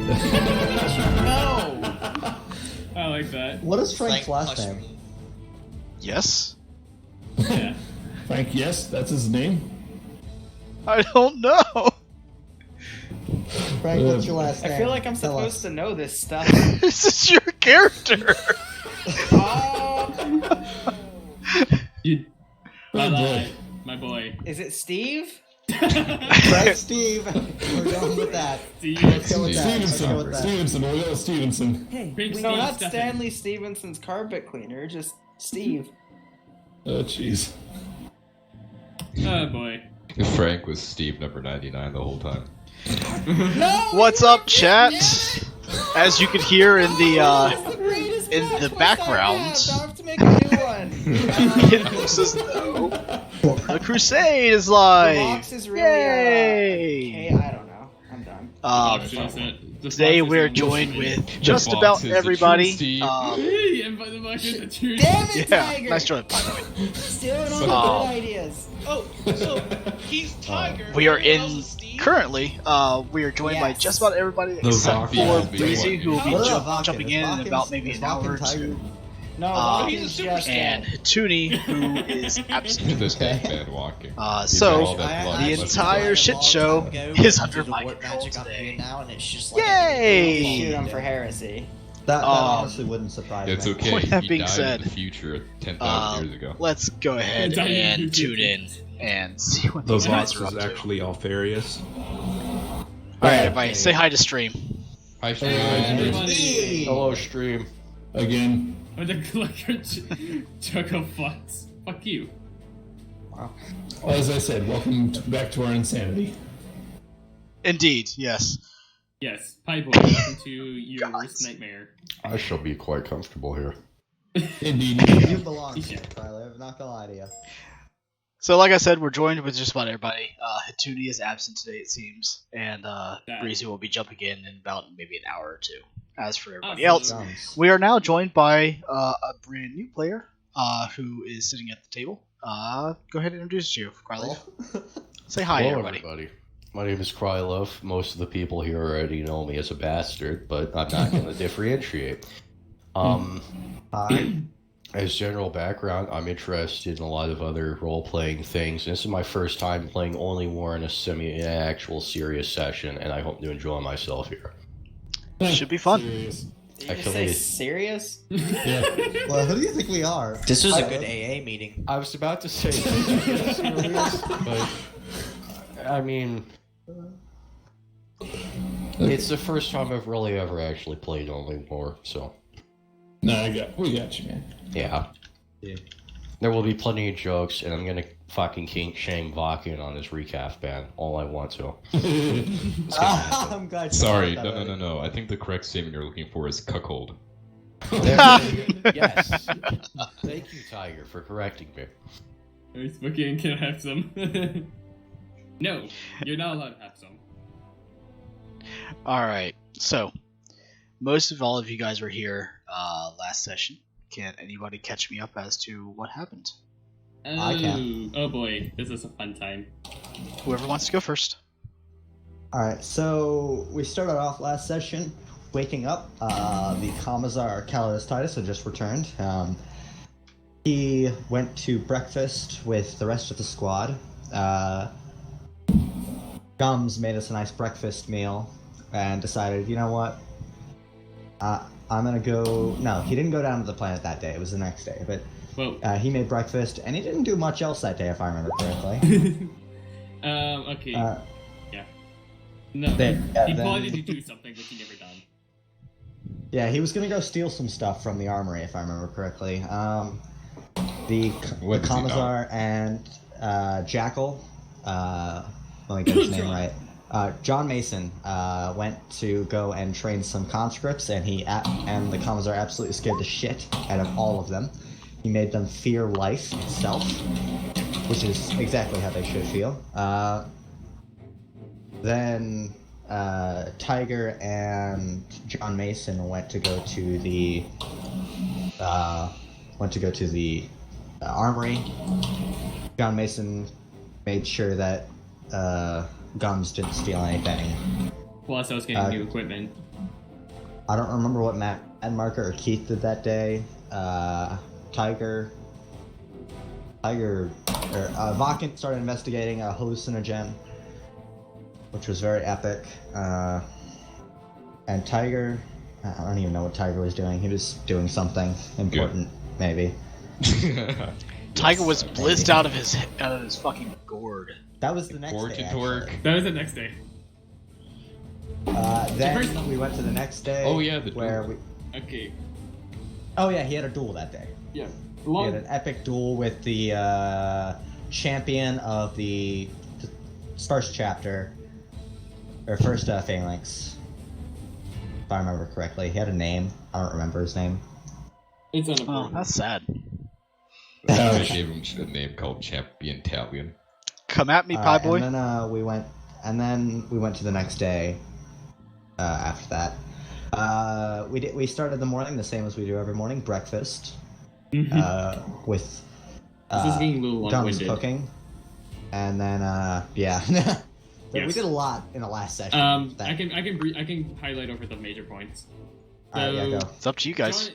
No! I like that. What is Frank's last name? Yes? Yeah. Frank, yes, that's his name. I don't know. Frank, what's your last name? I feel like I'm Tell supposed us. to know this stuff. This is your character. My boy. Is it Steve? Frank Steve. We're going with that. Let's go with that. Let's go with that. Stevenson, we'll go with Stevenson. Hey, Big no, Steve not Stephen. Stanley Stevenson's carpet cleaner, just Steve. Oh, jeez. Oh boy. Frank was Steve number 99 the whole time. No! What's up, chat? As you could hear in the background, I'll have to make a new one. it looks as though the Crusade is The live. box is really, Yay! hey, I don't know. I'm done. Today we're joined with just about everybody. Damn it, Yeah, Tiger! nice job, by the way. Stealing all the good ideas. Oh, so he's Tiger. We are Who else in is Steve? currently. We are joined by Yes. just about everybody The except Vakin for is Breezy, the who will be What up, Vakin? jumping Is in Vakin- about maybe is an hour or Vakin two. Tiger? No, He's a he's super just And Attone, who is absent. This dead man walking. So, all that blood the left entire behind. shit show is under my control today. Now, and it's just like Yay! shoot him for heresy. That honestly wouldn't surprise It's me. okay. With that He being died said, in the future 10,000 years ago. Let's go ahead Died in and the tune future. in and see what The these guys box are up is to. actually Alfarius. Alright, everybody, say hi to stream. Hi, Steve. Everybody. Hello, stream. Again. With a collector choco fucks. Fuck you. Well, as I said, welcome back to our insanity. Indeed, yes. Yes, Pie Boy, welcome to your worst nightmare. I shall be quite comfortable here. Indeed. You belong here, Tyler. I'm not gonna lie to you. So, like I said, we're joined with just about everybody. Hatuni is absent today, it seems, and Breezy will be jumping in about maybe an hour or two. As for everybody else, Gums. we are now joined by a brand new player who is sitting at the table. Go ahead and introduce you, Crowley. Say hi, Hello, everybody. My name is Krylov. Most of the people here already know me as a bastard, but I'm not going to differentiate. Hi. As general background, I'm interested in a lot of other role-playing things. This is my first time playing only war in a semi-actual serious session, and I hope to enjoy myself here. Should be fun. Serious. Did you Actually- say serious? Yeah. Well, who do you think we are? This was a I- good AA meeting. I was about to say serious, but I mean, it's the first time I've really ever actually played only war, so No, we got you, man. yeah. There will be plenty of jokes, and I'm gonna fucking kink shame Vakin on his recap ban all I want to. I'm glad you Sorry, got that no. already. I think the correct statement you're looking for is cuckold. Yes. Thank you, Tiger, for correcting me. It's fucking can I have some. No, you're not allowed to have some. Alright, so, most of all of you guys were here last session. Can anybody catch me up as to what happened? I can. Oh boy, this is a fun time. Whoever wants to go first. Alright, so we started off last session waking up. The Commissar Calidus Titus had just returned. He went to breakfast with the rest of the squad. Gums made us a nice breakfast meal and decided, you know what? I'm gonna go. No, he didn't go down to the planet that day. It was the next day. But Well, he made breakfast and he didn't do much else that day, if I remember correctly. okay. Yeah. No, then- he then- probably did do something that he never done. Yeah, he was gonna go steal some stuff from the armory, if I remember correctly. The What does he know? Commissar and Jackal, let me get his name right. John Mason went to go and train some conscripts, and and the Commissar absolutely scared the shit out of all of them. He made them fear life itself, which is exactly how they should feel. Then Tiger and John Mason went to go to the armory. John Mason made sure that Gums didn't steal anything, Plus, I was getting new equipment. I don't remember what Matt Marker or Keith did that day. Vakken started investigating a hallucinogen, which was very epic. And Tiger, I don't even know what Tiger was doing. He was doing something important, maybe. Tiger was blitzed out of his fucking gourd. That was the next day. Actually. That was the next day. Then we went to the next day. Oh yeah, the where duel. we. Okay. Oh yeah, he had a duel that day. Yeah. He had an epic duel with the champion of the first chapter, or first phalanx. If I remember correctly, he had a name. I don't remember his name. It's Oh, unimportant. that's sad. I gave him a name called Champion Talion. Come at me, pie boy. And then we went to the next day. After that, we started the morning the same as we do every morning, breakfast. With This is getting a little Gums long-winded. cooking, and then yeah. We Yes. did a lot in the last session. I can highlight over the major points. Alright, yeah, go. It's up to you guys.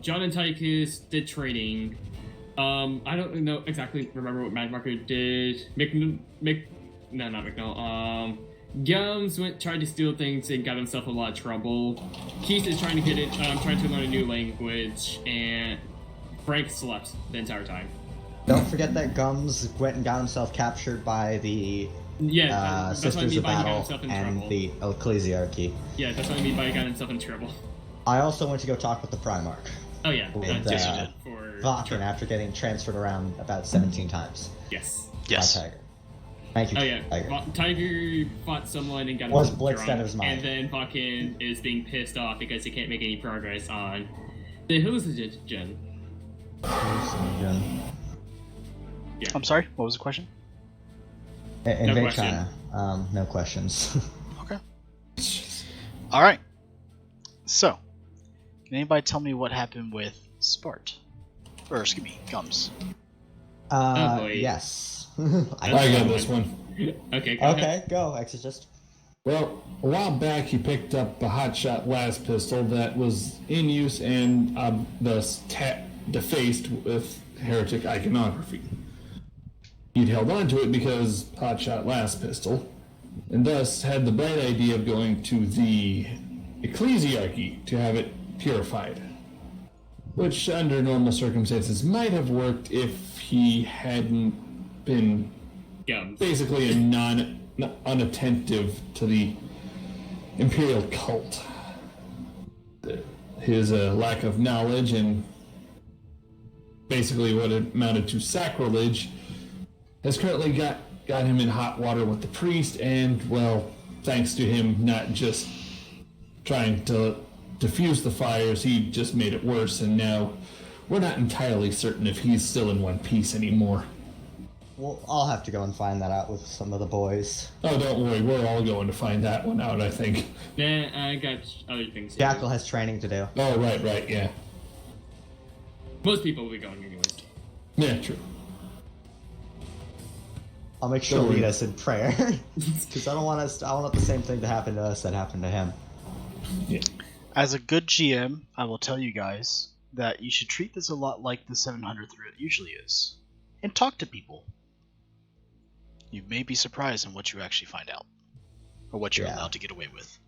John and Tychus did training. I don't know exactly remember what Mad Marker did. Gums tried to steal things and got himself in a lot of trouble. Keith is trying to learn a new language, and Frank slept the entire time. Don't forget that Gums went and got himself captured by the That's what I Sisters mean of by he got Battle himself in and trouble. the Ecclesiarchy. Yeah, that's what I mean by he got himself in trouble. I also went to go talk with the Primarch. Oh yeah, With, yes, uh, you did. For Vakken after getting transferred around about 17 times yes. Yes. by Tiger. Thank you, Oh yeah, Tiger. Tiger fought someone and got Was himself blitzed drunk, out of his mind. and then Vakken is being pissed off because he can't make any progress on the hallucinogen. I'm sorry. What was the question? Invade No question. China. No questions. Okay. All right. So, can anybody tell me what happened with Spart? Or excuse me, Gums. Oh, boy. Yes. I got this one. Okay, go ahead. Okay, go, Exorcist. Well, a while back he picked up a hotshot las pistol that was in use and thus defaced with heretic iconography. He'd held on to it because hotshot las pistol, and thus had the bright idea of going to the Ecclesiarchy to have it purified. Which, under normal circumstances, might have worked if he hadn't been Gums. basically unattentive to the Imperial cult. His lack of knowledge and basically what amounted to sacrilege has currently got him in hot water with the priest, and, well, thanks to him not just trying to diffuse the fires, he just made it worse, and now we're not entirely certain if he's still in one piece anymore. Well, I'll have to go and find that out with some of the boys. Oh, don't worry, we're all going to find that one out, I think. Nah, I got other things to Jackal do. has training to do. Oh, right, yeah. Most people will be going anyways. Yeah, true. I'll make sure to Don't lead worry. us in prayer, because I don't want the same thing to happen to us that happened to him. Yeah. As a good GM, I will tell you guys that you should treat this a lot like the 700 thread usually is, and talk to people. You may be surprised in what you actually find out, or what you're Yeah. allowed to get away with.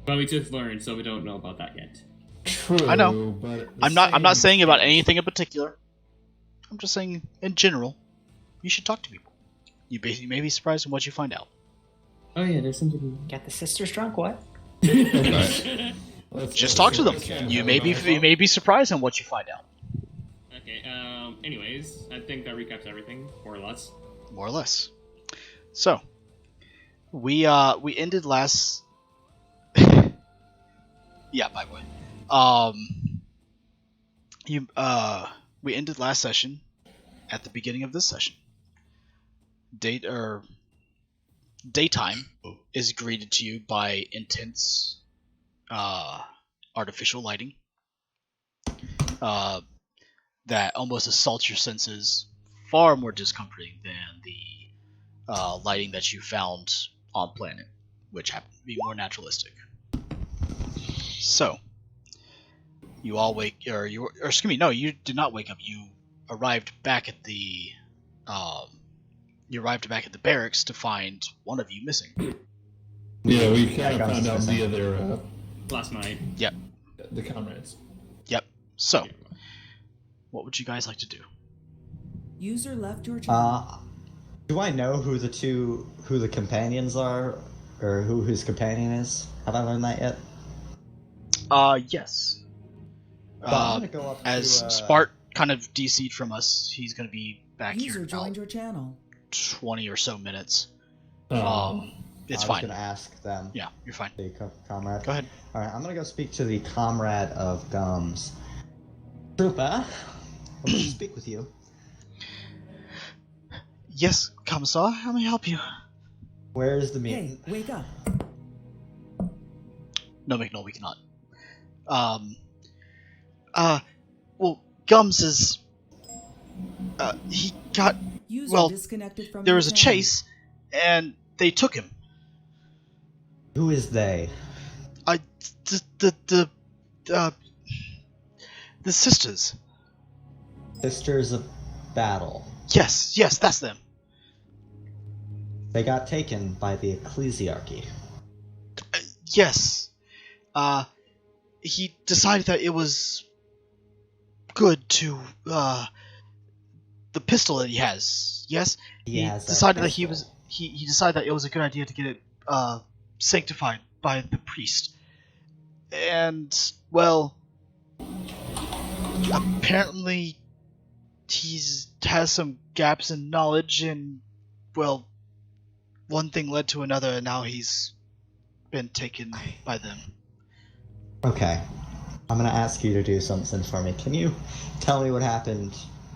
But we just learned, so we don't know about that yet. True, I know. but at the I'm not same saying about time- anything in particular. I'm just saying in general, you should talk to people. You may be surprised in what you find out. Oh yeah, there's something. Got the sisters drunk, what? Let's- Just talk to them. Okay. You may be surprised in what you find out. Okay. Anyways, I think that recaps everything, more or less. More or less. So, we ended last. Yeah, by the way. We ended last session at the beginning of this session. Daytime is greeted to you by intense artificial lighting that almost assaults your senses, far more discomforting than the lighting that you found on planet, which happened to be more naturalistic. So, you all excuse me, no, you did not wake up. You arrived back at the, barracks to find one of you missing. Yeah, we kind of Gums found out missing. via their Last night. Yep. the comrades. Yep. So, what would you guys like to do? User left your channel. Do I know who the companions are, or who his companion is? Have I learned that yet? Yes. Well, I'm gonna go up As to, Spart kind of DC'd from us, he's gonna be back User here in joined about your channel. 20 or so minutes. It's I was fine. gonna ask them. Yeah, you're fine. The comrade. Go ahead. All right, I'm gonna go speak to the comrade of Gums. Trooper, I wish to speak with you. Yes, Commissar, how may I help you? Where is the Hey, mutant? wake up. No, McNull, we cannot. Well, Gums is, he got, User well, disconnected from there your was a channel. chase, and they took him. Who is they? The sisters. Sisters of Battle. Yes, that's them. They got taken by the ecclesiarchy. Yes. He decided that it was good to, the pistol that he has. Yes? He has that decided that pistol. he decided that it was a good idea to get it, sanctified by the priest. And, well, apparently has some gaps in knowledge, and, well, one thing led to another, and now he's been taken by them. Okay. I'm gonna ask you to do something for me. Can you tell me what happened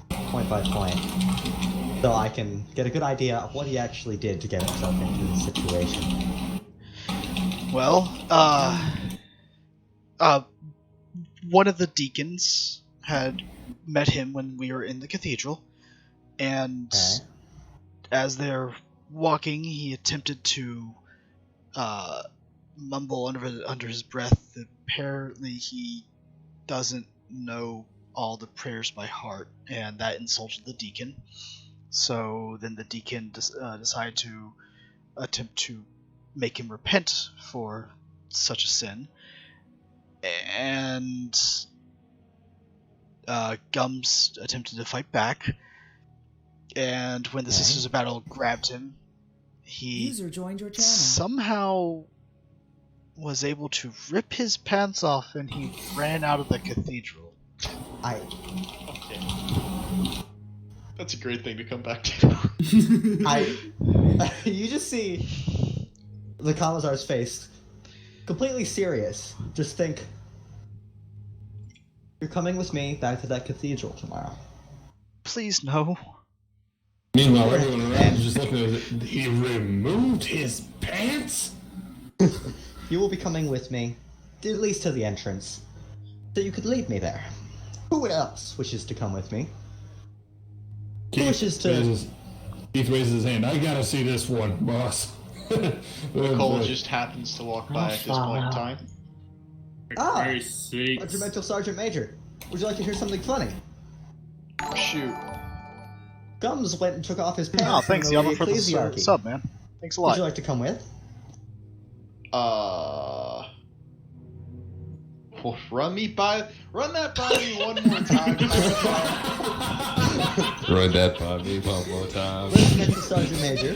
point by point? So I can get a good idea of what he actually did to get himself into this situation. Well, one of the deacons had met him when we were in the cathedral, and Okay. as they're walking, he attempted to mumble under his breath. Apparently, he doesn't know all the prayers by heart, and that insulted the deacon. So then the deacon decided to attempt to make him repent for such a sin, and Gums attempted to fight back, and when the Okay. Sisters of Battle grabbed him, he User joined your channel. somehow was able to rip his pants off, and he ran out of the cathedral. Okay. That's a great thing to come back to. You just see the Commissar's face, completely serious. Just think, you're coming with me back to that cathedral tomorrow. Please no. Meanwhile, everyone around is just looking at it. He removed his pants? You will be coming with me, at least to the entrance, so you could lead me there. Who else wishes to come with me? Who wishes to... Keith raises his hand. I gotta see this one, boss. Cole just happens to walk by at this point in time. Ah, Very sweet. Regimental Sergeant Major. Would you like to hear something funny? Shoot. Gums went and took off his pants. Oh, thanks, in the Yellow, for the ecclesiarchy. sub, man. Thanks a Would lot. you like to come with? Run that by me one more time. Run that by me one more time. Regimental Sergeant Major,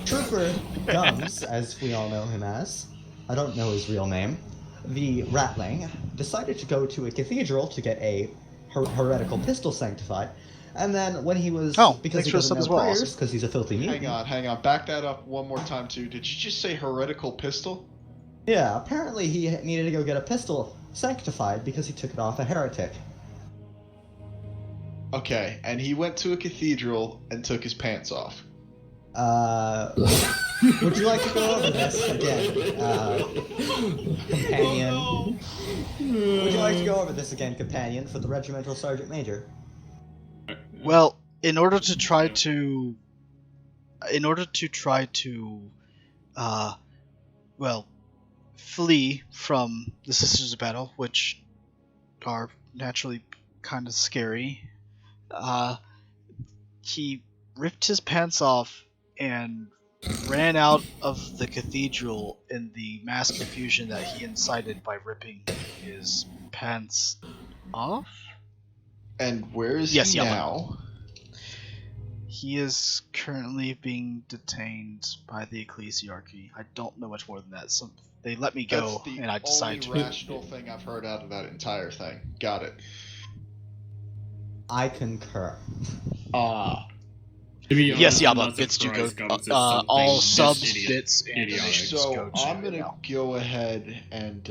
Trooper Gums, as we all know him as, I don't know his real name, the Ratling, decided to go to a cathedral to get a heretical pistol sanctified, and then when he was, because thanks he for the doesn't sub know as well, prayers, awesome. because he's a filthy mutant. Hang on. Back that up one more time, too. Did you just say heretical pistol? Yeah, apparently he needed to go get a pistol sanctified because he took it off a heretic. Okay, and he went to a cathedral and took his pants off. Would you like to go over this again, companion? Would you like to go over this again, companion, for the Regimental Sergeant Major? Well, in order to try to well, flee from the Sisters of Battle, which are naturally kind of scary. He ripped his pants off and ran out of the cathedral in the mass confusion that he incited by ripping his pants off. And where is Yes, he Yama. now? He is currently being detained by the ecclesiarchy. I don't know much more than that. So they let me go, That's the and I decided only to. rational thing I've heard out of that entire thing. Got it. I concur. To be Yes, honest, Yama, I'm not bits do go. surprised Gums is something All this subs, idiot- bits, and idiotic. donations So go to I'm gonna now. go ahead and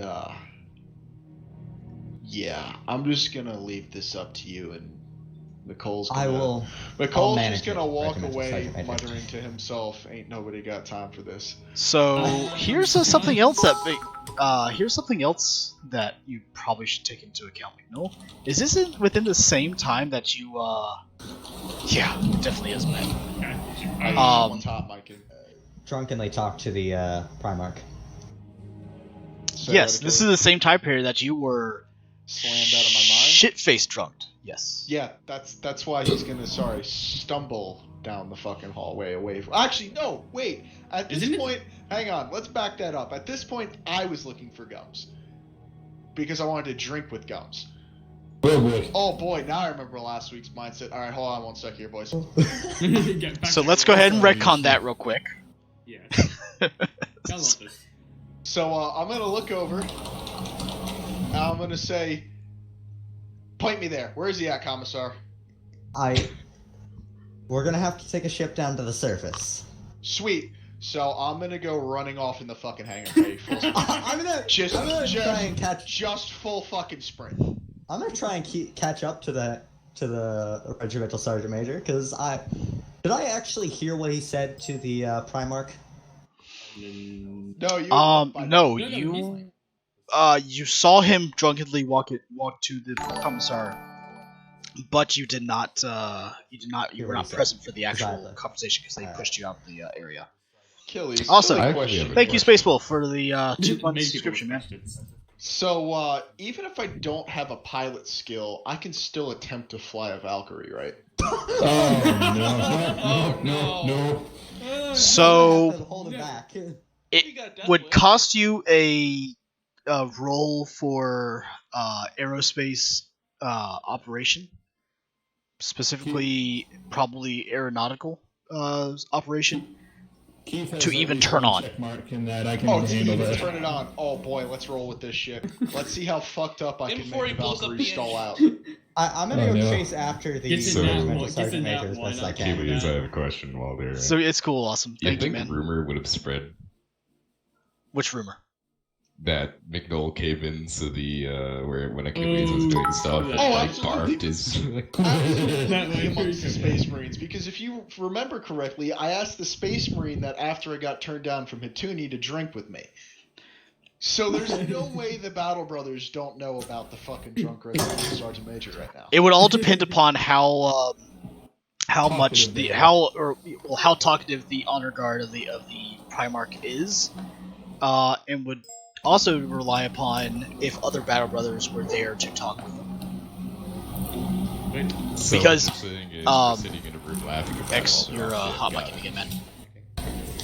yeah, I'm just gonna leave this up to you, and Nicole's gonna, I'll Nicole's manage just gonna it, walk Regimental away Sergeant Major. muttering to himself, "Ain't nobody got time for this." So here's something else that you probably should take into account, McNull. Is this within the same time that you Yeah, it definitely is, man. I Um, one top mic in. drunkenly talk to the Primarch. Say Yes, that this is again. the same time period that you were Slammed out of my mind. shit-faced drunk. Yes. Yeah, that's why he's gonna stumble down the fucking hallway away from. Actually, no, wait. At this Isn't it- point, hang on. Let's back that up. At this point, I was looking for Gums because I wanted to drink with Gums. Oh boy. Oh boy, now I remember last week's mindset. All right, hold on one sec here, boys. Get back So to let's the go ahead and story. retcon that real quick. Yeah. I love this. So I'm gonna look over. And I'm gonna say, "Point me there. Where is he at, Commissar?" We're gonna have to take a ship down to the surface. Sweet. So I'm gonna go running off in the fucking hangar. Ready, full sprint. I'm gonna try and catch. Just full fucking sprint. I'm gonna try and catch up to the regimental sergeant major because did I actually hear what he said to the Primarch? No, you. No, he's you you saw him drunkenly walk to the commissar, but you did not you were not present for the actual Exactly. conversation because they pushed you out the area. Achilles. Also, silly I actually question. have a Thank you, question. Space Wolf, for the 2 month Make subscription, man. questions. So even if I don't have a pilot skill, I can still attempt to fly a Valkyrie, right? Oh no. So Hold him back. it would cost you a roll for aerospace operation, specifically probably aeronautical operation. Keith has To at even least turn one on. check mark in that I can Oh, to handle even that. turn it on. Oh boy, let's roll with this shit. Let's see how fucked up I can Before make he the blows up Valkyrie the stall out. I'm gonna Oh, go no. chase after the Gets in that regimental one- gets sergeant in that major as one, best I I can. Achilles, I have a question while they're. So it's cool, awesome. you Thank you, think man. rumor would have spread Which rumor? that McNull came into the where when Achilles was doing stuff and Oh, like absolutely. barfed his. Absolutely amongst the Space Marines, because if you remember correctly, I asked the Space Marine that after I got turned down from Hituni to drink with me. So there's no way the Battle Brothers don't know about the fucking drunk regimental sergeant major right now. It would all depend upon how much Talkative the they are. how talkative the honor guard of the Primarch is, and would also rely upon if other battle brothers were there to talk with them. So Because, what you're saying is um, we're sitting in a room laughing about X, all you're the shit. hot Got micing it. again, man.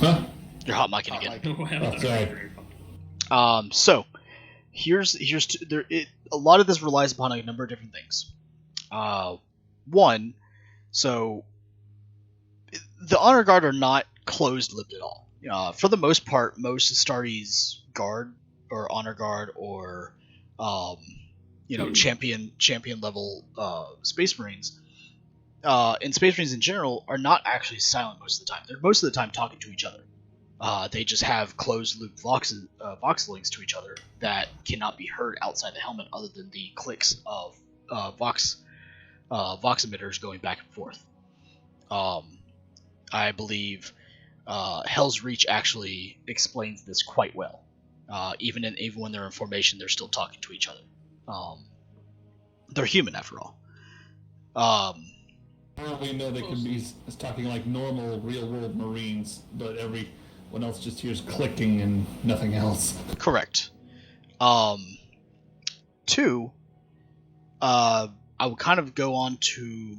Huh? You're hot micing Hot again. mic. Oh, sorry. So here's a lot of this relies upon a number of different things. One, so the honor guard are not closed-lipped at all. For the most part, most Astartes guard or honor guard or champion level Space Marines and Space Marines in general are not actually silent most of the time. They're most of the time talking to each other. They just have closed-loop vox links to each other that cannot be heard outside the helmet, other than the clicks of vox emitters going back and forth. I believe Hell's Reach actually explains this quite well. Even when they're in formation, they're still talking to each other. They're human after all. We know they could be talking like normal real world Marines, but every Everyone else just hears clicking and nothing else. Correct. 2, I would kind of go on to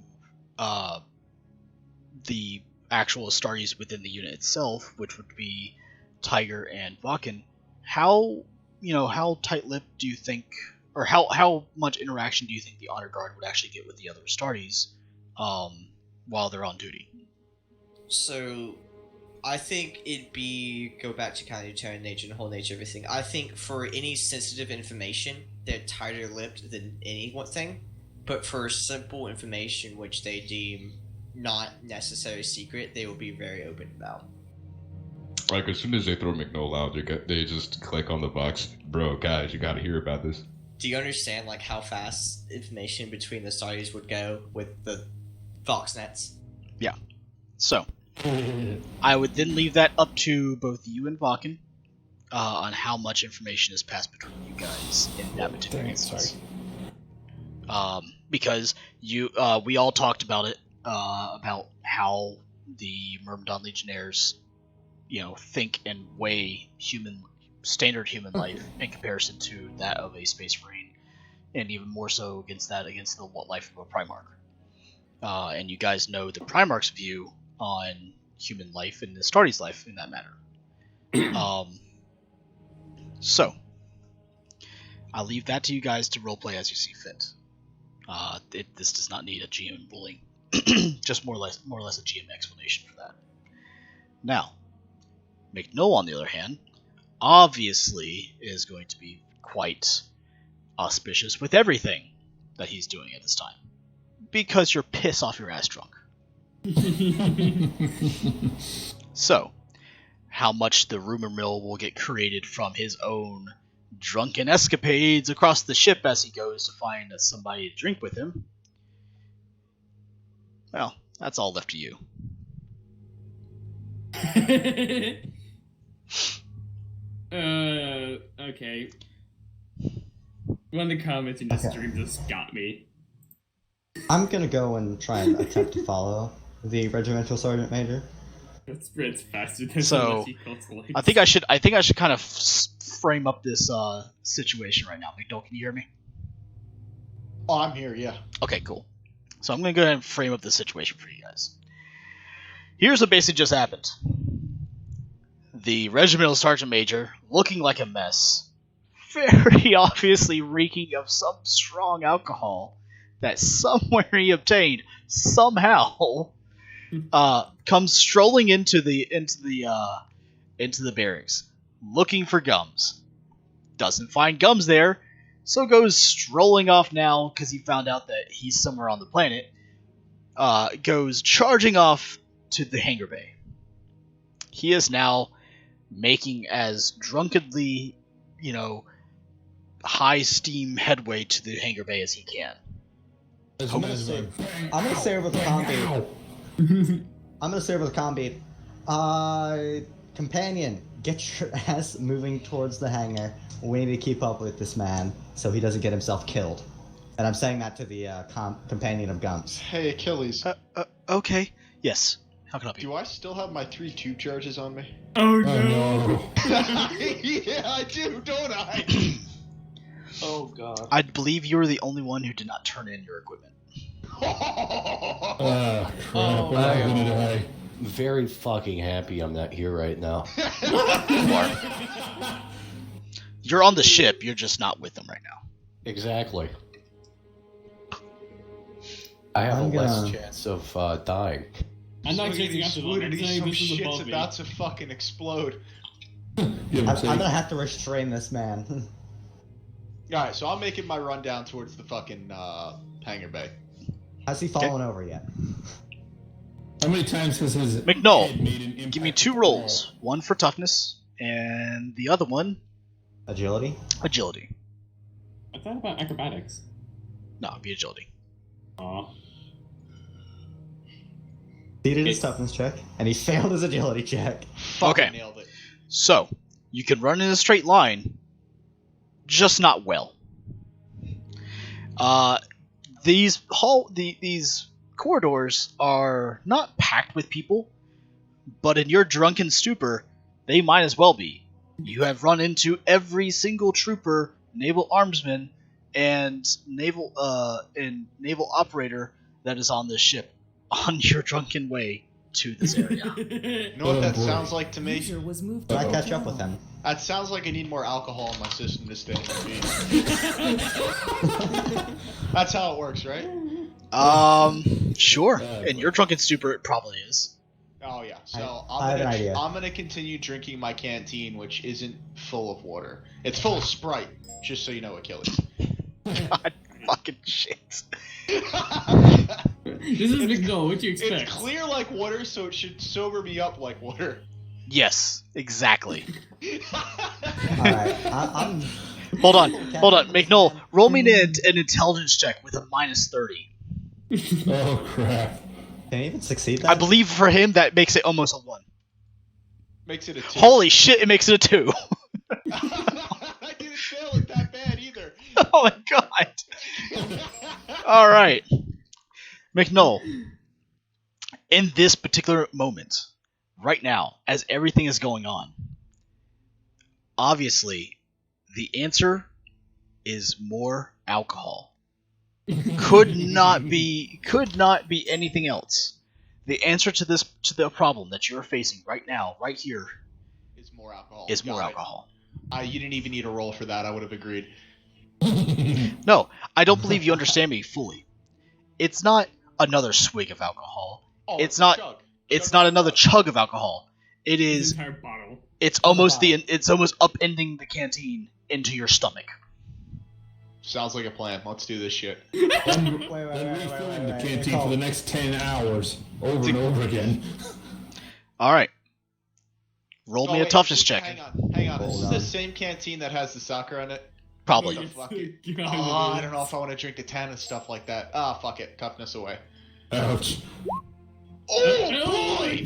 the actual Astartes within the unit itself, which would be Tiger and Vakken. How tight-lipped do you think, or how much interaction do you think the Honor Guard would actually get with the other Astartes while they're on duty? So, I think it'd be, go back to kind of utilitarian nature and whole nature of everything. I think for any sensitive information, they're tighter lipped than anything. But for simple information which they deem not necessarily secret, they will be very open about. Like, as soon as they throw McNoll out, they just click on the box. Bro, guys, you gotta hear about this. Do you understand, like, how fast information between the Astartes would go with the Foxnets? Yeah. So, I would then leave that up to both you and Vakken on how much information is passed between you guys in that particular instance. Because we all talked about it, about how the Myrmidon Legionnaires, think and weigh standard human life in comparison to that of a Space Marine, and even more so against the life of a Primarch. And you guys know the Primarch's view on human life and the Astartes' life in that matter. So, I'll leave that to you guys to roleplay as you see fit. This does not need a GM ruling, just more or less a GM explanation for that. Now, McNoll, on the other hand, obviously is going to be quite auspicious with everything that he's doing at this time, because you're piss off your ass drunk. So, how much the rumor mill will get created from his own drunken escapades across the ship as he goes to find somebody to drink with him, well, that's all left to you. Okay. One of the comments in the stream just got me. I'm gonna go and try and attempt to follow the regimental sergeant major. It's faster than So, I think I should kind of frame up this situation right now. McDowell, can you hear me? Oh, I'm here, yeah. Okay, cool. So I'm going to go ahead and frame up the situation for you guys. Here's what basically just happened. The regimental sergeant major, looking like a mess, very obviously reeking of some strong alcohol that somewhere he obtained somehow, comes strolling into the barracks, looking for Gums. Doesn't find Gums there, so goes strolling off now because he found out that he's somewhere on the planet. Goes charging off to the hangar bay. He is now making as drunkenly, high steam headway to the hangar bay as he can. I'm gonna say over the comm beat. Companion, get your ass moving towards the hangar. We need to keep up with this man so he doesn't get himself killed. And I'm saying that to the companion of Gums. Hey, Achilles. Okay. Yes. How can I help you? Do I still have my 3 tube charges on me? Oh no! Yeah, I do, don't I? Oh god. I believe you were the only one who did not turn in your equipment. Crap. Oh, We're all gonna die. Very fucking happy I'm not here right now. You're on the ship, you're just not with them right now. Exactly. I have less chance of dying. I'm not Look at chasing these after them. I'm fluidity, saying some this is shit's above me. about to fucking explode. I'm gonna have to restrain this man. Alright, so I'm making my run down towards the fucking hangar bay. Has he fallen over yet? How many times has his McNoll, head made an impact? give me 2 rolls. One for toughness, and the other one, Agility? agility. I thought about acrobatics. No, it'd be agility. Aw. He did his toughness check, and he failed his agility check. Okay. Nailed it. So, you can run in a straight line, just not well. These corridors are not packed with people, but in your drunken stupor, They might as well be. You have run into every single trooper, naval armsman, and naval operator that is on this ship on your drunken way to this area. You know what that sounds like to me? User was moved Did to I your catch up channel. with him? That sounds like I need more alcohol in my system to stay in That's how it works, right? Sure. In your drunken stupor, it probably is. Oh yeah. So I have an idea. I'm gonna continue drinking my canteen, which isn't full of water. It's full of Sprite, just so you know, Achilles. God fucking shit. This is the goal. What do you expect? It's clear like water, so it should sober me up like water. Yes, exactly. Alright, I'm. Hold on. McNull, roll me an intelligence check with a -30. Oh crap! Can I even succeed that? I believe for him that makes it almost a 1. Makes it a 2. Holy shit, it makes it a 2. I didn't fail it that bad either. Oh my god. Alright. McNull, in this particular moment, right now, as everything is going on, obviously, the answer is more alcohol. Could not be anything else. The answer to the problem that you're facing right now, right here, Is more alcohol. is more Got it. alcohol. You didn't even need a roll for that. I would have agreed. No, I don't believe you understand me fully. It's not another swig of alcohol. Oh, It's not. chug. It's Chug not of another alcohol. chug of alcohol. It This is. entire bottle. It's almost upending the canteen into your stomach. Sounds like a plan. Let's do this shit. I'm refilling the canteen for the next 10 hours, over and over again. All right. Roll me a wait, toughness just- check. Hang on. This Hold is on. the same canteen that has the soccer in it. Probably. What the fuck? God, Oh, I don't know if I want to drink the tan and stuff like that. Ah, fuck it. Toughness away. Ouch. Oh, boy!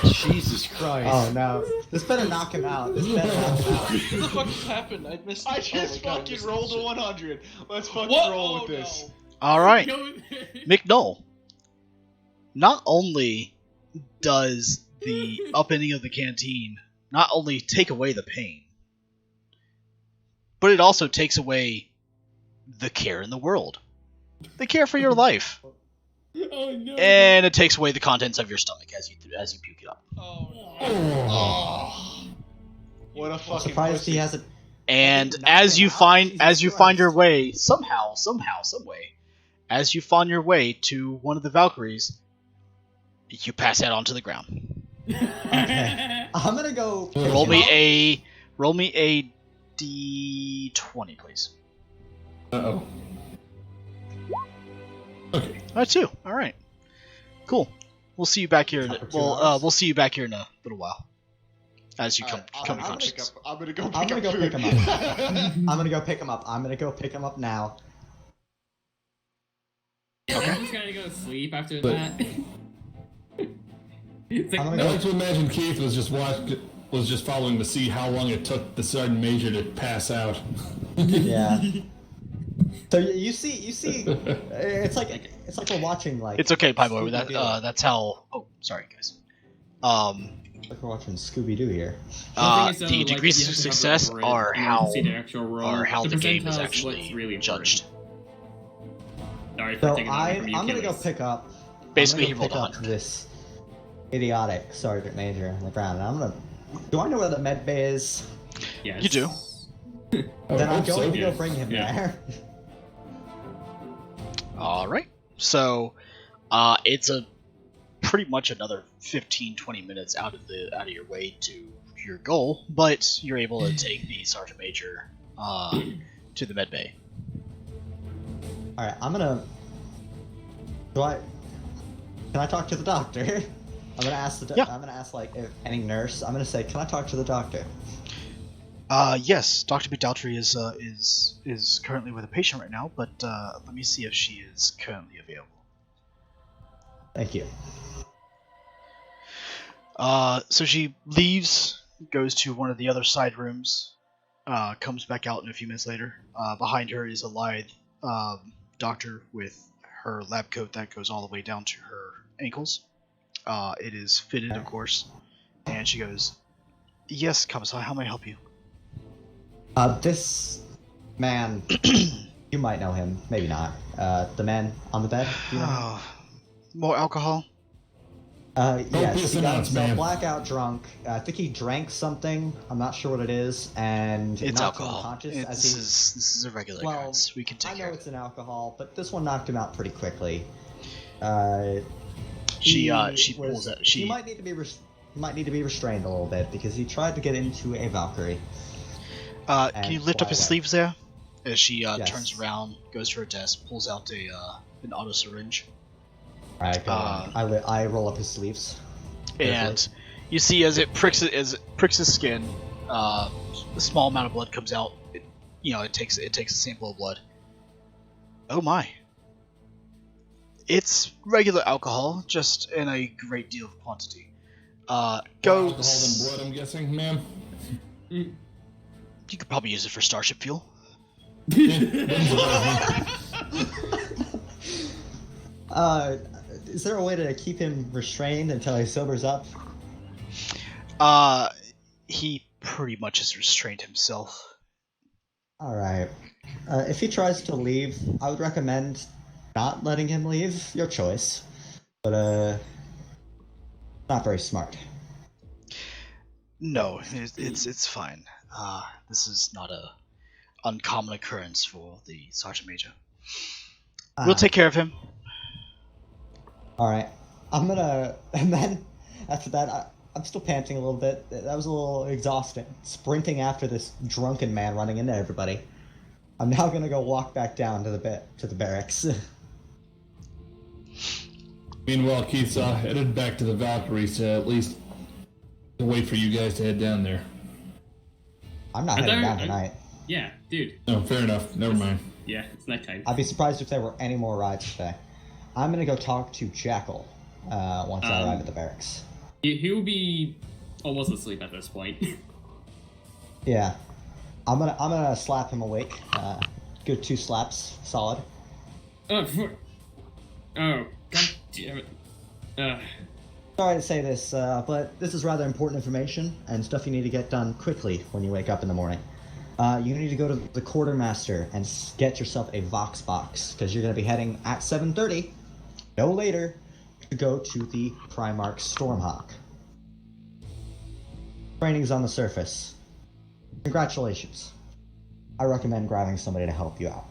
Jesus Christ. Oh no. This better knock him out. This better knock him out. What the fuck just happened? I missed. I oh just my God, I fucking missed rolled that a 100. Let's fucking What? roll Oh, with this. no. All right. Go- McNull. Not only does the upending of the canteen not only take away the pain, but it also takes away the care in the world, the care for your life, Oh no. and it takes away the contents of your stomach as you puke it up. Oh no. Oh. What a I'm fucking surprised pussy. he hasn't. And Knock as him you out? find Jesus as you find your Christ. way somehow, some way, as you find your way to one of the Valkyries, you pass out onto the ground. Okay. I'm gonna go. pick Roll him me up. a d20, please. Uh-oh. Okay. That's 2. All right. Cool. We'll see you back here. Top of 2 hours? We'll see you back here in a little while. As you Alright, come I'm to gonna consciousness. pick up. I'm gonna go I'm pick gonna up go food. pick him I'm gonna go pick him up now. I'm just gonna go to sleep after But- that. It's like, I'm I gonna like to imagine Keith was just following to see how long it took the sergeant major to pass out. Yeah. So you see, it's like we're watching like. It's okay, Pie Boy. Scooby-Doo. That's how. Oh, sorry, guys. Like we're watching Scooby Doo here. the thing is, though, The like, degrees you of have to have success a grid are in order to how see the actual roll. the game is percentiles actually what's really judged. important. Sorry for So taking over from you, I'm gonna go Achilles. pick up. Basically, I'm he gonna go rolled pick up 100. this idiotic sergeant major on the ground, and I'm gonna. Do I know where the med bay is? Yes. You do. Then I'm going to Yeah. go bring him Yeah. there. All right. So, it's a pretty much another 15-20 minutes out of your way to your goal, but you're able to take the sergeant major to the med bay. All right, I'm gonna. Can I talk to the doctor? I'm gonna ask Yeah. I'm gonna ask like if any nurse. I'm gonna say, can I talk to the doctor? Yes, Dr. McDaltry is currently with a patient right now, but let me see if she is currently available. Thank you. So she leaves, goes to one of the other side rooms, comes back out in a few minutes later. Behind her is a lithe doctor with her lab coat that goes all the way down to her ankles. It is fitted, of course, And she goes, "Yes, Commissar, how may I help you?" This man, you might know him, maybe not. The man on the bed, do you know him? Oh, more alcohol? Yes, Copious he got amounts, himself man. blackout drunk. I think he drank something. I'm not sure what it is, and It's knocked him alcohol. unconscious as This is a regular Well, occurrence. We can take I care know of it's it. an alcohol, but this one knocked him out pretty quickly. She He pulls was- out. He might need to be restrained a little bit because he tried to get into a Valkyrie. Can you lift up fly his away. sleeves there? As she Yes. turns around, goes to her desk, pulls out an auto syringe, Alright, go on. I roll up his sleeves. and you see as it pricks his skin, a small amount of blood comes out. It takes a sample of blood. Oh my! It's regular alcohol, just in a great deal of quantity. Go. Alcohol and blood, I'm guessing, ma'am. You could probably use it for starship fuel. Is there a way to keep him restrained until he sobers up? He pretty much has restrained himself. Alright. If he tries to leave, I would recommend not letting him leave. Your choice. But, not very smart. No, it's fine. This is not a uncommon occurrence for the Sergeant Major. We'll take care of him. Alright. I'm gonna... And then, after that, I'm still panting a little bit. That was a little exhausting. Sprinting after this drunken man running into everybody. I'm now gonna go walk back down to the barracks. Meanwhile, Keith's headed back to the Valkyries to at least wait for you guys to head down there. I'm not heading down tonight. Yeah, dude. No, fair enough. Never mind. Yeah, it's nighttime. I'd be surprised if there were any more rides today. I'm gonna go talk to Jackal once I arrive at the barracks. He'll be almost asleep at this point. Yeah, I'm gonna slap him awake. Good 2 slaps, solid. Oh, god damn it. Sorry to say this, but this is rather important information and stuff you need to get done quickly when you wake up in the morning. You need to go to the quartermaster and get yourself a Vox box because you're gonna be heading at 7:30, no later, to go to the Primarch Stormhawk. Training's on the surface. Congratulations. I recommend grabbing somebody to help you out.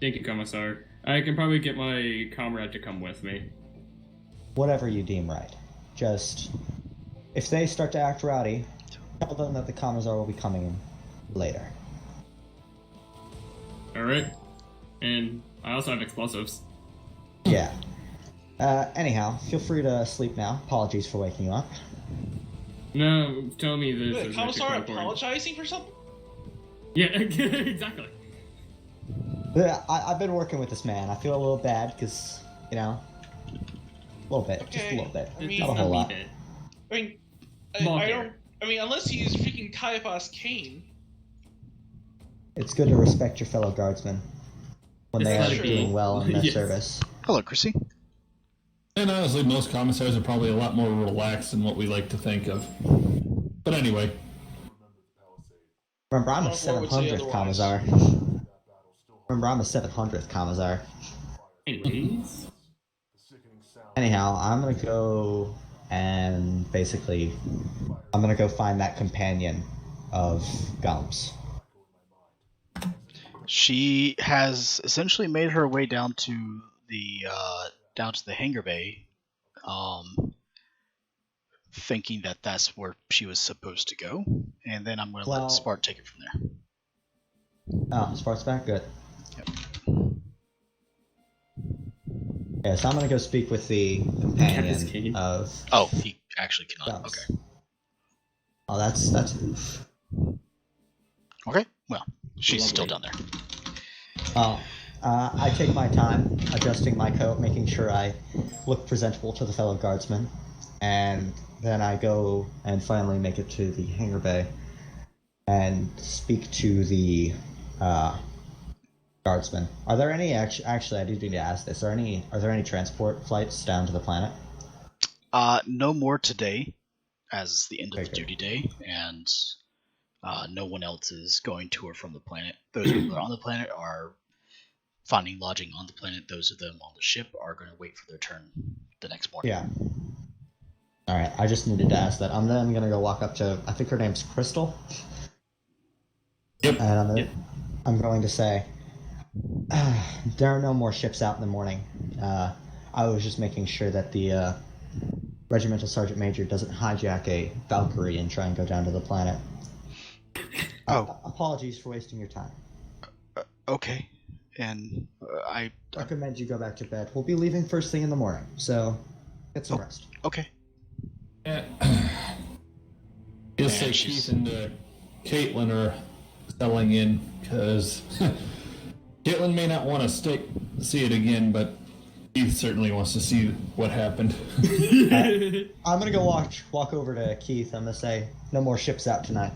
Thank you, Commissar. I can probably get my comrade to come with me. Whatever you deem right. Just, if they start to act rowdy, tell them that the Commissar will be coming in later. Alright. And I also have explosives. Yeah. Anyhow, feel free to sleep now. Apologies for waking you up. No, tell me this. Wait, is Commissar actually quite important. apologizing for something? Yeah, exactly. I've been working with this man. I feel a little bad because, you know, a little bit, just a little bit, I mean, not a whole lot. I mean, Small I hair. don't. I mean, unless he's freaking Caiaphas Kane. It's good to respect your fellow guardsmen when they It's are true. doing well in their Yes. service. Hello, Chrissy. And honestly, most commissars are probably a lot more relaxed than what we like to think of. But anyway, Remember, I'm a Well, would say 700th otherwise. Commissar. Remember, I'm a 700th Commissar. Anyways. Anyhow, I'm gonna go and basically, I'm gonna go find that companion of Gums. She has essentially made her way down to the hangar bay, thinking that that's where she was supposed to go, and then I'm going to Well- let Spart take it from there. Oh, Spark's back? Good. Yep. Yeah, so I'm gonna go speak with the companion of Oh, he actually cannot. Gums. Okay. Oh, that's oof. Okay. Well, she's Lovely. still down there. Oh, I take my time adjusting my coat, making sure I look presentable to the fellow guardsmen, and then I go and finally make it to the hangar bay and speak to the guardsmen. Are there any actually? I do need to ask this. Are there any transport flights down to the planet? No more today. as the end of the duty day, and no one else is going to or from the planet. Those people that are on the planet are finding lodging on the planet. Those of them on the ship are going to wait for their turn the next morning. Yeah. All right. I just needed to ask that. I'm then gonna go walk up to. I think her name's Crystal. Yep. And I'm going to say, there are no more ships out in the morning. I was just making sure that the Regimental Sergeant Major doesn't hijack a Valkyrie and try and go down to the planet. Apologies for wasting your time. Okay. And I recommend you go back to bed. We'll be leaving first thing in the morning, so get some rest. Okay. Yeah. You'll say Keith and Caitlin are settling in, because Caitlin may not want to see it again, but Keith certainly wants to see what happened. I'm gonna go walk over to Keith. I'm gonna say, no more ships out tonight.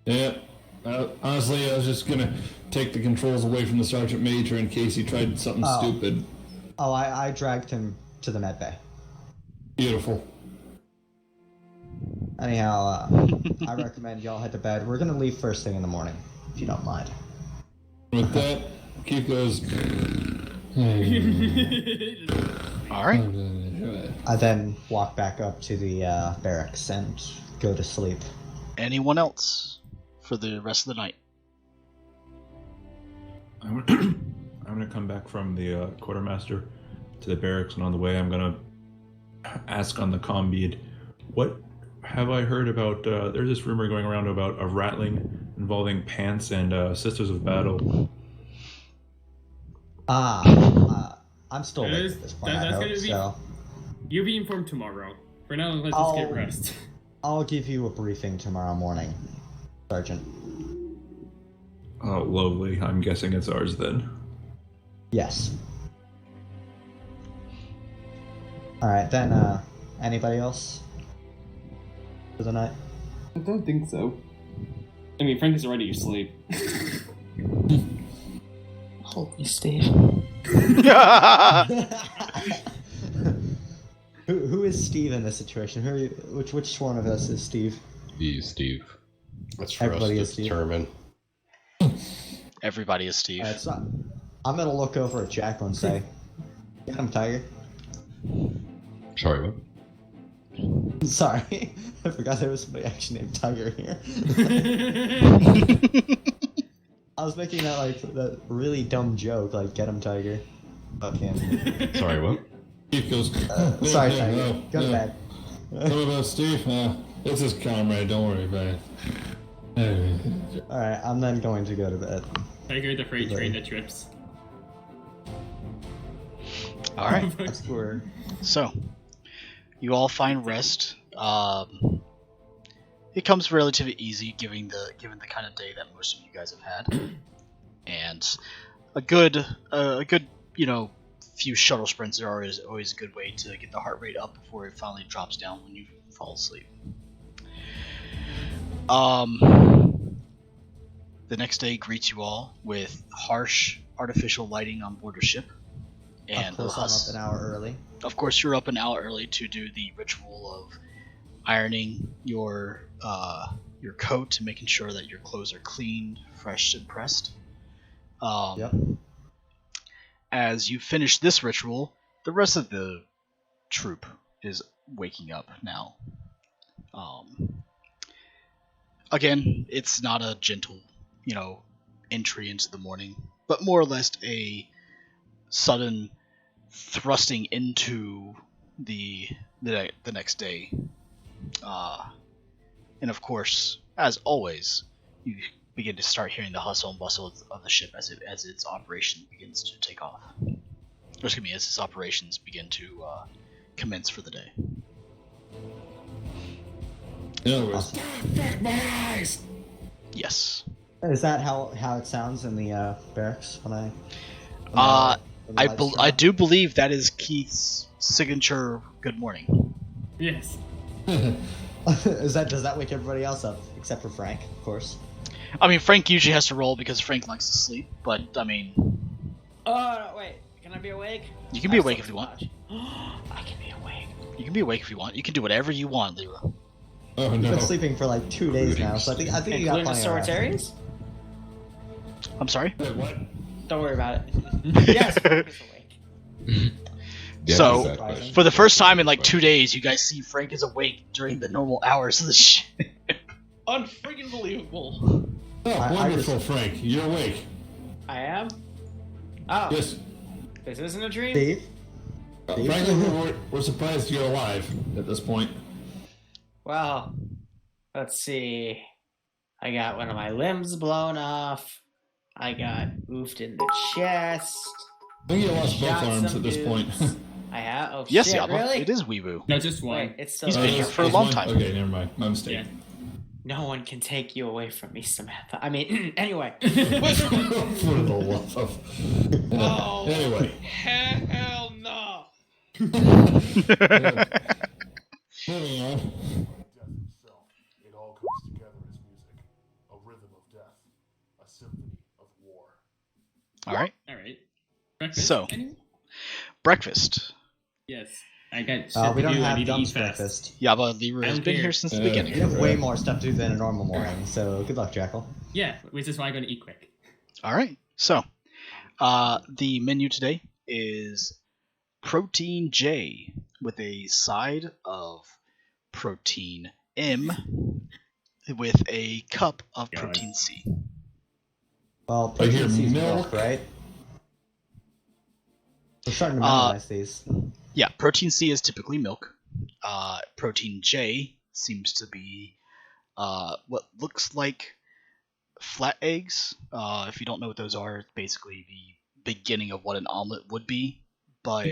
Yeah. Honestly, I was just gonna take the controls away from the Sergeant Major in case he tried something stupid. Oh, I dragged him to the med bay. Beautiful. Anyhow, I recommend y'all head to bed. We're gonna leave first thing in the morning, if you don't mind. With that, Keith goes. All right. I then walk back up to the barracks and go to sleep. Anyone else for the rest of the night? I'm gonna come back from the quartermaster to the barracks, and on the way, I'm gonna ask on the comm bead, what have I heard about? There's this rumor going around about a rattling involving Pants and Sisters of Battle. I'm still awake at this point. That's I gonna hope, be. so. You'll be informed tomorrow. For now, let's just get rest. I'll give you a briefing tomorrow morning, Sergeant. Oh, lovely. I'm guessing it's ours then. Yes. Alright, then, anybody else for the night? I don't think so. I mean, Frank is already asleep. Holy Steve. Who is Steve in this situation? Which one of us is Steve? He's Steve. That's for Everybody us is to Steve. determine. Everybody is Steve. It's not. I'm gonna look over at Jackal and say, "Get him, Tiger." Sorry, what? Sorry, I forgot there was somebody actually named Tiger here. I was making that really dumb joke, like "Get him, Tiger." Fuck him. Sorry, what? Keith goes. Sorry, Tiger. Go to bed. What about Steve? It's his comrade. Don't worry about it. Alright, I'm then going to go to bed. Tiger, the freight train that trips. All right. Score. So, you all find rest. It comes relatively easy, given the kind of day that most of you guys have had, and a good few shuttle sprints are always a good way to get the heart rate up before it finally drops down when you fall asleep. The next day greets you all with harsh artificial lighting on board your ship. And of course, I'm up an hour early. Of course, you're up an hour early to do the ritual of ironing your coat and making sure that your clothes are cleaned, fresh, and pressed. Yep. As you finish this ritual, the rest of the troop is waking up now. Again, it's not a gentle, entry into the morning, but more or less a sudden thrusting into the next day. And of course, as always, you begin to start hearing the hustle and bustle of the ship as its operation begins to take off. Or excuse me, as its operations begin to commence for the day. In other words, Yes. Is that how it sounds in the barracks when I do believe that is Keith's signature good morning. Yes. Does that wake everybody else up except for Frank, of course? I mean, Frank usually has to roll because Frank likes to sleep, but I mean, Oh, wait. Can I be awake? you can be awake if you want. I can be awake. You can be awake if you want. You can do whatever you want, Lyra. Oh You've no. been sleeping for like 2 days now, so I think you got Including the plenty of rest. Sortarians? I'm sorry. Wait, what? Don't worry about it. Yes, Frank is awake. Yeah, So, that's that question. For the first time in like 2 days, you guys see Frank is awake during the normal hours of the ship. Unfreaking believable. Oh, I wonderful, just- Frank. You're awake. I am? Oh, Yes. this isn't a dream? Steve? Frankly, we're surprised you're alive at this point. Well, let's see. I got one of my limbs blown off. I got oofed in the chest. I think you lost both Shot arms some at this point. dudes. I have? Oh, Yes, shit, Yabba. really? It is Weeboo. No, just one. Wait, it's still He's been here there. for a long time. Okay, never mind. My mistake. Yeah. No one can take you away from me, Samantha. I mean, anyway. For the love of. Oh. Anyway. Hell no. Moving on. It all comes together as music, a rhythm of death, a symphony of war. All right. All right. Breakfast? So, Anyone? breakfast. Yes. I got shit We to don't do. I have need to eat Dump's fast. breakfast. Yabba Leroy I has don't been care. here since the We beginning. have way more stuff to do than a normal morning, so good luck, Jackal. Yeah, which is why I'm going to eat quick. All right. So, the menu today is protein J with a side of protein M with a cup of God. protein C. Well, I hear protein C's milk. milk, right? We're starting to memorize these. Yeah, protein C is typically milk. Protein J seems to be what looks like flat eggs. If you don't know what those are, it's basically the beginning of what an omelet would be, but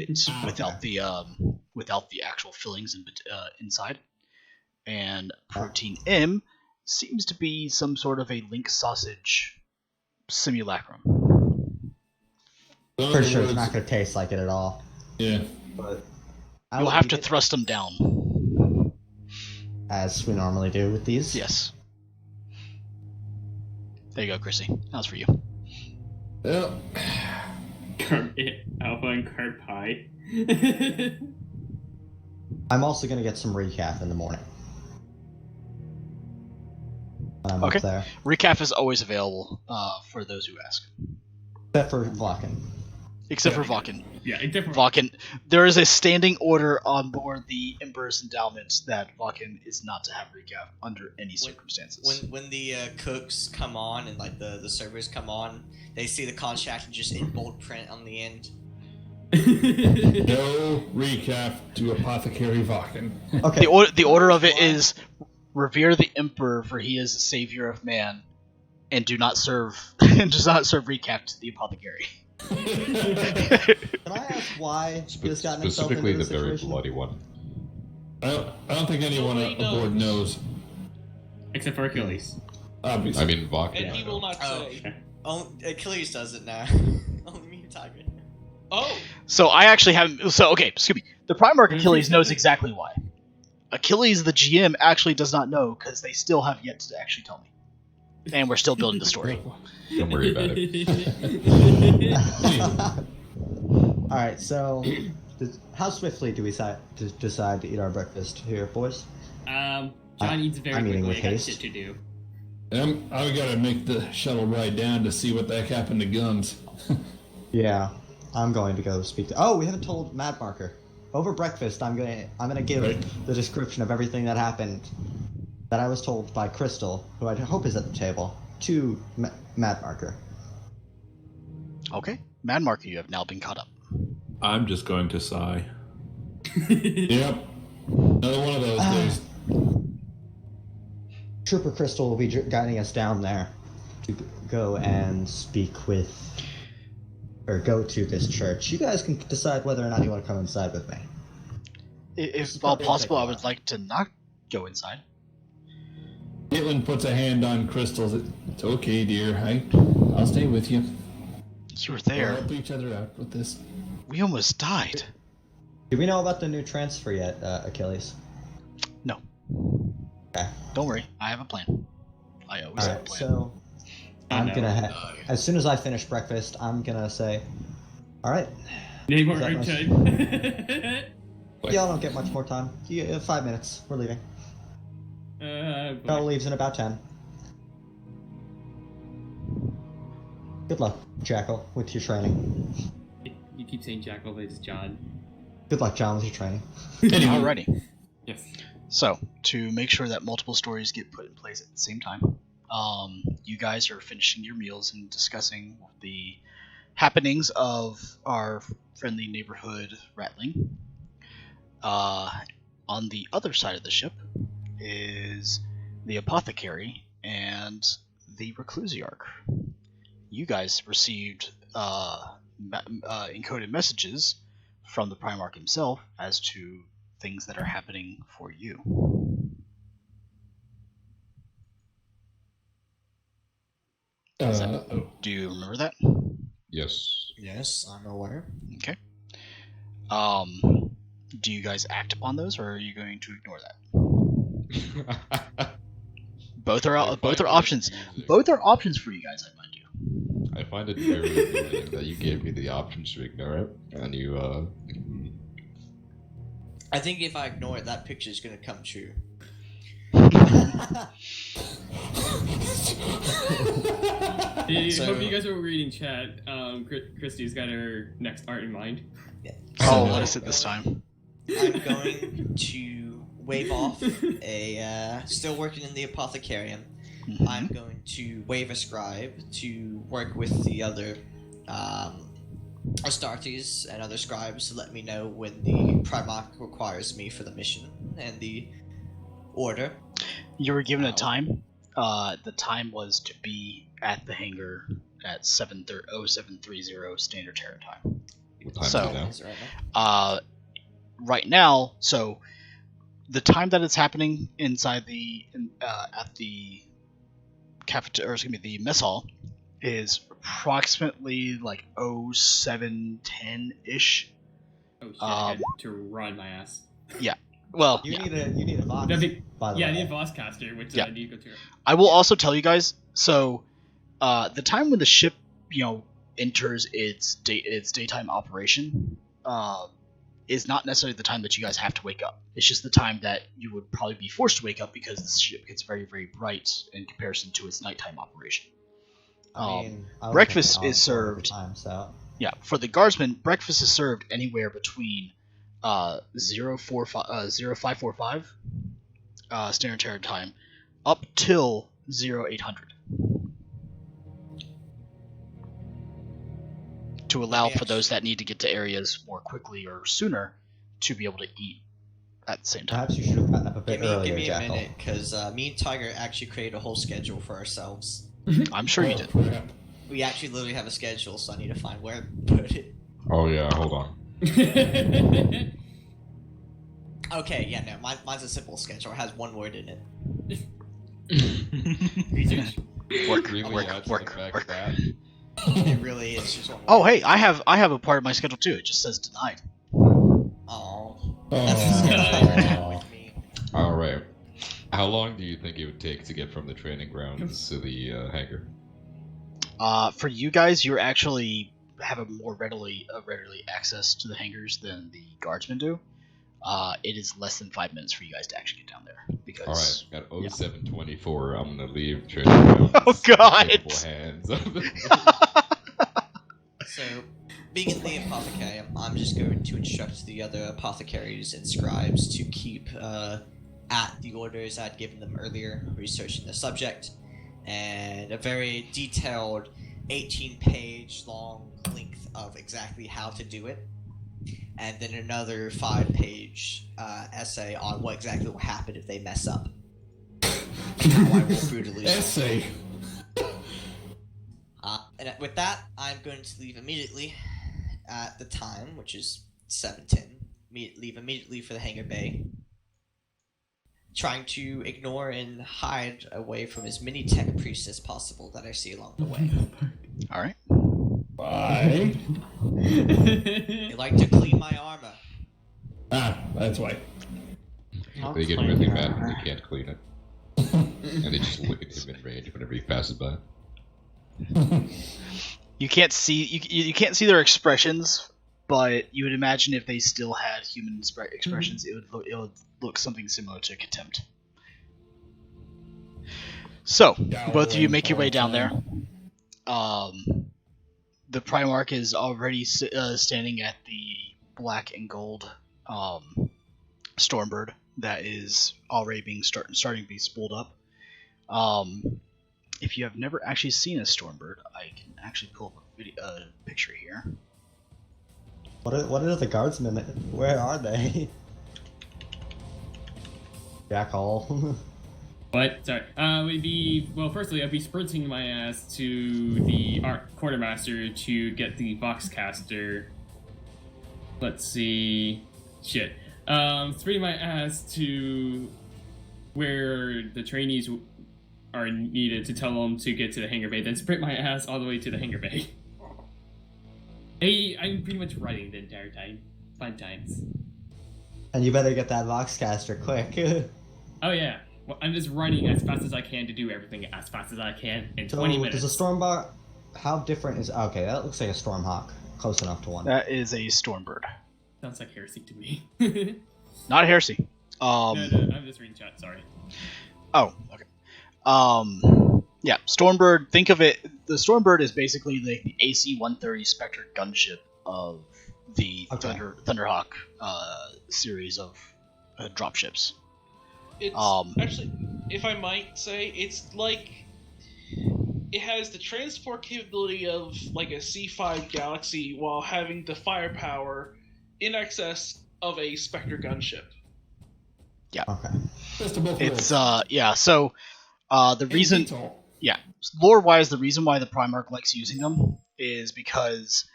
without the actual fillings inside. And protein M seems to be some sort of a link sausage simulacrum. Pretty sure it's not going to taste like it at all. Yeah. But You'll have to thrust them down. as we normally do with these. Yes. There you go, Chrissy. That's for you. Yep. Alpha and carb pie. I'm also going to get some recap in the morning. When I'm Okay. up there. Recap is always available for those who ask. Except for Vlakin. Except for Vakken. Yeah, different. Vakken. There is a standing order on board the Emperor's endowments that Vakken is not to have recap under any circumstances. When the cooks come on and like the servers come on, they see the contract just in bold print on the end. No recap to Apothecary Vakken. Okay. The order of it is revere the Emperor, for he is the savior of man, and do not serve recap to the Apothecary. Can I ask why this got himself into Specifically the this very situation? bloody one. I don't think anyone Nobody aboard knows. Except for Achilles. Obviously. I mean, Vok. And he will not say. Oh, Achilles does it now. Only me and Tiger. Oh, So I actually have. So okay, excuse me. The Primarch Achilles knows exactly why. Achilles, the GM, actually does not know because they still have yet to actually tell me, and we're still building the story. Don't worry about it. Alright, so how swiftly do we decide to eat our breakfast here, boys? John eats very I'm eating quickly. with I got haste. shit to do. I gotta make the shuttle ride down to see what the heck happened to Guns. Yeah, I'm going to go speak to. Oh, we haven't told Mad Marker. Over breakfast, I'm gonna give Right. the description of everything that happened that I was told by Crystal, who I hope is at the table, to Mad Marker. Okay, Mad Marker, you have now been caught up. I'm just going to sigh. Yep. Another one of those days. Trooper Crystal will be guiding us down there to go and speak with, or go to this church. You guys can decide whether or not you want to come inside with me. If all possible, I would like to not go inside. Caitlin puts a hand on Crystal's. It's okay, dear. I'll stay with you. You were We'll there. help each other out with this. We almost died. Do we know about the new transfer yet, Achilles? No. Okay. Don't worry, I have a plan. I always have a Alright, plan. so I'm know. gonna as soon as I finish breakfast, I'm gonna say, all right, Name more Is that time. y'all don't get much more time. 5 minutes. We're leaving. Bell leaves in about 10. Good luck, Jackal, with your training. You keep saying Jackal, but it's John. Good luck, John, with your training. Alrighty. Yes. So, to make sure that multiple stories get put in place at the same time, you guys are finishing your meals and discussing the happenings of our friendly neighborhood rattling. On the other side of the ship is the apothecary and the reclusiarch. You guys received encoded messages from the Primarch himself as to things that are happening for you. Do you remember that? Yes. Yes, I'm aware. Okay. Do you guys act upon those, or are you going to ignore that? Both are options. Amusing. Both are options for you guys, I mind you. I find it very amusing that you gave me the options to ignore it, and you, I think if I ignore it, that picture is gonna come true. I hope you guys are reading chat. Christy's got her next art in mind. Yeah. Oh, what is it this time? I'm going to wave off a, still working in the apothecarium. Mhm. I'm going to wave a scribe to work with the other Astartes and other scribes to let me know when the Primarch requires me for the mission and the order. You were given a time. The time was to be at the hangar at 0730 Standard Terran time. what time So- is it now? Is it right now? Right now, so the time that it's happening inside the at the cafeteria, or excuse me, the mess hall, is approximately like 0710 ish. Oh shit, I had to run my ass. Well, You yeah. need a Vox, by the Yeah, I way. need a Voss caster, which Yeah. I need to go to. I will also tell you guys. So, the time when the ship, enters its daytime operation, is not necessarily the time that you guys have to wake up. It's just the time that you would probably be forced to wake up because the ship gets very, very bright in comparison to its nighttime operation. I mean, I was breakfast thinking is all the served. time, so. Yeah, for the guardsmen, breakfast is served anywhere between 0545 Standard Terran time up till 0800 to allow for those that need to get to areas more quickly or sooner to be able to eat at the same time. Perhaps you should have gotten up a bit Give earlier, me a Jackal. minute, because me and Tiger actually created a whole schedule for ourselves. I'm sure you did. We actually literally have a schedule, so I need to find where to put it. Oh yeah, hold on. Okay, yeah, no, mine's a simple schedule. It has one word in it. Research. Work. It really is just one word. Oh, hey, I have a part of my schedule too. It just says denied. Aw. That's the schedule you're doing with me. All right. How long do you think it would take to get from the training grounds to the hangar? For you guys, you actually have a more readily access to the hangars than the guardsmen do. It is less than 5 minutes for you guys to actually get down there. Because All right, got 0724. I'm gonna leave training grounds. Oh, God. in capable hands. So, being in the apothecary, I'm just going to instruct the other apothecaries and scribes to keep at the orders I'd given them earlier, researching the subject, and a very detailed 18-page long length of exactly how to do it, and then another 5-page essay on what exactly will happen if they mess up. How I will brutally Essay. And with that, I'm going to leave immediately at the time, which is 7:10. Leave immediately for the hangar bay. Trying to ignore and hide away from as many tech priests as possible that I see along the way. Alright. Why? They like to clean my armor. That's why. They get really mad when they can't clean it. And they just look at him in rage whenever he passes by. You can't see you can't see their expressions, but you would imagine if they still had human expressions, it would look something similar to contempt. So, Yeah, both of you rolling make your way all down there. time. The Primarch is already standing at the black and gold Stormbird that is already starting to be spooled up. If you have never actually seen a Stormbird, I can actually pull up a picture here. What are the guardsmen? Where are they? Jackhole. What? Sorry. Firstly, I'd be sprinting my ass to the quartermaster to get the Voxcaster. Let's see. Shit. Sprinting my ass to where the trainees are needed to tell them to get to the hangar bay, then sprint my ass all the way to the hangar bay. Hey, I'm pretty much running the entire time. Fun times. And you better get that Voxcaster quick. Oh yeah. Well, I'm just running as fast as I can to do everything as fast as I can in 20 minutes. Does a Stormbot... How different is... Okay, that looks like a Stormhawk. Close enough to one. That is a Stormbird. Sounds like heresy to me. Not heresy. No, I'm just reading chat, sorry. Oh, okay. Yeah, Stormbird, think of it, the Stormbird is basically the AC-130 Spectre gunship of the Thunderhawk series of dropships. It's actually, if I might say, it's like it has the transport capability of like a C5 Galaxy while having the firepower in excess of a Spectre gunship. Yeah. Okay. It's so the reason lore-wise, the reason why the Primarch likes using them is because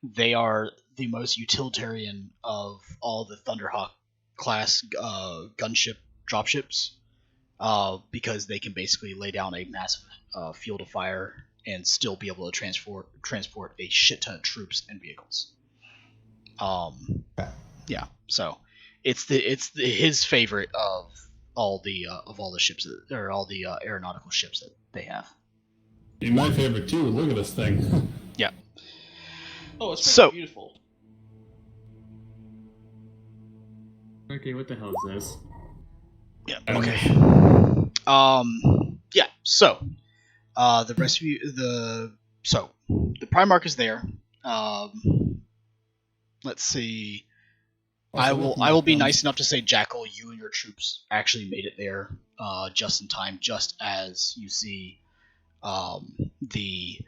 they are the most utilitarian of all the Thunderhawk class gunship dropships, because they can basically lay down a massive field of fire and still be able to transport a shit ton of troops and vehicles. Yeah, so it's his favorite of all the ships or all the aeronautical ships that they have. And my favorite too. Look at this thing. Yeah. Oh, it's pretty beautiful. Okay, what the hell is this? Yeah. Okay. Yeah. So, the rest of you, the Primarch is there. Let's see. I will be nice enough to say, Jackal, you and your troops actually made it there, just in time, just as you see, the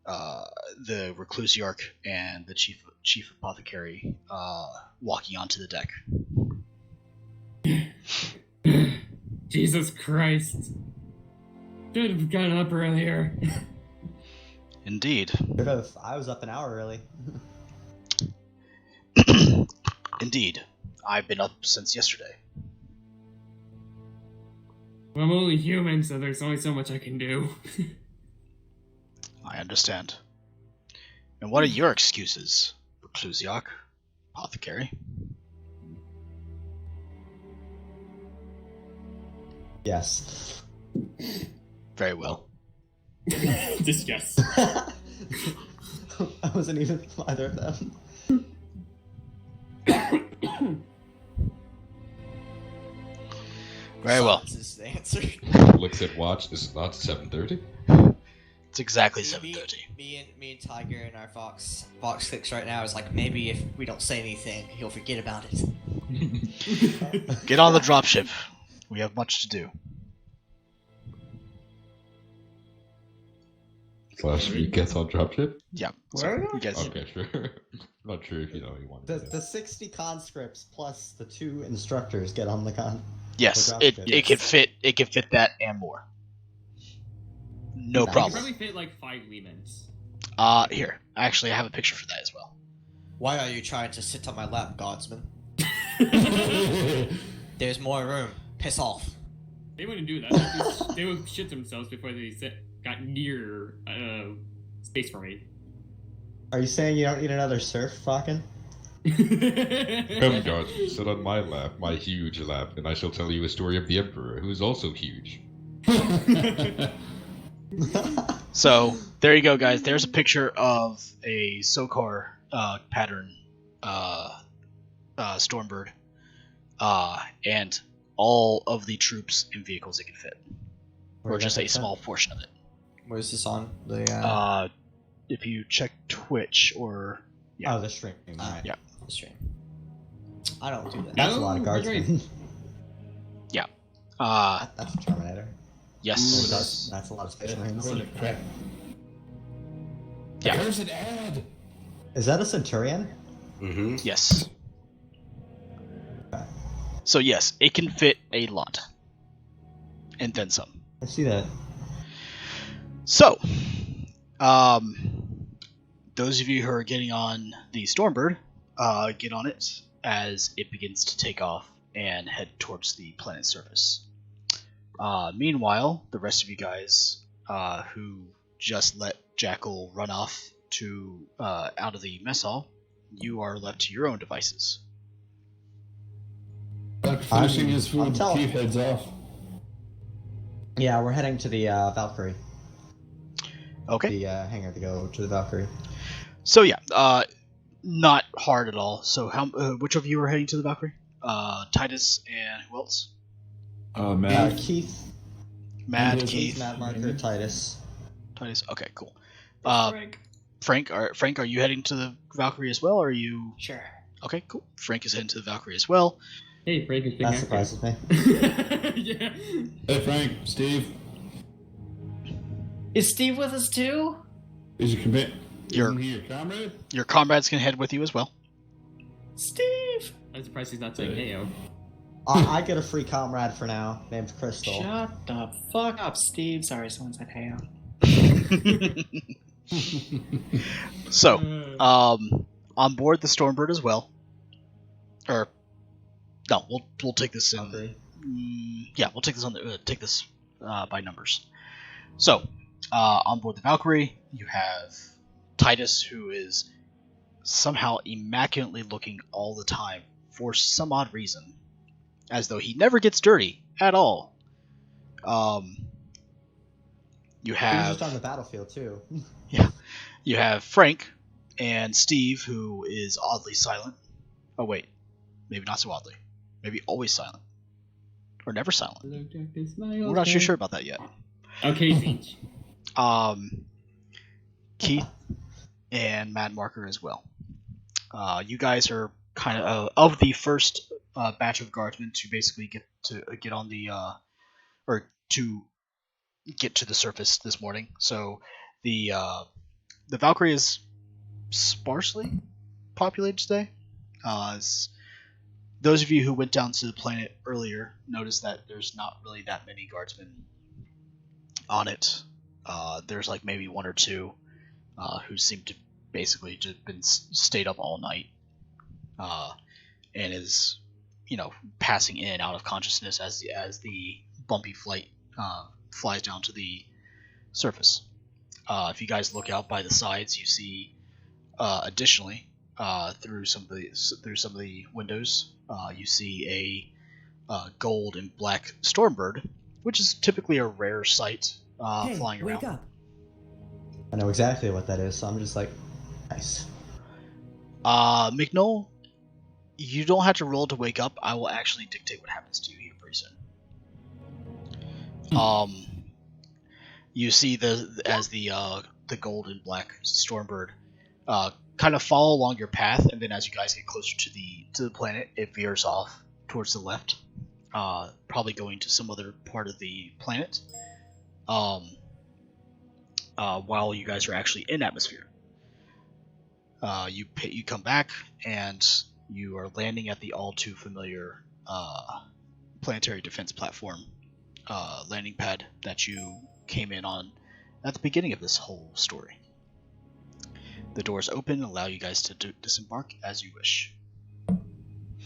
Reclusiarch and the chief apothecary, walking onto the deck. Jesus Christ. Should have gotten up earlier. Indeed. Should have. I was up an hour early. Indeed. I've been up since yesterday. Well, I'm only human, so there's only so much I can do. I understand. And what are your excuses, Reclusiarch, apothecary? Yes. Very well. Just yes. I wasn't even either of them. Very well. Silence is the answer. Looks at watch. Is it not 7:30? It's exactly 7:30. Me and Tiger and our Fox clicks right now is like, maybe if we don't say anything, he'll forget about it. Get on the dropship. We have much to do. Flash, you get on dropship? Yeah. Where? You guys. Okay, sure. Not sure if you know you want to. The 60 conscripts plus the 2 instructors get on the con. Yes, the dropship. it can fit. It can fit that and more. No Nice. You problem. probably fit like 5 Lehmans. Here, actually, I have a picture for that as well. Why are you trying to sit on my lap, guardsman? There's more room. Piss off. They wouldn't do that. They would shit themselves before they got near Space Marine. Are you saying you don't need another surf, Falcon? Come, guards, sit on my lap, my huge lap, and I shall tell you a story of the Emperor, who is also huge. So there you go, guys. There's a picture of a Sokar pattern Stormbird, and all of the troops and vehicles it can fit. or just a small portion of it. Where's this on? The if you check Twitch or Oh, the stream. Right. Yeah, the stream. I don't do that. That's a lot of guardsmen. Yeah. That's a Terminator. Yes. That's a lot of Space Marines. Holy crap. Yeah. There's an ad. Is that a Centurion? Mm-hmm. Yes. So yes, it can fit a lot. And then some. I see that. So, those of you who are getting on the Stormbird, get on it as it begins to take off and head towards the planet's surface. Meanwhile, the rest of you guys who just let Jackal run off to out of the mess hall, you are left to your own devices. After finishing his food, Keith heads off. Yeah, we're heading to the Valkyrie. Okay. The hangar to go to the Valkyrie. So yeah, not hard at all. So how? Which of you are heading to the Valkyrie? Titus and who else? Matt. Keith. Matt, Keith, Matt Marker, Titus. Titus. Okay, cool. Frank. Frank, are you heading to the Valkyrie as well? Or are you? Sure. Okay, cool. Frank is heading to the Valkyrie as well. Hey, Frank is big. That surprises me. Yeah. Hey, Frank, Steve. Is Steve with us too? Is your commit? Your comrade? Your comrades can head with you as well. Steve! I'm surprised he's not saying heyo. I get a free comrade for now, named Crystal. Shut the fuck up, Steve. Sorry, someone said heyo. So, on board the Stormbird as well. Or no, we'll take this in. Yeah, we'll take this by numbers. So, on board the Valkyrie, you have Titus, who is somehow immaculately looking all the time for some odd reason, as though he never gets dirty at all. You have He's just on the battlefield too. Yeah, you have Frank and Steve, who is oddly silent. Oh wait, maybe not so oddly. Maybe always silent, or never silent. We're not too sure about that yet. Okay, Beach. Keith and Mad Marker as well. You guys are kind of the first batch of guardsmen to basically get on the or to get to the surface this morning. So the Valkyrie is sparsely populated today. Those of you who went down to the planet earlier noticed that there's not really that many guardsmen on it. There's like maybe one or two who seem to basically just been stayed up all night and is, passing in and out of consciousness as the bumpy flight flies down to the surface. If you guys look out by the sides, you see additionally through some of the windows, you see a gold and black Stormbird, which is typically a rare sight flying around. Wake up. I know exactly what that is, so I'm just like, nice. McNull, you don't have to roll to wake up. I will actually dictate what happens to you here pretty soon. You see as the gold and black Stormbird kind of follow along your path, and then as you guys get closer to the planet, it veers off towards the left, probably going to some other part of the planet. While you guys are actually in atmosphere, you come back and you are landing at the all too familiar planetary defense platform landing pad that you came in on at the beginning of this whole story. The doors open and allow you guys to disembark as you wish.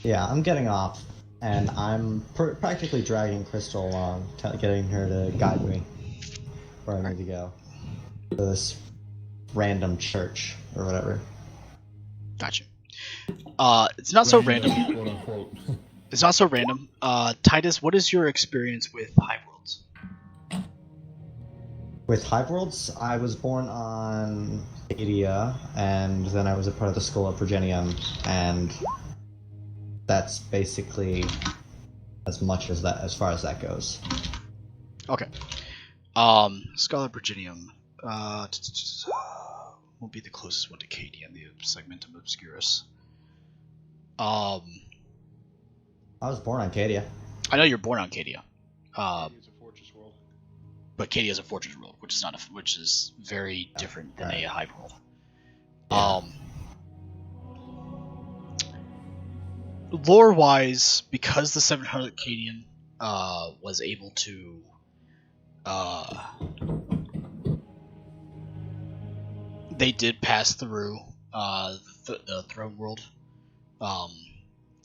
Yeah, I'm getting off, and I'm practically dragging Crystal along, getting her to guide me where I need to go. To this random church, or whatever. Gotcha. It's not so random. Quote unquote. It's not so random. Titus, what is your experience with Hive Worlds? With Hive Worlds, I was born on Adia, and then I was a part of the School of Virginium, and that's basically as far as that goes. Okay. Scholar Virginium. Will be the closest one to Katie and the Segmentum Obscurus. I was born on Cadia. I know you're born on Cadia. It's a fortress world. But Cadia is a fortress world, which is very different than a hive world. Yeah. Lore-wise, because the 700 Cadian was able to they did pass through the throne world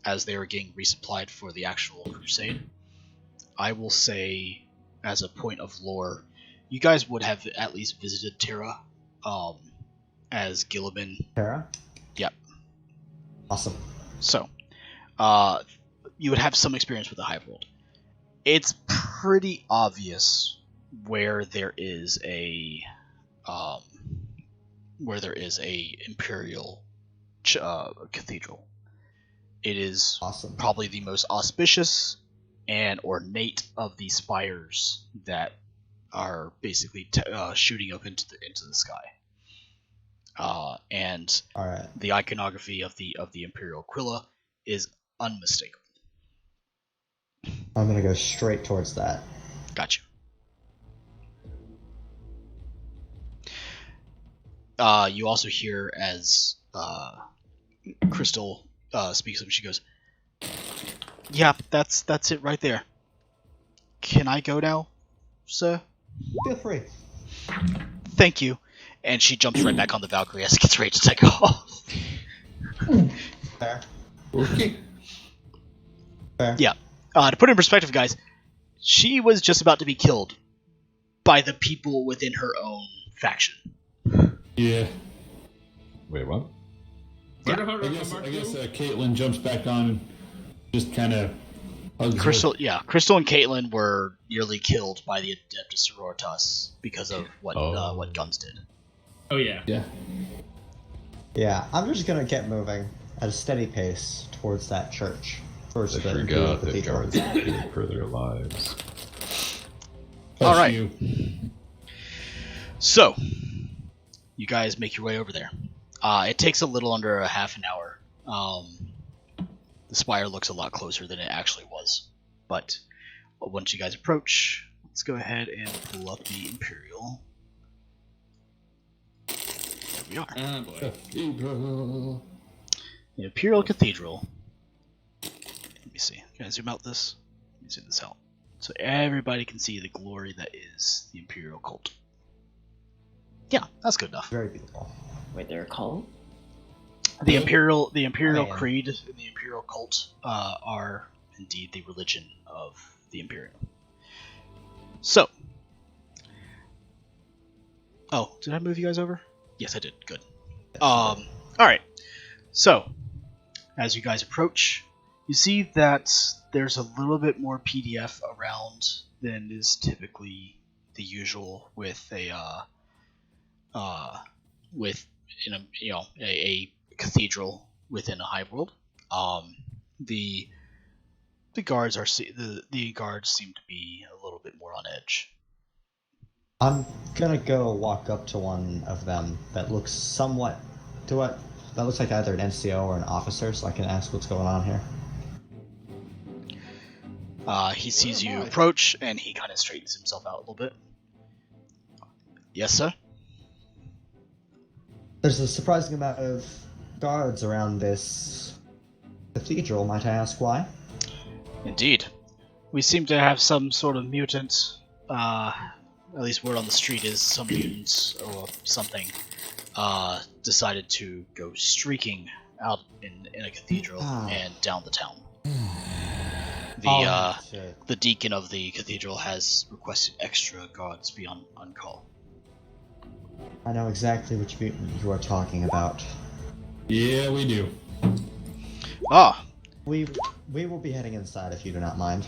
as they were getting resupplied for the actual Crusade. I will say, as a point of lore, you guys would have at least visited Terra as Gilliman. Terra? Yep. Awesome. So, you would have some experience with the Hive World. It's pretty obvious where there is a Imperial cathedral. It is awesome. Probably the most auspicious and ornate of the spires that are basically shooting up into the sky. And the iconography of the Imperial Aquila is unmistakable. I'm gonna go straight towards that. Gotcha. You also hear as Crystal speaks up, she goes, "Yeah, that's it right there. Can I go now, sir?" Feel free. Thank you. And she jumps right back on the Valkyrie as it gets ready to take off. Fair. Okay. Fair. Yeah. To put it in perspective, guys, she was just about to be killed by the people within her own faction. Yeah. Wait, what? I guess Caitlyn jumps back on and just kind of hugs Crystal, her. yeah, Crystal and Caitlyn were nearly killed by the Adeptus Sororitas because of what Guns did. Oh yeah. Yeah. Yeah, I'm just gonna get moving at a steady pace towards that church. Towards I the Imperial forgot that Cathedral. guards feared for their lives. All right. You. So, you guys make your way over there. It takes a little under a half an hour. The spire looks a lot closer than it actually was. But once you guys approach, let's go ahead and pull up the Imperial. There we are. Oh boy. Cathedral. The Imperial Cathedral. Let me see. Can I zoom out this? Let me zoom this out. So everybody can see the glory that is the Imperial cult. Yeah, that's good enough. Very beautiful. Wait, they're a cult? The Imperial Man. Creed and the Imperial cult are indeed the religion of the Imperium. So, did I move you guys over? Yes, I did. Good. All right. So, as you guys approach, you see that there's a little bit more PDF around than is typically the usual with a cathedral within a hive world. The guards the guards seem to be a little bit more on edge. I'm gonna go walk up to one of them that looks somewhat that looks like either an NCO or an officer, so I can ask what's going on here. He sees you approach and he kind of straightens himself out a little bit. Yes, sir? There's a surprising amount of guards around this cathedral, might I ask why? Indeed. We seem to have some sort of mutant, at least word on the street is some mutants or something, decided to go streaking out in a cathedral and down the town. The deacon of the cathedral has requested extra guards be on call. I know exactly which mutant you are talking about. Yeah, we do. We will be heading inside if you do not mind.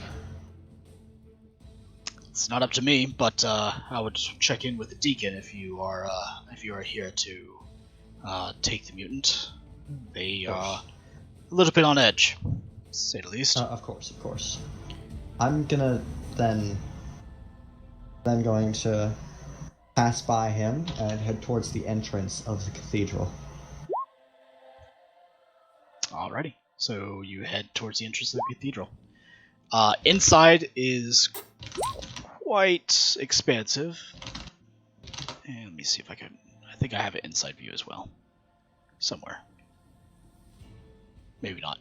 It's not up to me, but I would check in with the deacon if you are here to take the mutant. They are a little bit on edge, to say the least. Of course. I'm gonna then Then going to pass by him and head towards the entrance of the cathedral. Alrighty. So you head towards the entrance of the cathedral. Inside is quite expansive. And let me see if I can... I think I have an inside view as well. Somewhere. Maybe not.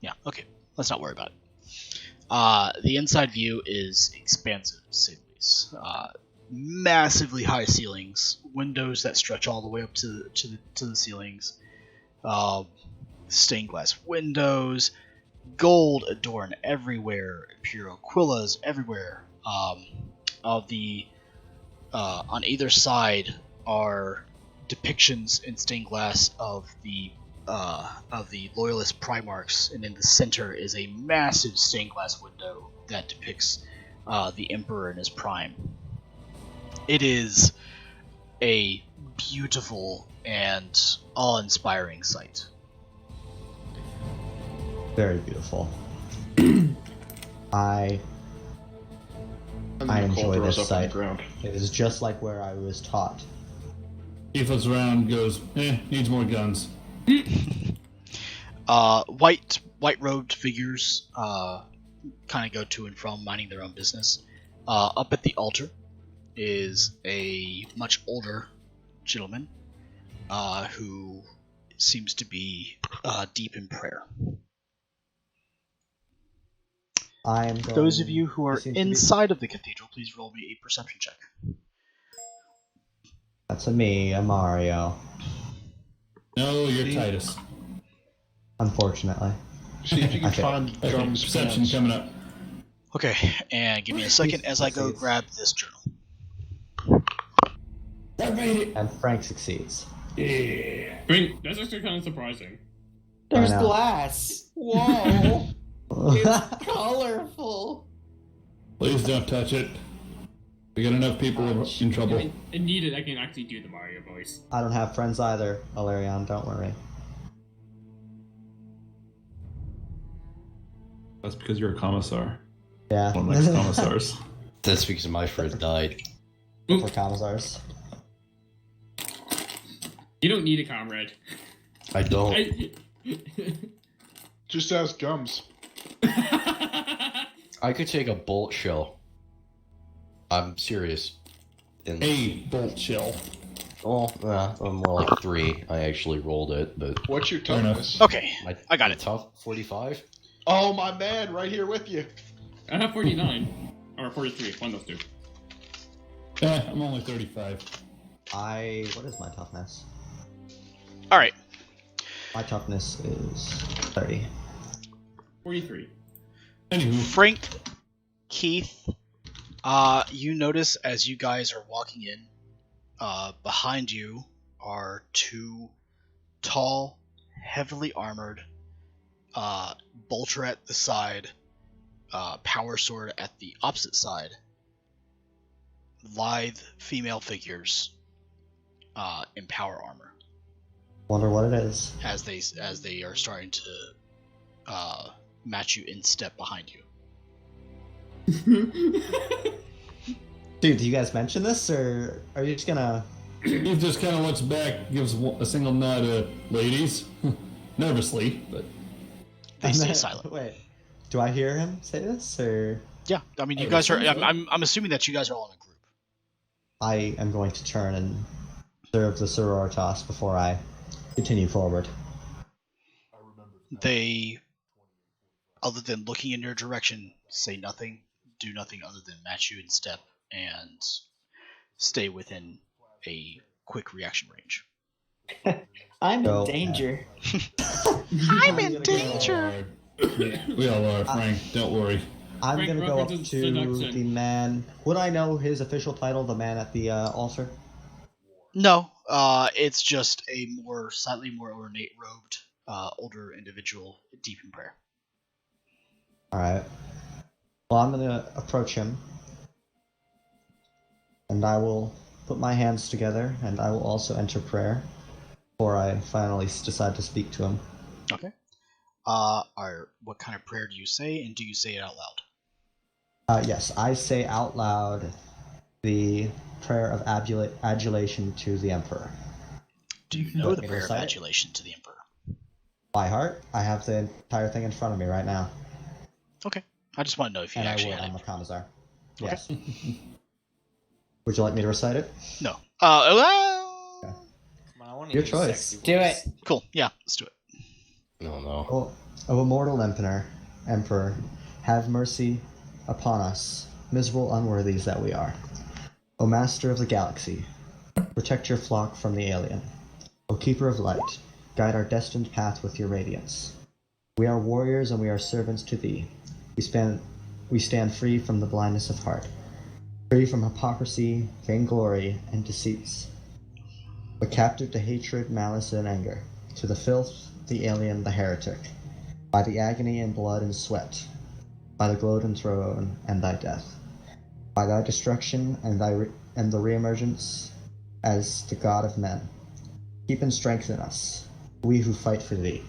Yeah, okay. Let's not worry about it. The inside view is expansive, to say the least. Massively high ceilings. Windows that stretch all the way up to the ceilings. Stained glass windows. Gold adorn everywhere. Imperial quillas everywhere. On either side are depictions in stained glass of the loyalist primarchs, and in the center is a massive stained glass window that depicts the Emperor in his prime. It is a beautiful and awe-inspiring sight. Very beautiful. I enjoy this sight. It is just like where I was taught. He looks around, goes, needs more guns. White-robed figures kind of go to and from, minding their own business. Up at the altar is a much older gentleman who seems to be deep in prayer. Those of you who are inside of the cathedral, please roll me a perception check. That's a me, a Mario. No, you're Titus. Unfortunately. See if you can find Drum's perception pants. coming up. Okay, and give me a second as I go grab this journal. And Frank succeeds. Yeah. I mean, that's actually kind of surprising. There's I know. glass. Whoa. It's colorful. Please don't touch it. We got enough people in trouble. I need it. I can actually do the Mario voice. I don't have friends either, Valerian, don't worry. That's because you're a commissar. Yeah. One likes commissars. That's because my friend died. For commissars. You don't need a comrade. I don't. Just ask Gums. I could take a bolt shell. I'm serious. A bolt shell. Oh, more like 3. I actually rolled it, but... What's your toughness? Okay, I got it. Tough? 45? Oh, my man, right here with you. I have 49. Or 43, one of those two. I'm only 35. What is my toughness? Alright. My toughness is 30. 43. Anywho. Frank, Keith, you notice as you guys are walking in, behind you are 2 tall, heavily armored, bolter at the side, power sword at the opposite side, lithe female figures in power armor. Wonder what it is. As they are starting to match you in step behind you. Dude, do you guys mention this, or are you just gonna... He just kind of looks back, gives a single nod to ladies, nervously, but... They stay silent. Wait, do I hear him say this, or... Yeah, I mean, you guys are... I'm assuming that you guys are all in a group. I am going to turn and serve the sororitas before I continue forward. They, other than looking in your direction, say nothing, do nothing other than match you in step and stay within a quick reaction range. I'm in danger. I'm in danger! We all are, Frank, don't worry. I'm Frank, gonna go up welcome to to seduction. the man... Would I know his official title, the man at the altar? No, it's just a slightly more ornate robed, older individual deep in prayer. Alright. Well, I'm gonna approach him. And I will put my hands together, and I will also enter prayer before I finally decide to speak to him. Okay. What kind of prayer do you say, and do you say it out loud? Yes, I say out loud, the prayer of adulation to the Emperor. Do you know Let the me prayer of recite it? adulation to the Emperor? By heart, I have the entire thing in front of me right now. Okay. I just want to know if you And I actually will had on it. the Commissar. Okay. Yes. Would you like me to recite it? No. Okay. Come on, I want to Your hear choice. sexy Do voice. it. Cool. Yeah, let's do it. No, no. Oh, O immortal Emperor, have mercy upon us, miserable unworthies that we are. O Master of the Galaxy, protect your flock from the alien. O Keeper of Light, guide our destined path with your radiance. We are warriors and we are servants to thee. We stand free from the blindness of heart, free from hypocrisy, vainglory, and deceits, but captive to hatred, malice, and anger, to the filth, the alien, the heretic, by the agony and blood and sweat, by the golden throne and thy death, by thy destruction and the reemergence as the God of men. Keep and strengthen us, we who fight for thee.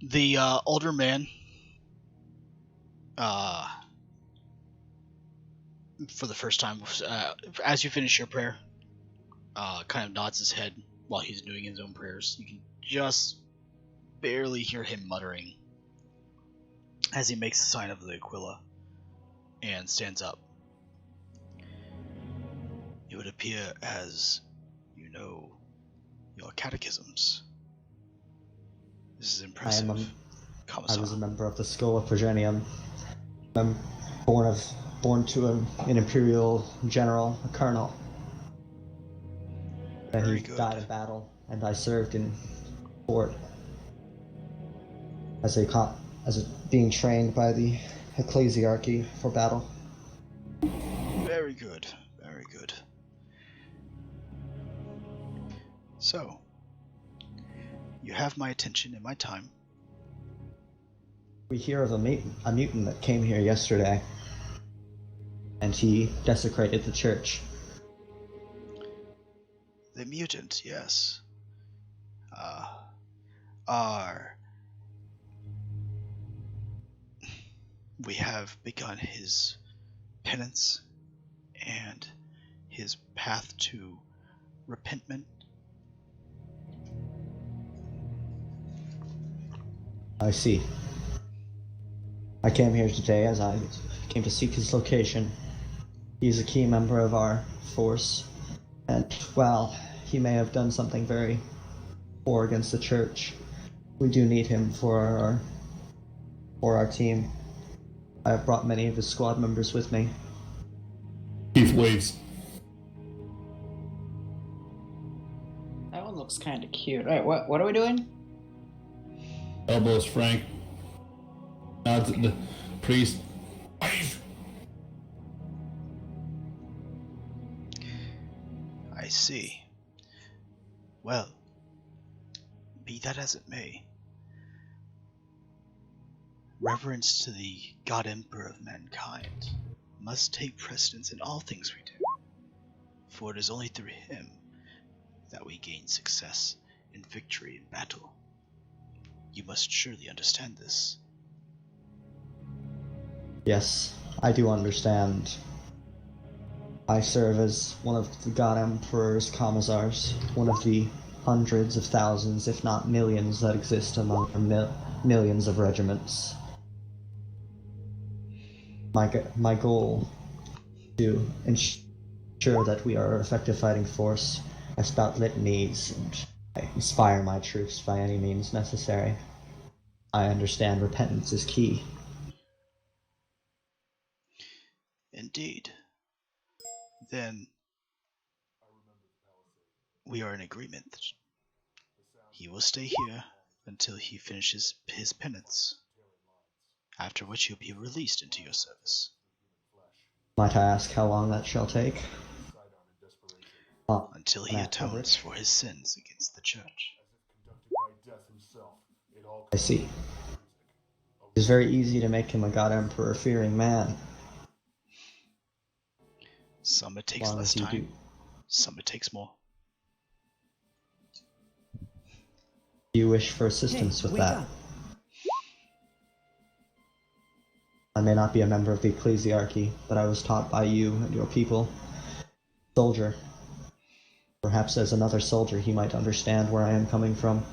The older man, for the first time, as you finish your prayer, kind of nods his head while he's doing his own prayers. You can just barely hear him muttering as he makes the sign of the Aquila and stands up. It would appear as you know your catechisms. This is impressive. I was a member of the Schola Progenium. I'm born to an imperial general, a colonel. And he died in battle, and I served in fort as being trained by the ecclesiarchy for battle. Very good, very good. So, you have my attention and my time. We hear of a mutant that came here yesterday, and he desecrated the church. The mutant, yes. We have begun his penance and his path to repentment. I see. I came here today as I came to seek his location. He's a key member of our force, and while he may have done something very poor against the church, we do need him for our team. I have brought many of his squad members with me. Keith waves. That one looks kind of cute. All right, what are we doing? Elbows Frank. Nods at the priest. I see. Well, be that as it may, reverence to the God Emperor of mankind must take precedence in all things we do, for it is only through him that we gain success and victory in battle. You must surely understand this. Yes, I do understand. I serve as one of the God Emperor's commissars, one of the hundreds of thousands, if not millions, that exist among millions of regiments. My goal to ensure that we are an effective fighting force. I spout litanies and I inspire my troops by any means necessary. I understand repentance is key. Indeed. Then we are in agreement. He will stay here until he finishes his penance, after which he'll be released into your service. Might I ask how long that shall take? Until he atones for his sins against the church. I see. It's very easy to make him a God Emperor fearing man. Some it takes less time, some it takes more. Do you wish for assistance with that? Up. I may not be a member of the ecclesiarchy, but I was taught by you and your people. Soldier. Perhaps as another soldier he might understand where I am coming from.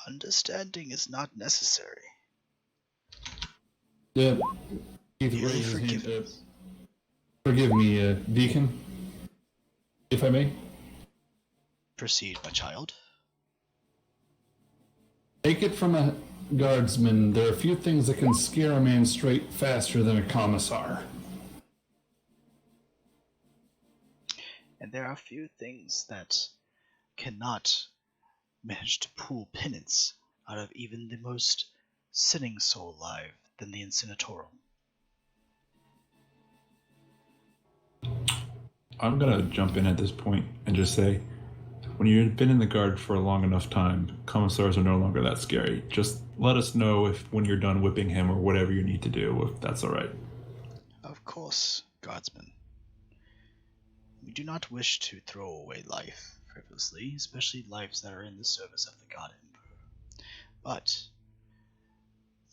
Understanding is not necessary. Keith Merely raises his hand. forgiveness. Forgive me, Deacon, if I may. Proceed, my child. Take it from a guardsman, there are few things that can scare a man straight faster than a commissar. And there are few things that cannot manage to pull penance out of even the most sinning soul alive than the Incinitorum. I'm gonna jump in at this point and just say, when you've been in the guard for a long enough time, commissars are no longer that scary. Just let us know if when you're done whipping him or whatever you need to do, if that's all right. Of course, guardsman. We do not wish to throw away life frivolously, especially lives that are in the service of the God Emperor. But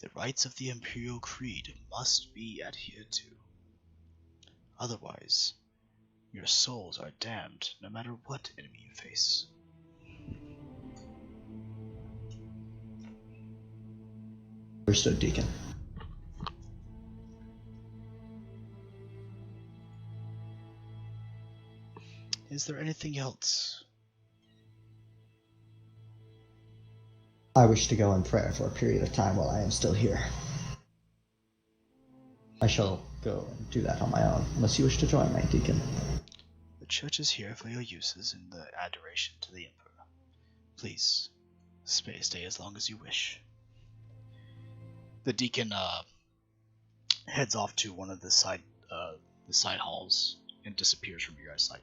the rites of the Imperial Creed must be adhered to. Otherwise, your souls are damned no matter what enemy you face. Understood, Deacon. Is there anything else? I wish to go in prayer for a period of time while I am still here. I shall go and do that on my own, unless you wish to join me, Deacon. The church is here for your uses in the adoration to the Emperor. Please, stay as long as you wish. The deacon heads off to one of the side halls and disappears from your guys' sight.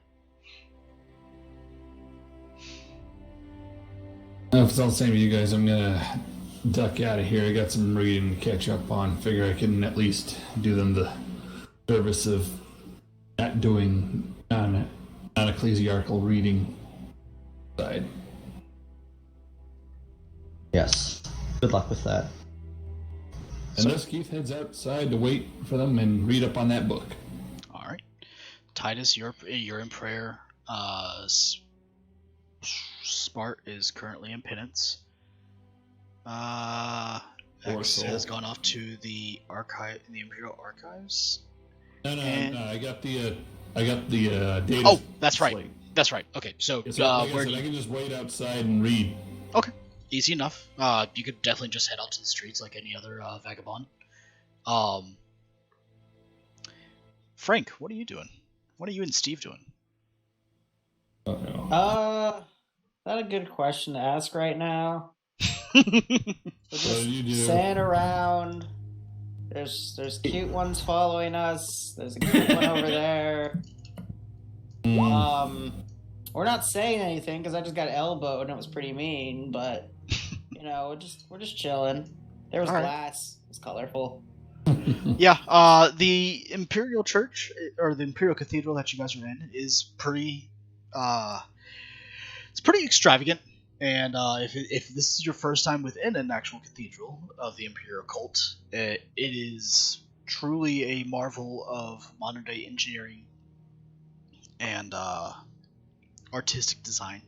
If it's all the same with you guys, I'm gonna duck out of here. I got some reading to catch up on. Figure I can at least do them the service of not doing non-ecclesiarchal reading side. Yes. Good luck with that. And thus Keith heads outside to wait for them and read up on that book. All right, Titus, you're in prayer. Spart is currently in penance. X has gone off to the Imperial Archives. No, I got the data. Oh, that's right. slate. That's right. Okay, so Yeah, so like where I do said, I you? can just wait outside and read. Okay, easy enough. You could definitely just head out to the streets like any other vagabond. Frank, what are you doing? What are you and Steve doing? Not a good question to ask right now. What Just do you do? sand around. There's cute ones following us. There's a cute one over there. We're not saying anything because I just got elbowed and it was pretty mean. But you know, we're just chilling. There was glass. It was colorful. Yeah, the Imperial Church or the Imperial Cathedral that you guys are in is pretty. It's pretty extravagant, and if this is your first time within an actual cathedral of the Imperial cult, it is truly a marvel of modern day engineering and artistic design.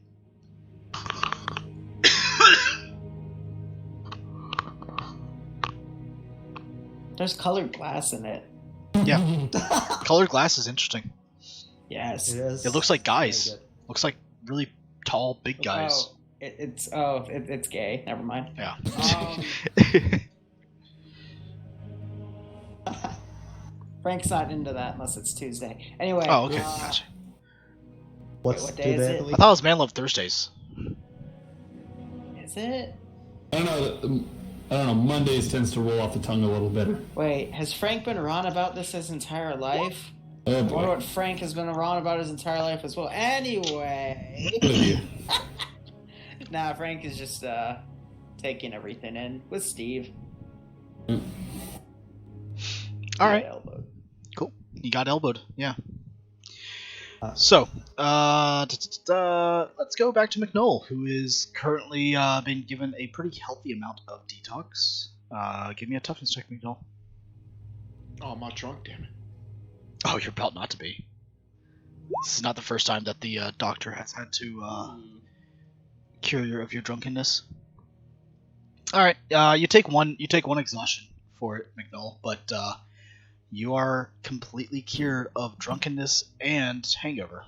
There's colored glass in it. Yeah, colored glass is interesting. Yes. It is. It looks like guys. Very good. Looks like really tall, big guys. Oh, it's gay. Never mind. Yeah. Frank's not into that unless it's Tuesday. Anyway. Oh, okay, gotcha. What's what day is today, I it? believe? I thought it was Man Love Thursdays. Is it? I don't know. Mondays tends to roll off the tongue a little better. Wait, has Frank been wrong about this his entire life? Oh I wonder boy. what Frank has been wrong about his entire life as well. Anyway. Good of you. Nah, Frank is just taking everything in with Steve. All right. Cool. You got elbowed. Yeah. So, let's go back to McNoll, who is currently been given a pretty healthy amount of detox. Give me a toughness check, McDowell. Oh, I'm not drunk, damn it. Oh, you're about not to be. This is not the first time that the doctor has had to cure you of your drunkenness. All right, you take one exhaustion for it, McNull, but you are completely cured of drunkenness and hangover.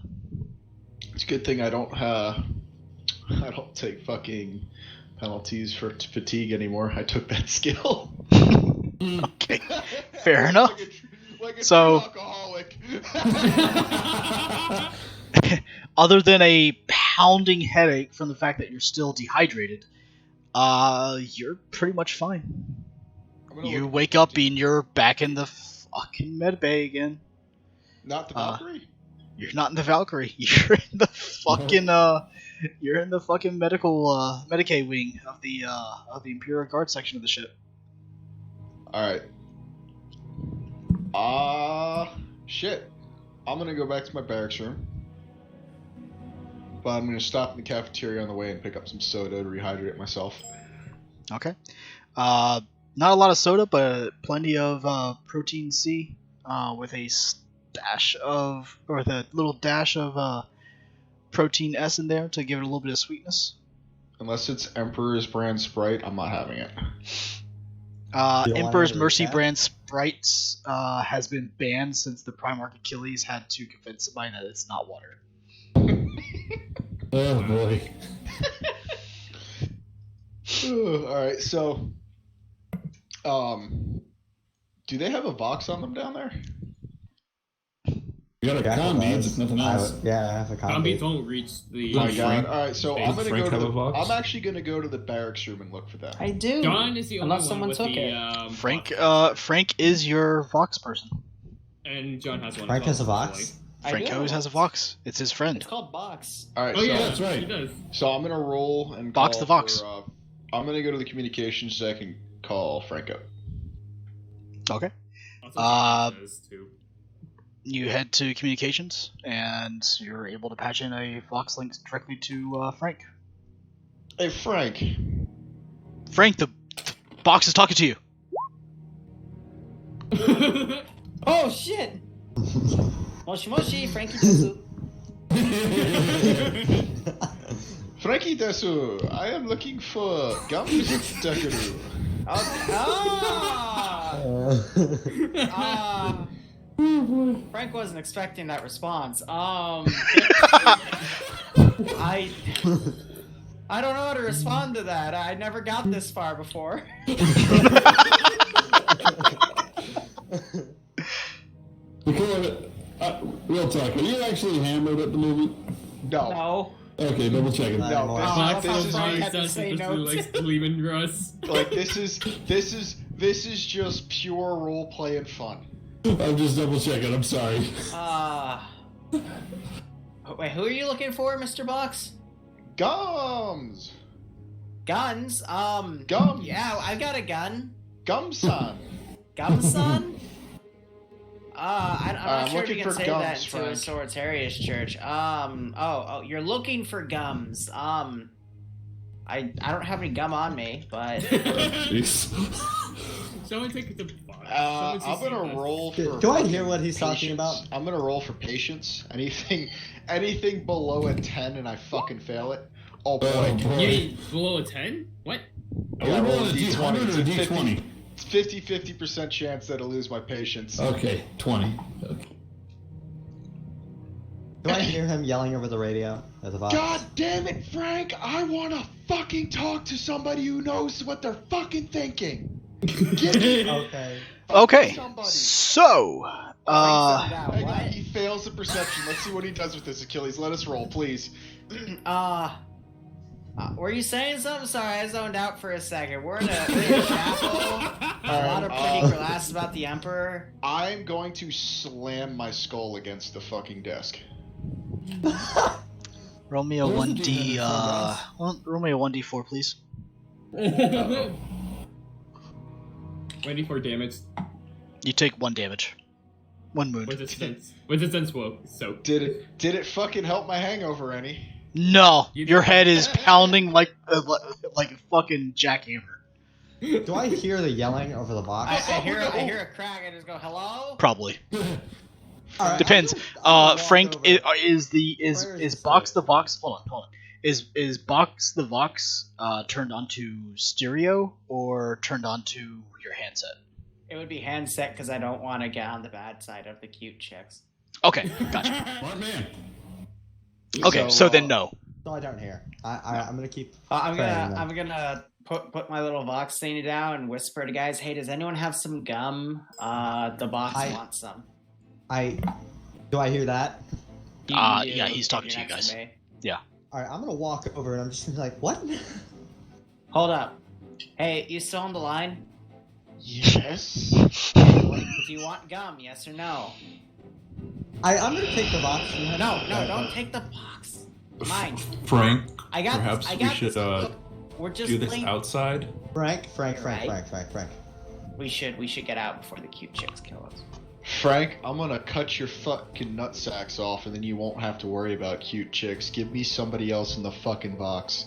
It's a good thing I don't take fucking penalties for fatigue anymore. I took that skill. Okay, fair enough. Like a So, true alcoholic. other than a pounding headache from the fact that you're still dehydrated, you're pretty much fine. You wake up and you're back in the fucking med bay again. Not the Valkyrie? You're not in the Valkyrie. You're in the fucking you're in the fucking medical Medicaid wing of the Imperial Guard section of the ship. Alright. Shit. I'm gonna go back to my barracks room. But I'm gonna stop in the cafeteria on the way and pick up some soda to rehydrate myself. Okay. Not a lot of soda, but plenty of protein C with a little dash of protein S in there to give it a little bit of sweetness. Unless it's Emperor's brand Sprite, I'm not having it. Emperor's Mercy brand Sprites has been banned since the Primarch Achilles had to convince somebody that it's not water. Oh boy. Alright, so do they have a Vox on them down there? You got a combi, if nothing else. I have a combi. Combies won't reach the. Oh my god. Alright, so I'm gonna Frank go to have a the, Vox? I'm actually gonna go to the barracks room and look for that. I do. John is the only Unless one someone with took the, it. Frank is your Vox person. And John has one. Frank as has a well, Vox? Frank I do. always has a Vox. It's his friend. It's called Box. Alright, Oh so yeah, that's right. He does. So I'm gonna roll and Vox call the Vox. for, I'm gonna go to the communications deck and call Franco. Okay. Also, John does too. You head to communications, and you're able to patch in a Vox link directly to Frank. Hey Frank. Frank, the box is talking to you. Oh shit! Moshi Moshi, Frankie Desu. Frankie Desu, I am looking for gums Decoru. Frank wasn't expecting that response. I don't know how to respond to that. I never got this far before. Real talk, are you actually hammered at the moment? No. No. Okay, double checking. No, Fox this is Frank me. had to say no. likes lemongrass. Like this is just pure role play and fun. I'm just double checking, I'm sorry. Wait, who are you looking for, Mr. Box? Gums. Guns? Gums. Yeah, I've got a gun. Gumson. Gumson? I'm not sure if looking you can for say gums, that to a Frank. Sororitas church. You're looking for gums. I don't have any gum on me, but Jeez. Someone take the box. I'm gonna roll for. Do I hear what he's talking patience. about? I'm gonna roll for patience. Anything below a 10 and I fucking fail it. Oh boy. Oh, boy. Yeah, below a 10? What? Are we rolling a D100 or a D20? It's 50% chance that I'll lose my patience. Okay, 20. Okay. Do I hear him yelling over the radio at the Vox? God damn it, Frank! I wanna fucking talk to somebody who knows what they're fucking thinking. Give me Okay. Okay, somebody. so Hang on, he fails the perception. Let's see what he does with this, Achilles. Let us roll, please. were you saying something? Sorry, I zoned out for a second. We're in a chapel. A lot of pretty class about the Emperor. I'm going to slam my skull against the fucking desk. roll me a Where's the 1d. D100 Roll me a 1d4, please. 24 damage. You take 1 damage, 1 wound. With its sense soak. Did it fucking help my hangover any? No, You your did. head is pounding like a fucking jackhammer. Do I hear the yelling over the box? I hear a crack. I just go, hello? Probably. All right, Depends. I'm gonna walk Frank, over. is Box the Vox? Hold on. Is Box the Vox turned onto stereo or turned onto your handset? It would be handset because I don't want to get on the bad side of the cute chicks. Okay, gotcha. Smart man. Okay, so then no. No, I don't hear. I'm gonna keep. I'm praying gonna put my little Vox thingy down and whisper to guys, hey, does anyone have some gum? The box wants some. Do I hear that? Yeah, he's talking to you guys. Yeah. All right, I'm gonna walk over and I'm just gonna be like, what? Hold up. Hey, you still on the line? Yes. Do you want gum? Yes or no? I'm gonna take the box. From him. No, don't take the box. Mine. Frank, I got perhaps this. I we got should this. Look, we're just do this playing. outside. Frank. Right. We should get out before the cute chicks kill us. Frank, I'm gonna cut your fucking nutsacks off, and then you won't have to worry about cute chicks. Give me somebody else in the fucking box.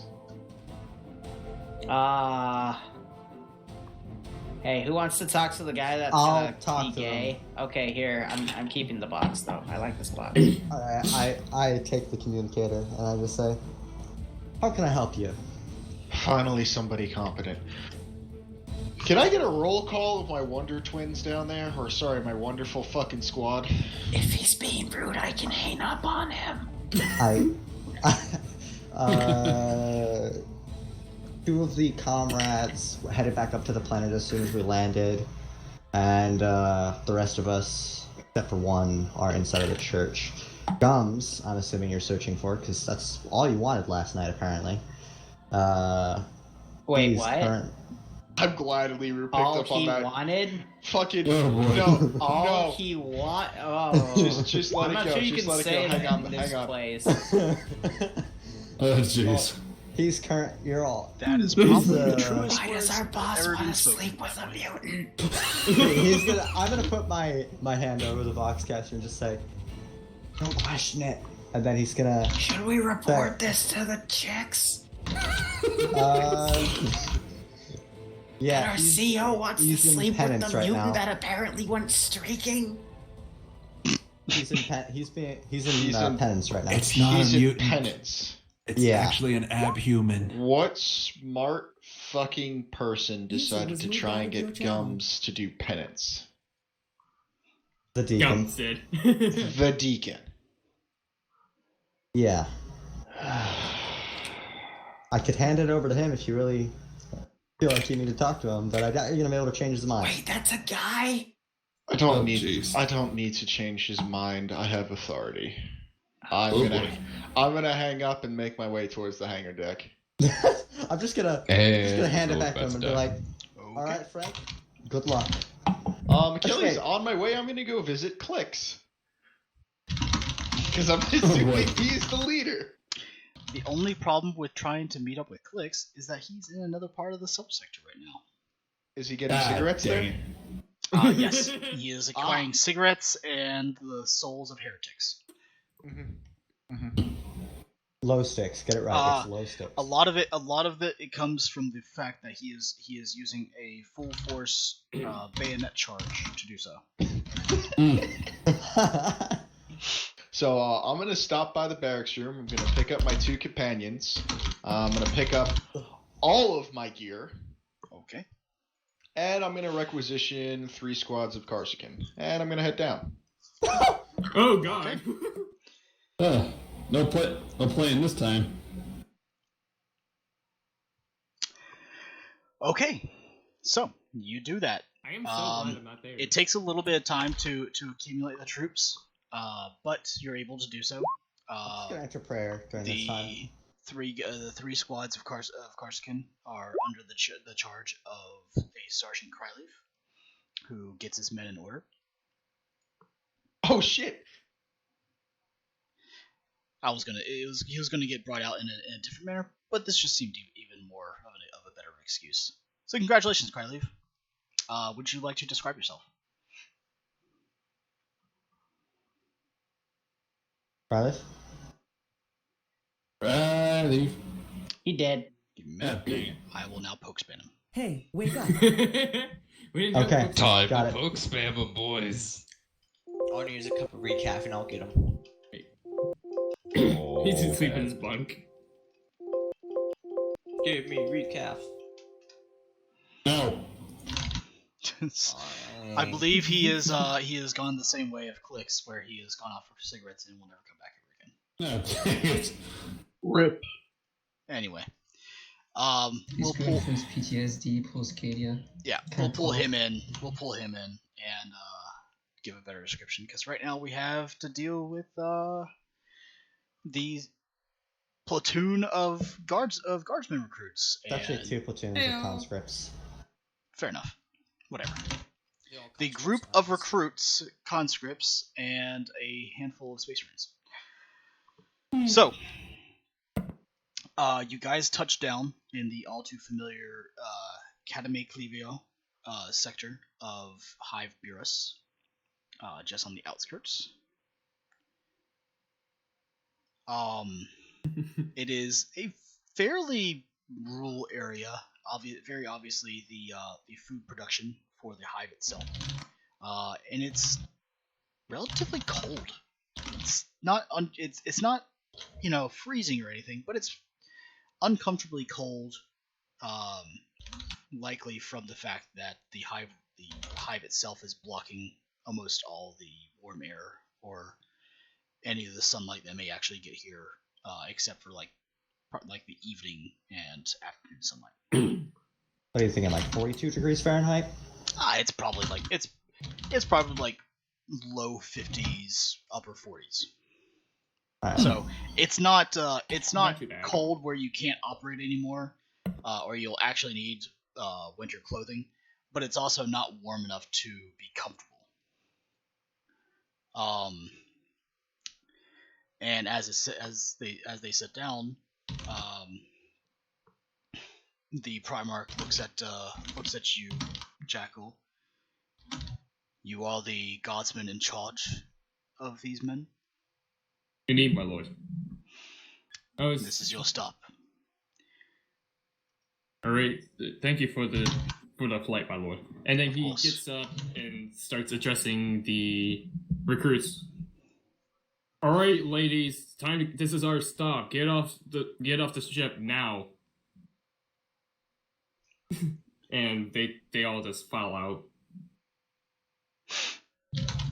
Hey, who wants to talk to the guy that's I'll talk be to gay? him. Okay, here. I'm keeping the box though. I like this box. I take the communicator and I just say, how can I help you? Finally, somebody competent. Can I get a roll call of my Wonder Twins down there? Or, sorry, my wonderful fucking squad? If he's being rude, I can hang up on him. Two of the comrades headed back up to the planet as soon as we landed, and the rest of us, except for one, are inside of the church. Gums, I'm assuming you're searching for, because that's all you wanted last night, apparently. Wait, what? I'm glad we were picked All up on he that. wanted? Fucking no. All no. he want? Oh, Just let I'm it not go. sure you Just can let it say go. Hang that on. in this Hang on. place. Oh, jeez. He's current. You're all. That is probably the He's, truest Why words does our boss ever want been to spoken. sleep with a mutant? I'm gonna put my hand over the Voxcaster and just say, don't question it. And then he's gonna. Should we report this to the chicks? Yeah. That our CEO wants to he's in sleep with penance the right mutant now. that apparently went streaking? He's in penance right now. It's not He's a in mutant. penance. It's Yeah. actually an abhuman. What smart fucking person decided was to moved try out and of your get channel. Gums to do penance? The deacon. Gums did. The deacon. Yeah. I could hand it over to him if you really feel like you need to talk to him, but I doubt you're gonna be able to change his mind. Wait, that's a guy? I don't Oh, need. jeez. I don't need to change his mind. I have authority. Oh, boy. I'm gonna hang up and make my way towards the hangar deck. I'm just gonna And hand it goes back to him and be down. like, all right, Frank, good luck. Kelly's wait. on my way. I'm gonna go visit Clicks. Because I'm assuming he's the leader. The only problem with trying to meet up with Clicks is that he's in another part of the subsector right now. Is he getting cigarettes there? Yes, he is acquiring cigarettes and the souls of heretics. Low sticks, get it right. It's low sticks. A lot of it it comes from the fact that he is using a full force bayonet charge to do so. So I'm gonna stop by the barracks room. I'm gonna pick up my two companions. I'm gonna pick up all of my gear. Okay. And I'm gonna requisition 3 squads of Corsican. And I'm gonna head down. Oh god. No playing this time. Okay. So you do that. I am so glad I'm not there. It takes a little bit of time to accumulate the troops, but you're able to do so. I'm just gonna enter prayer during this time. The three squads of Corsican are under the charge of a Sergeant Cryleaf, who gets his men in order. Oh shit! He was gonna get brought out in a different manner, but this just seemed even more of a better excuse. So congratulations, Cryleaf. Would you like to describe yourself? Riley? Riley. He did. Give me a minute. I will now poke spin him. Hey, wake up. We didn't have Okay. books. Time Got to it. poke spam 'em, boys. All I need is a cup of recaf and I'll get them. He's Oh, asleep in man. his bunk. Give me recaf. No. I believe he has gone the same way of Clicks, where he has gone off for cigarettes and will never come back ever again. No, dang it. Rip. Anyway, He's we'll going pull. for his PTSD post-Cadia. Yeah, we'll pull him in. We'll pull him in and give a better description, because right now we have to deal with the platoon of guardsmen recruits. It's actually and- 2 platoons of conscripts. Fair enough. Whatever. They all The come group from of Science. recruits, conscripts, and a handful of space marines. So, you guys touched down in the all too familiar Katame Clivio sector of Hive Burus, just on the outskirts. It is a fairly rural area. Very obviously, the food production for the hive itself, and it's relatively cold. It's not it's not freezing or anything, but it's uncomfortably cold. Likely from the fact that the hive itself is blocking almost all the warm air or any of the sunlight that may actually get here, except for like the evening and afternoon sunlight. What are you thinking, like 42 degrees Fahrenheit? It's probably like it's probably like low 50s, upper 40s. Alright. So it's not Not too bad. cold where you can't operate anymore, or you'll actually need winter clothing, but it's also not warm enough to be comfortable. And as they sit down, the Primarch looks at you, Jackal. You are the guardsman in charge of these men. Indeed, my lord. Oh, This is your stop. all right. Thank you for the flight, my lord. And then he course. gets up and starts addressing the recruits. All right, ladies, this is our stop. Get off the ship now. And they all just file out.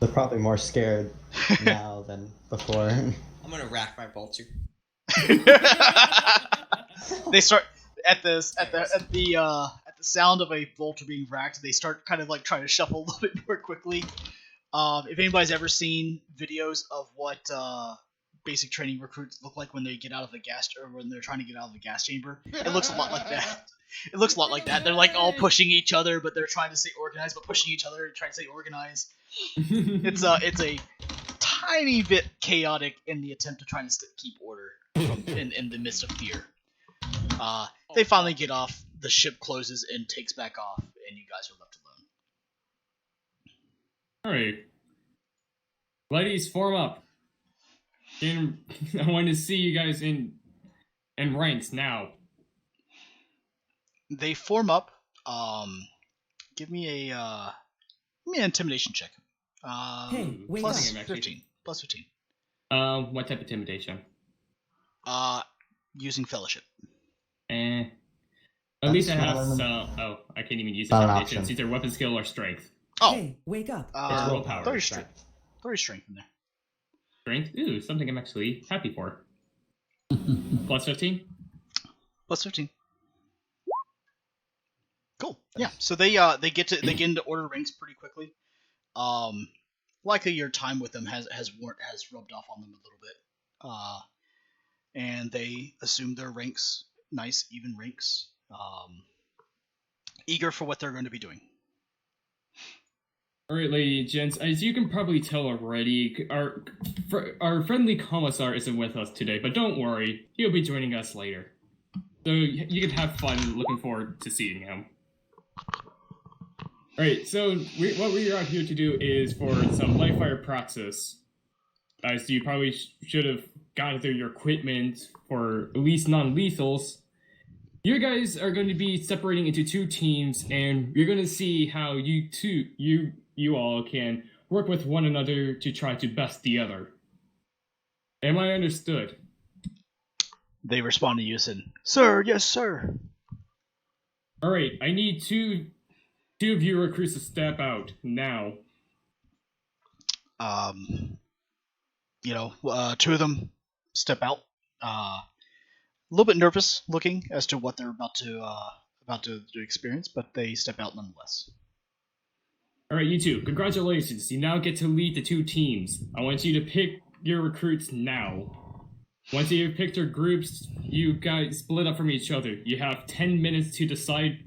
They're probably more scared now than before. I'm gonna rack my bolter. They start at the sound of a bolter being racked. They start kind of like trying to shuffle a little bit more quickly. If anybody's ever seen videos of what basic training recruits look like when they get out of the gas, or when they're trying to get out of the gas chamber, it looks a lot like that. It looks a lot like that. They're like all pushing each other, but they're trying to stay organized, but pushing each other and trying to stay organized. It's a tiny bit chaotic in the attempt to try to keep order in the midst of fear. They finally get off. The ship closes and takes back off, and you guys are left alone. All right, ladies, form up. I want to see you guys in ranks now. They form up. Give me an intimidation check. Hey, wait plus up. 15. Plus 15. What type of intimidation? Using fellowship. At That's least I have not an- some. I can't even use Not an intimidation. option. It's either weapon skill or strength. Oh, Hey, wake up. It's willpower. Throw your strength. Throw your strength in there. Strength? Ooh, something I'm actually happy for. Plus 15? Plus 15. Cool. Yeah. So they get into order ranks pretty quickly. Likely your time with them has rubbed off on them a little bit. And they assume their ranks, nice even ranks. Eager for what they're going to be doing. Alright, ladies and gents, as you can probably tell already, our friendly commissar isn't with us today, but don't worry, he'll be joining us later. So you can have fun, looking forward to seeing him. Alright, so what we're out here to do is for some live fire praxis. As you probably should have gathered your equipment for at least non-lethals. you guys are going to be separating into 2 teams, and you're going to see how you all can work with one another to try to best the other. Am I understood? They respond to you and, "Sir, yes, sir." All right, I need two of you recruits to step out now. Two of them step out. A little bit nervous looking as to what they're about to experience, but they step out nonetheless. All right, you two, congratulations. You now get to lead the 2 teams. I want you to pick your recruits now. Once you've picked your groups, you guys split up from each other. You have 10 minutes to decide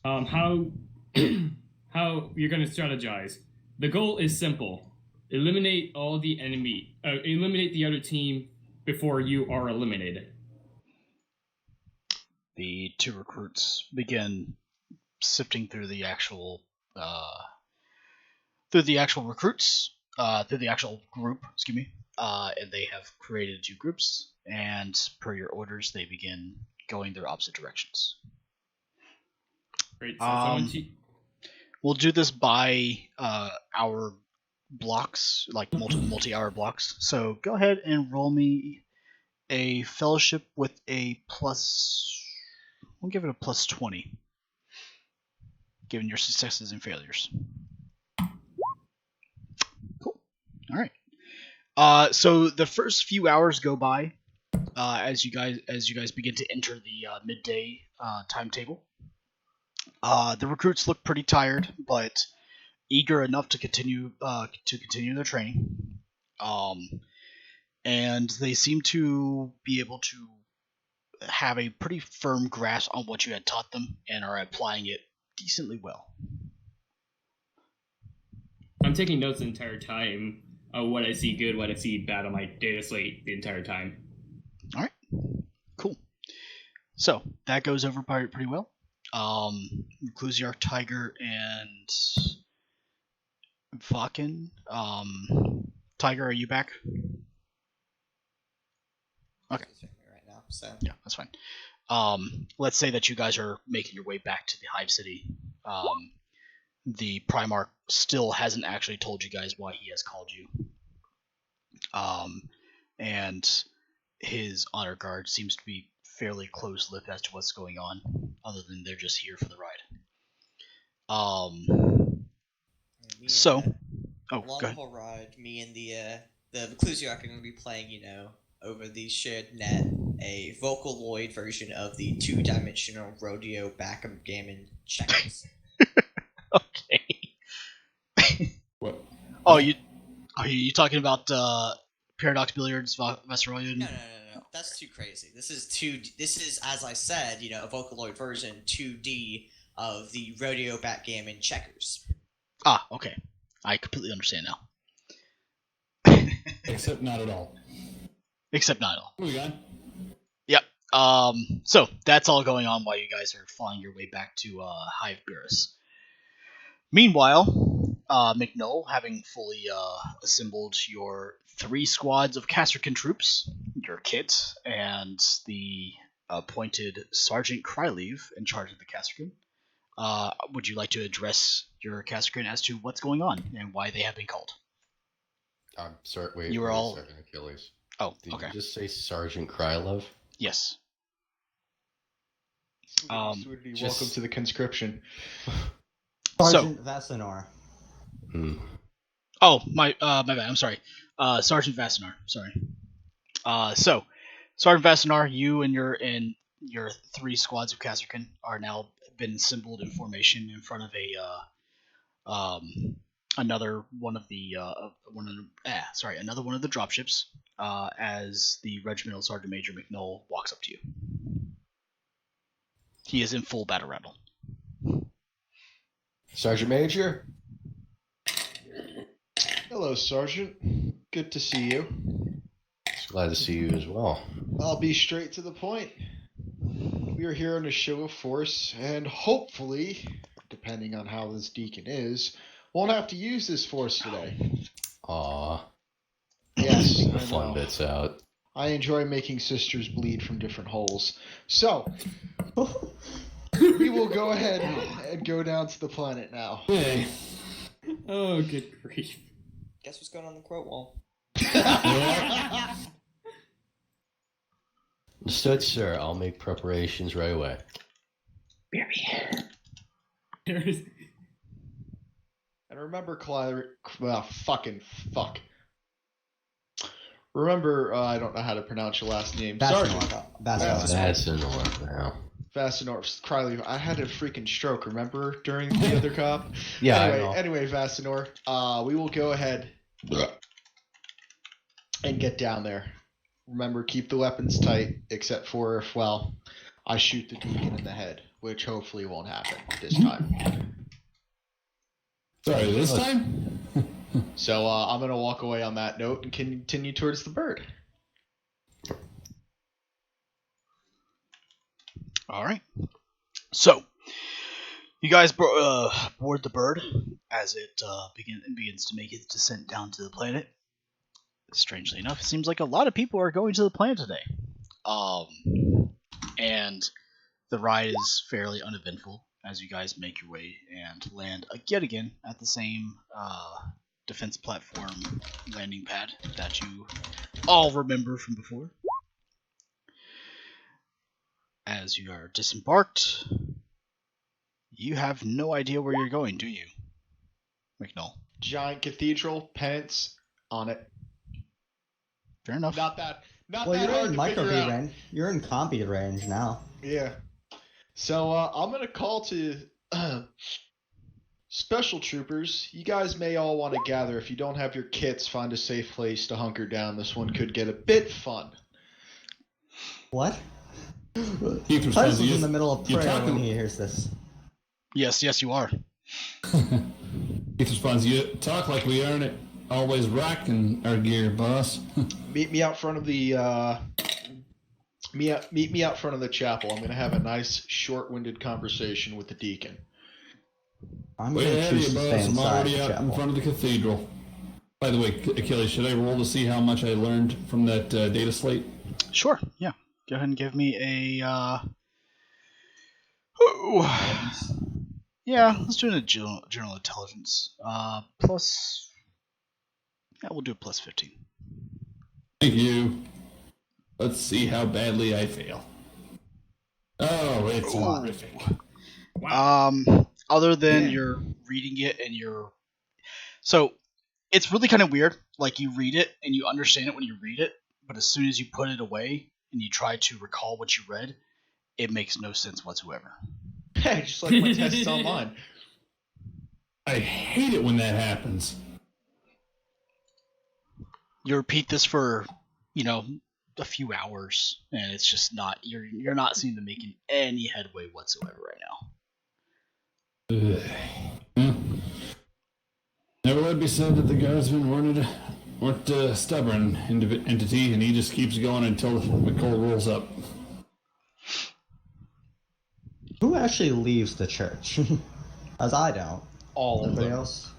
how you're going to strategize. The goal is simple. Eliminate all the enemy. Eliminate the other team before you are eliminated. The 2 recruits begin sifting through the actual recruits, through the actual group, and they have created 2 groups, and per your orders, they begin going their opposite directions. Great. So we'll do this by hour blocks, like multi-hour blocks. So go ahead and roll me a fellowship with a plus. We'll give it a plus 20, given your successes and failures. Cool. All right. So the first few hours go by as you guys begin to enter the midday timetable. The recruits look pretty tired, but eager enough to continue their training. And they seem to be able to have a pretty firm grasp on what you had taught them and are applying it decently well. I'm taking notes the entire time of what I see good, what I see bad on my data slate the entire time. All right, cool. So that goes over pretty well. Clusiarch, Tiger, and Vakken. Tiger, are you back? Okay. Right now, so yeah, that's fine. Let's say that you guys are making your way back to the Hive City. The Primarch still hasn't actually told you guys why he has called you. And his honor guard seems to be fairly close-lipped as to what's going on, other than they're just here for the ride. So, go long ahead. haul ride. Me and the Clusiarch are going to be playing, over the shared net, a Vocaloid version of the 2-dimensional rodeo backgammon checkers. Okay. What? Are you talking about Paradox Billiards, Vesperoid? No. That's too crazy. This is, as I said, a Vocaloid version 2D of the rodeo backgammon checkers. Ah, okay. I completely understand now. Except not at all. Except not at all. Moving on. Yep. So that's all going on while you guys are flying your way back to Hive Beerus. Meanwhile, McNull, having fully assembled your 3 squads of Castrican troops, your kit, and the appointed Sergeant Cryleave in charge of the Castrican, would you like to address your Castrican as to what's going on and why they have been called? I'm sorry, wait You were all... a second, Achilles. Oh, Did okay. you just say Sergeant Krylov? Yes. Welcome to the conscription. Sergeant Vassanor. Oh, my bad. I'm sorry. Sergeant Vassanar. Sorry. So, Sergeant Vassanar, you and your 3 squads of Castrican are now been assembled in formation in front of another one of the dropships. As the regimental Sergeant Major McNull walks up to you. He is in full battle rattle. Sergeant Major? Hello, Sergeant. Good to see you. Glad to see you as well. I'll be straight to the point. We are here on a show of force, and hopefully, depending on how this deacon is, won't have to use this force today. Aww. Yes, The fun bit's out. I enjoy making sisters bleed from different holes. So, we will go ahead and go down to the planet now. Hey. Oh, good grief. Guess what's going on the quote wall? Understood, sir. I'll make preparations right away. There's... And remember, fucking fuck. Remember, I don't know how to pronounce your last name. Sergeant. Vassanor now. Vassanor. Cryley, I had a freaking stroke, remember, during the other cop? Yeah, Anyway, Vassanor, we will go ahead and get down there. Remember, keep the weapons tight, except for if, well, I shoot the deacon in the head, which hopefully won't happen this time. Sorry, this time? So I'm going to walk away on that note and continue towards the bird. All right. So, you guys board the bird as it begins to make its descent down to the planet. Strangely enough, it seems like a lot of people are going to the planet today. And the ride is fairly uneventful as you guys make your way and land yet again at the same defense platform landing pad that you all remember from before. As you are disembarked, you have no idea where you're going, do you, McNull? Giant cathedral, pence on it. Fair enough. Not that Well, hard you're in to micro figure beat out. range. You're in combi range now. Yeah. So I'm gonna call to special troopers. You guys may all want to gather. If you don't have your kits, find a safe place to hunker down. This one could get a bit fun. What? Keith Titus was in the middle of you're prayer talking- when he hears this. Yes, you are. Keith responds, you talk like we aren't always rocking our gear, boss. Meet me out front of the meet me out front of the chapel. I'm gonna have a nice short-winded conversation with the deacon. I'm Way gonna ahead of choose you, to stay boss. I'm inside already the out in chapel. front of the cathedral. By the way, Achilles, should I roll to see how much I learned from that data slate? Sure, yeah. Go ahead and give me a... Yeah, let's do a general intelligence. Plus... Yeah, we'll do a plus 15. Thank you. Let's see how badly I fail. Oh, it's horrific. Other than you're reading it and you're... So, it's really kind of weird. Like, you read it and you understand it when you read it, but as soon as you put it away and you try to recall what you read, it makes no sense whatsoever. Hey, just like my tests online. I hate it when that happens. You repeat this for, a few hours, and it's just not... You're not seeming to making any headway whatsoever right now. Never would be said that the guardsmen weren't a stubborn entity, and he just keeps going until McCall rolls up. Who actually leaves the church? As I don't. All of Everybody them. else?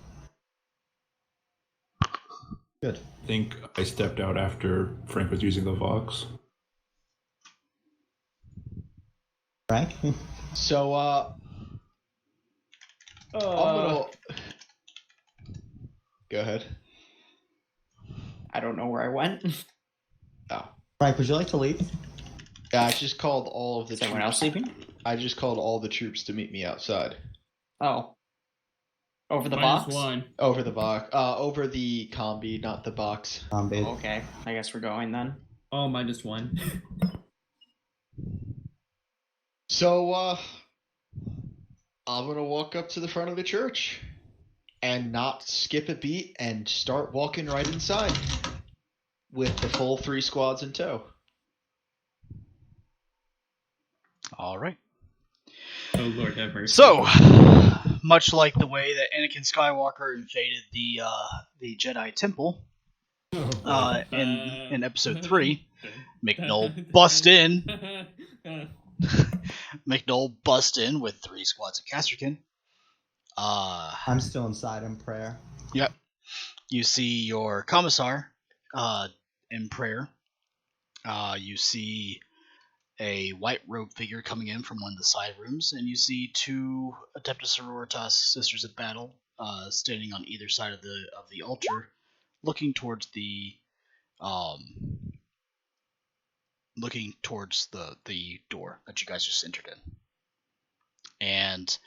Good. I think I stepped out after Frank was using the Vox. Frank? So, I'm gonna... Go ahead. I don't know where I went. Oh. Frank, would you like to leave? Yeah, I just called all of the Is everyone troops. else sleeping? I just called all the troops to meet me outside. Oh. Over the Minus box? one. Over the box. Over the combi, not the box. Combi. Okay, I guess we're going then. Oh, minus one. So, I'm gonna walk up to the front of the church and not skip a beat and start walking right inside with the full 3 squads in tow. All right. Oh, Lord have mercy. So, much like the way that Anakin Skywalker invaded the Jedi Temple in Episode 3, McNull bust in. McNull bust in with 3 squads of Casterkin. I'm still inside in prayer. Yep. You see your commissar in prayer, You see a white robed figure coming in from one of the side rooms, and you see two Adeptus Sororitas Sisters of Battle standing on either side of the altar, looking towards the door that you guys just entered in. And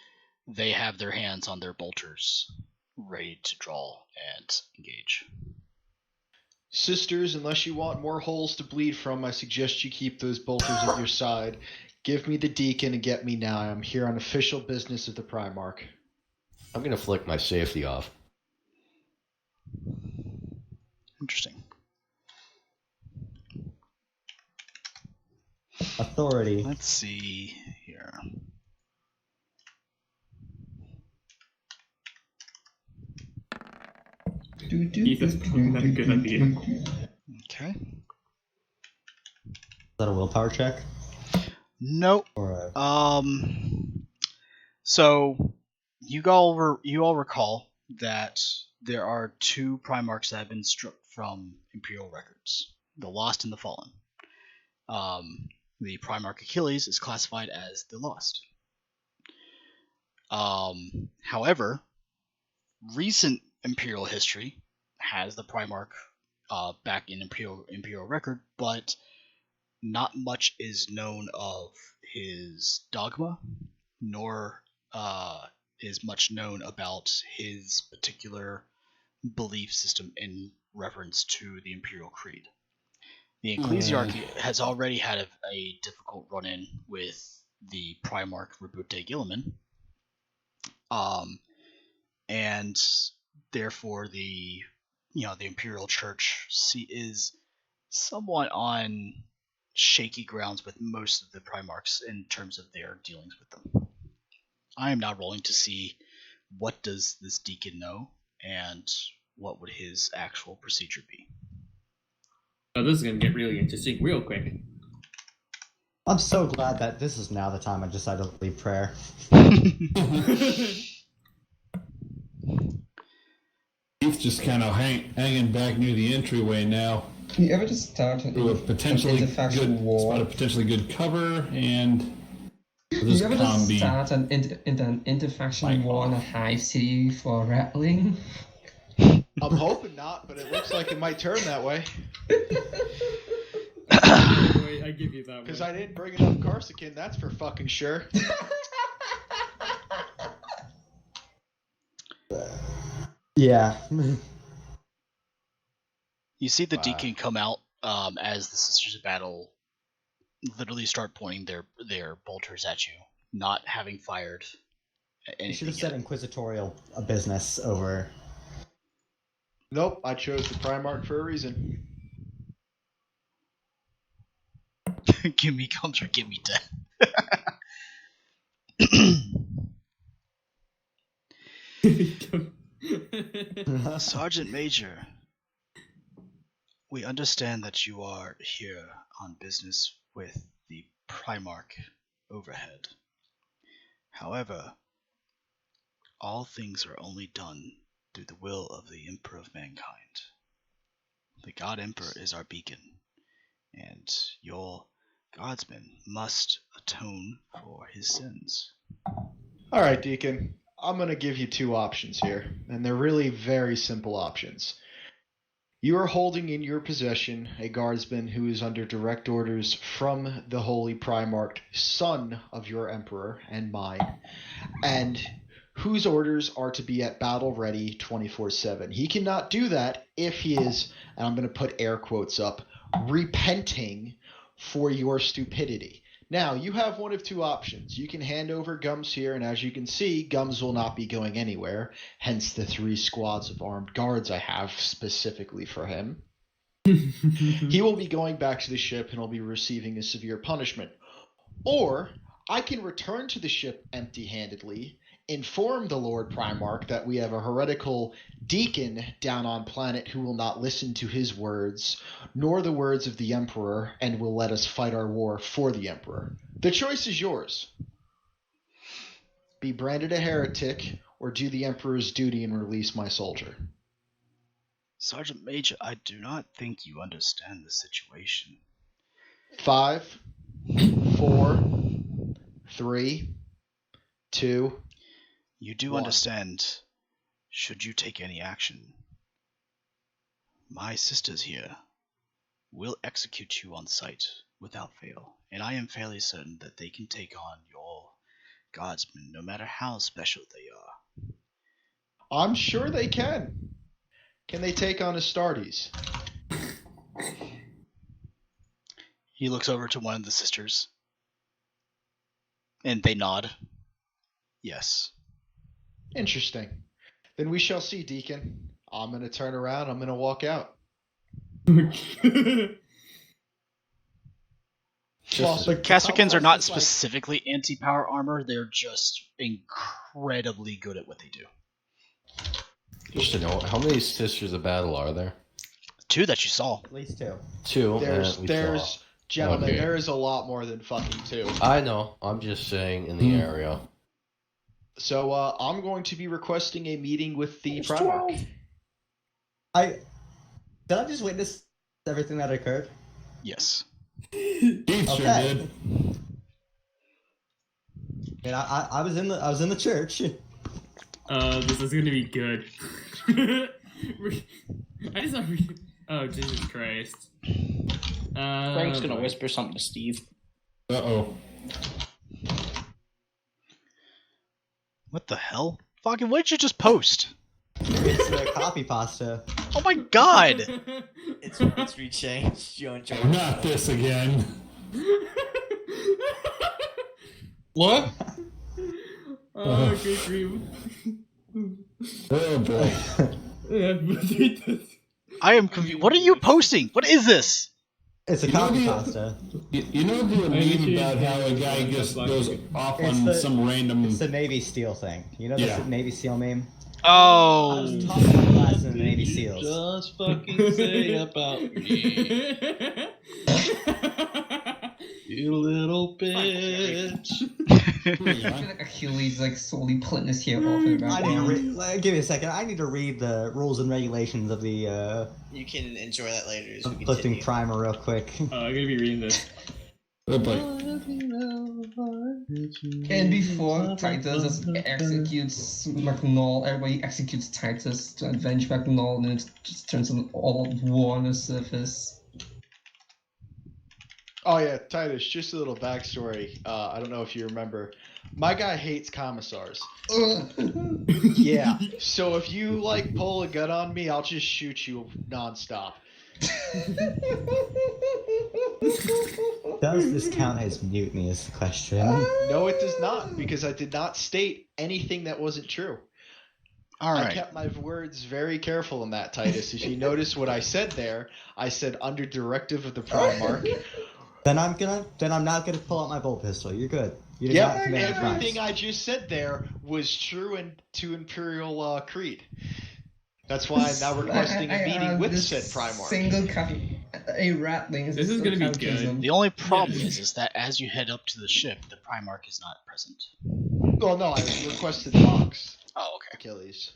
they have their hands on their bolters, ready to draw and engage. Sisters, unless you want more holes to bleed from, I suggest you keep those bolters at your side. Give me the deacon and get me now. I'm here on official business of the Primarch. I'm going to flick my safety off. Interesting. Authority. Let's see here. Jesus, that's a good idea. Okay. Is that a willpower check? Nope. Or a... So you all recall that there are two Primarchs that have been struck from Imperial records: the Lost and the Fallen. The Primarch Achilles is classified as the Lost. However, recent Imperial history has the Primarch back in Imperial record, but not much is known of his dogma, nor is much known about his particular belief system in reference to the Imperial Creed. The Ecclesiarchy has already had a difficult run-in with the Primarch Rabute Gilliman, and therefore the Imperial Church is somewhat on shaky grounds with most of the Primarchs in terms of their dealings with them. I am now rolling to see what does this deacon know and what would his actual procedure be. Oh, this is going to get really interesting real quick. I'm so glad that this is now the time I decided to leave prayer. He's just kind of hanging back near the entryway now. You ever just start an interfaction war? Spot a potentially good cover, and you ever just start an interfaction war in a hive city for rattling? I'm hoping not, but it looks like it might turn that way. I give you that. Because I didn't bring enough Corsican, that's for fucking sure. Yeah. You see the deacon come out as the Sisters of Battle literally start pointing their bolters at you, not having fired anything. You should have said inquisitorial business over. Nope, I chose the Primarch for a reason. Give me comes or give me death. Sergeant Major, we understand that you are here on business with the Primarch overhead. However, all things are only done through the will of the Emperor of Mankind. The God Emperor is our beacon, and your guardsmen must atone for his sins. Alright, Deacon. I'm going to give you two options here, and they're really very simple options. You are holding in your possession a guardsman who is under direct orders from the Holy Primarch, son of your Emperor and mine, and whose orders are to be at battle ready 24/7. He cannot do that if he is, and I'm going to put air quotes up, repenting for your stupidity. Now, you have one of two options. You can hand over Gums here, and as you can see, Gums will not be going anywhere, hence the 3 squads of armed guards I have specifically for him. He will be going back to the ship and will be receiving a severe punishment. Or, I can return to the ship empty-handedly, inform the Lord Primarch that we have a heretical deacon down on planet who will not listen to his words, nor the words of the Emperor, and will let us fight our war for the Emperor. The choice is yours. Be branded a heretic, or do the Emperor's duty and release my soldier. Sergeant Major, I do not think you understand the situation. 5, 4, 3, 2. You do 1. understand, should you take any action, my sisters here will execute you on sight without fail, and I am fairly certain that they can take on your guardsmen no matter how special they are. I'm sure they can. Can they take on Astartes? He looks over to one of the sisters, and they nod. Yes. Interesting. Then we shall see, Deacon. I'm going to turn around. I'm going to walk out. But Castricans are not specifically anti-power armor. They're just incredibly good at what they do. Just to know, how many Sisters of Battle are there? 2 that you saw. At least 2. 2. There's gentlemen, Okay. there is a lot more than fucking 2. I know. I'm just saying in the area. So I'm going to be requesting a meeting with the Primarch. Did I just witness everything that occurred? Yes. He sure did. And I was in the church. This is gonna be good. I just oh Jesus Christ. Frank's gonna whisper something to Steve. Uh-oh. What the hell? Fucking, what did you just post? It's copy pasta. Oh my god! It's rechanged. You enjoy it. Not this again. What? Oh, good grief. Oh boy. I am confused. What are you posting? What is this? It's a copy pasta. You know the meme about how a guy just goes off on some random... It's the Navy SEAL thing. You know the Navy SEAL meme? Oh. I was talking about class in the Navy SEALs. Just fucking say about me. You little bitch. I feel like Achilles like slowly pulling his hair off in the I need background. to give me a second. I need to read the rules and regulations of the You can enjoy that later as we uplifting continue. primer real quick. Oh, I'm gonna be reading this. And before Titus executes Magnol, everybody executes Titus to avenge Magnol, and it just turns an all war on the surface. Oh yeah, Titus, just a little backstory. I don't know if you remember. My guy hates commissars. Yeah. So if you like pull a gun on me, I'll just shoot you nonstop. Does this count as mutiny is the question. No, it does not, because I did not state anything that wasn't true. All right. I kept my words very careful in that, Titus. If you notice what I said there, I said under directive of the Primarch. Then I'm not gonna pull out my bolt pistol. You're good. You did not commit any crimes. Everything I just said there was true to Imperial Creed. That's why I'm now requesting a meeting with said Primarch. Single copy. A rattling is This is gonna be good. The only problem is that as you head up to the ship, the Primarch is not present. Well, no, I requested Vox. Oh, okay. Achilles.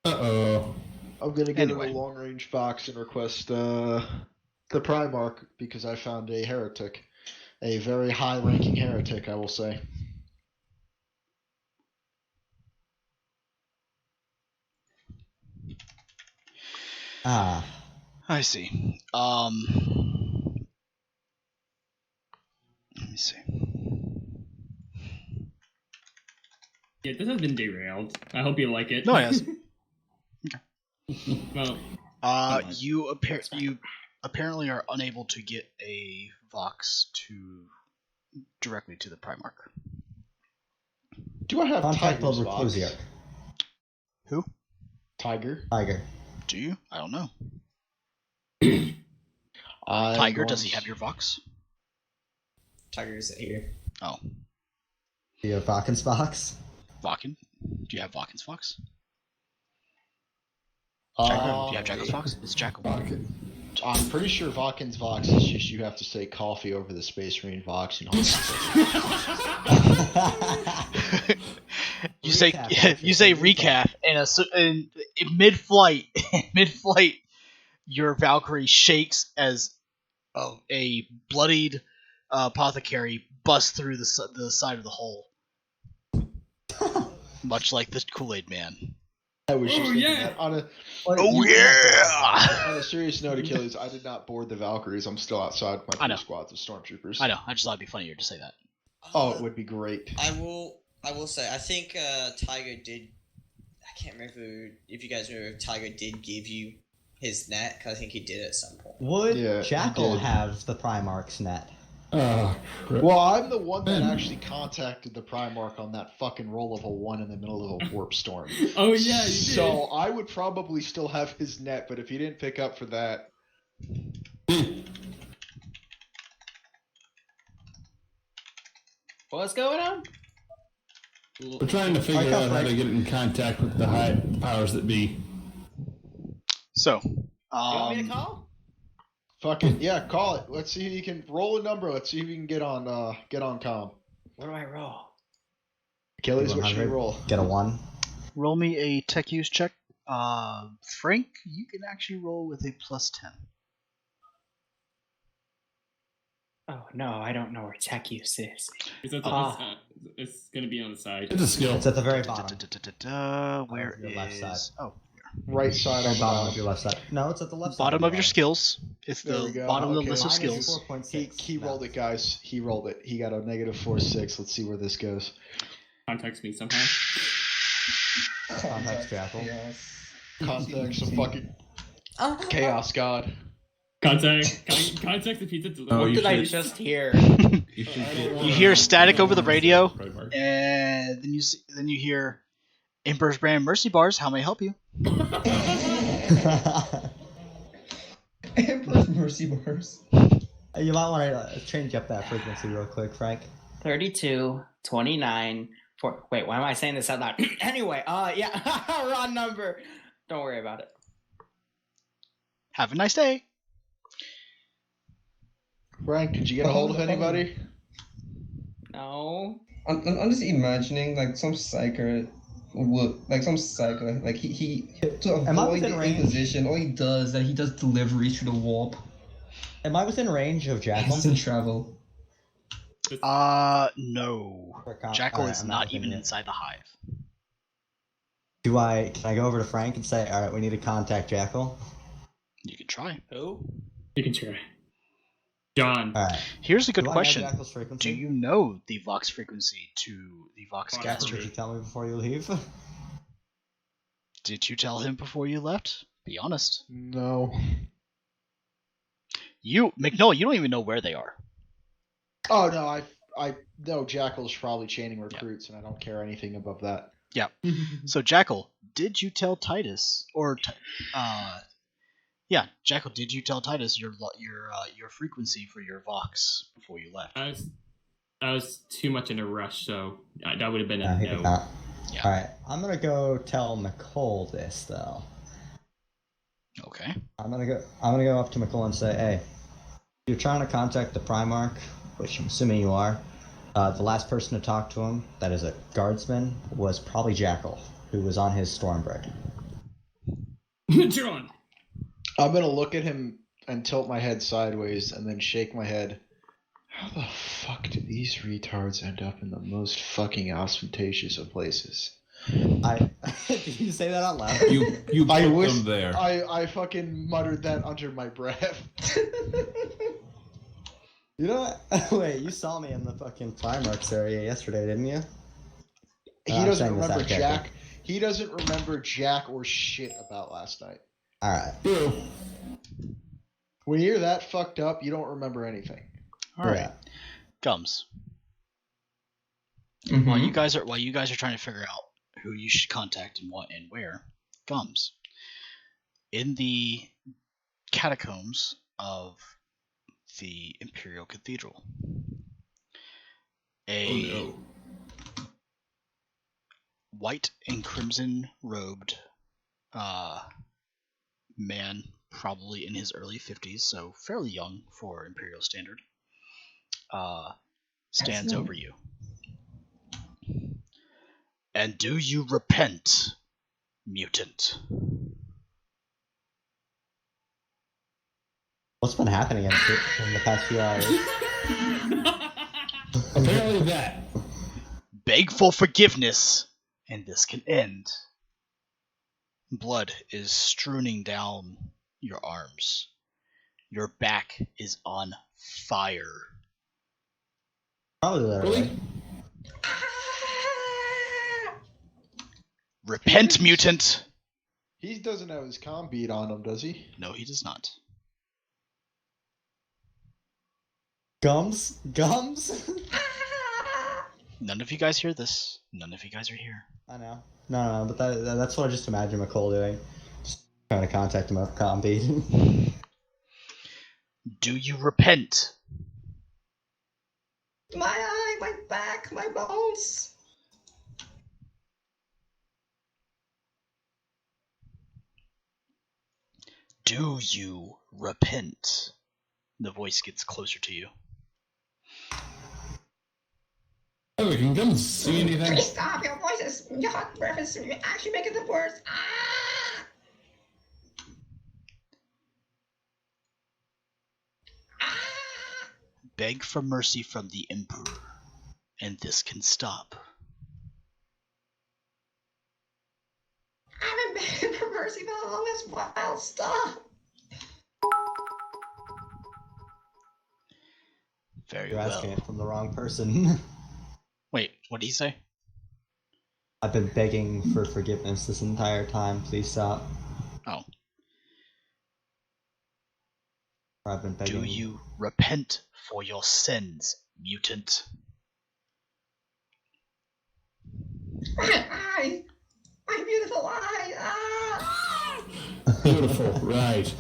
Uh-oh. I'm gonna get Anyway. a long-range Vox and request the Primarch because I found a heretic. A very high-ranking heretic, I will say. Ah. I see. Let me see. Yeah, this has been derailed. I hope you like it. No, yes. Well, You apparently are unable to get a Vox directly to the Primarch. Do I have Contact Tiger's level Vox? Reclusier. Who? Tiger. Tiger. Do you? I don't know. I'm Tiger, going does he have your Vox? Tiger is here. Oh. Do you have Valken's box? Vakken? Do you have Vakken's Vox? Uh, Jackal? Do you have Jackal's Vox? It's Jackal. I'm pretty sure Vakken's Vox is just you have to say coffee over the Space Marine Vox and all You say recap, and in mid-flight, your Valkyrie shakes as of a bloodied apothecary bust through the side of the hole, much like the Kool-Aid Man. I was just thinking yeah. that. On a serious note, Achilles, I did not board the Valkyries. I'm still outside with my 3 squads of stormtroopers. I know. I just thought it'd be funnier to say that. Oh, it would be great. I will say, I think Tiger did. I can't remember if you guys remember if Tiger did give you his net, because I think he did at some point. Would Jackal have the Primarch's net? Well, I'm the one that actually contacted the Primarch on that fucking roll of a 1 in the middle of a warp storm. Oh yeah, you did. So I would probably still have his net, but if he didn't pick up for that... What's going on? We're trying to figure out how to get in contact with the high powers that be. So, You want me to call? Fuck it, yeah, call it. Let's see if you can roll a number. Let's see if you can get on comm. What do I roll? Achilles, what should we roll? Get a 1. Roll me a tech use check. Frank, you can actually roll with a +10. Oh no, I don't know where tech use is. It's going to be on the side. It's a skill. It's at the very bottom. Where your left side. Oh, Right side on the bottom of your left side. No, it's at the left side. bottom of your skills. It's There we the go. bottom of the Okay. list of Mine is skills. 4.6. He rolled it, guys. He rolled it. He got a -4.6. Let's see where this goes. Context me somehow. Context Jackal. Context some fucking chaos god. Context the pizza delivery. What did I just hear? You hear static over the radio, and then you hear Emperor's Brand Mercy Bars. How may I help you? Emperor's Mercy Bars. You might want to change up that frequency real quick, Frank. 32, 29, 4. Wait, why am I saying this out loud? Anyway, yeah, wrong number. Don't worry about it. Have a nice day. Frank, did you get a hold of anybody? No. I'm just imagining like some psycho like he to avoid the Inquisition. All he does deliveries through the warp. Am I within range of Jackal? Instant travel. No. Jackal Alright, is I'm not within even it. inside the hive. Can I go over to Frank and say, all right, we need to contact Jackal? You can try. Who? You can try. John. All right. Here's a good Do I know question. Jackal's frequency? Do you know the Vox frequency to the Vox Did caster? you tell me before you leave? Did you tell him before you left? Be honest. No. McNoll, you don't even know where they are. Oh no, I know Jackal's probably chaining recruits, and I don't care anything above that. Yeah. So Jackal, did you tell Titus Jackal, did you tell Titus your frequency for your Vox before you left? I was too much in a rush, so that would have been a He did no. not. Yeah. All right, I'm gonna go tell McCall this though. Okay. I'm gonna go up to McCall and say, hey, you're trying to contact the Primarch, which I'm assuming you are. The last person to talk to him, that is a guardsman, was probably Jackal, who was on his Stormbread. John. I'm gonna look at him and tilt my head sideways, and then shake my head. How the fuck did these retards end up in the most fucking ostentatious of places? Did you say that out loud? You I put wish them there. I fucking muttered that under my breath. You know what? Wait, you saw me in the fucking Primarch's area yesterday, didn't you? He I'm doesn't saying this remember out of character. Jack. He doesn't remember Jack or shit about last night. All right. When you're that fucked up, you don't remember anything. All right. Gums. While you guys are trying to figure out who you should contact and what and where, Gums. In the catacombs of the Imperial Cathedral, a white and crimson robed man, probably in his early 50s, so fairly young for Imperial standard, stands over you. And do you repent, mutant? What's been happening in the past few hours? Apparently that. Beg for forgiveness, and this can end. Blood is strewing down your arms. Your back is on fire. Probably that Really? way. Repent, mutant! He doesn't have his comm beat on him, does he? No, he does not. Gums? None of you guys hear this. None of you guys are here. I know. No, but that's what I just imagine McCall doing. Just trying to contact him over Combeat. Do you repent? My eye, my back, my bones. Do you repent? The voice gets closer to you. Oh, can you see anything? Please stop, your voices, your hot breath is actually making it worse. Beg for mercy from the Emperor, and this can stop. I've been begging for mercy for the longest while. Stop. Very You're well. asking it from the wrong person. Wait, what did he say? I've been begging for forgiveness this entire time. Please stop. Oh. I've been begging. Do you repent for your sins, mutant? My eye, my beautiful eye. Beautiful, right.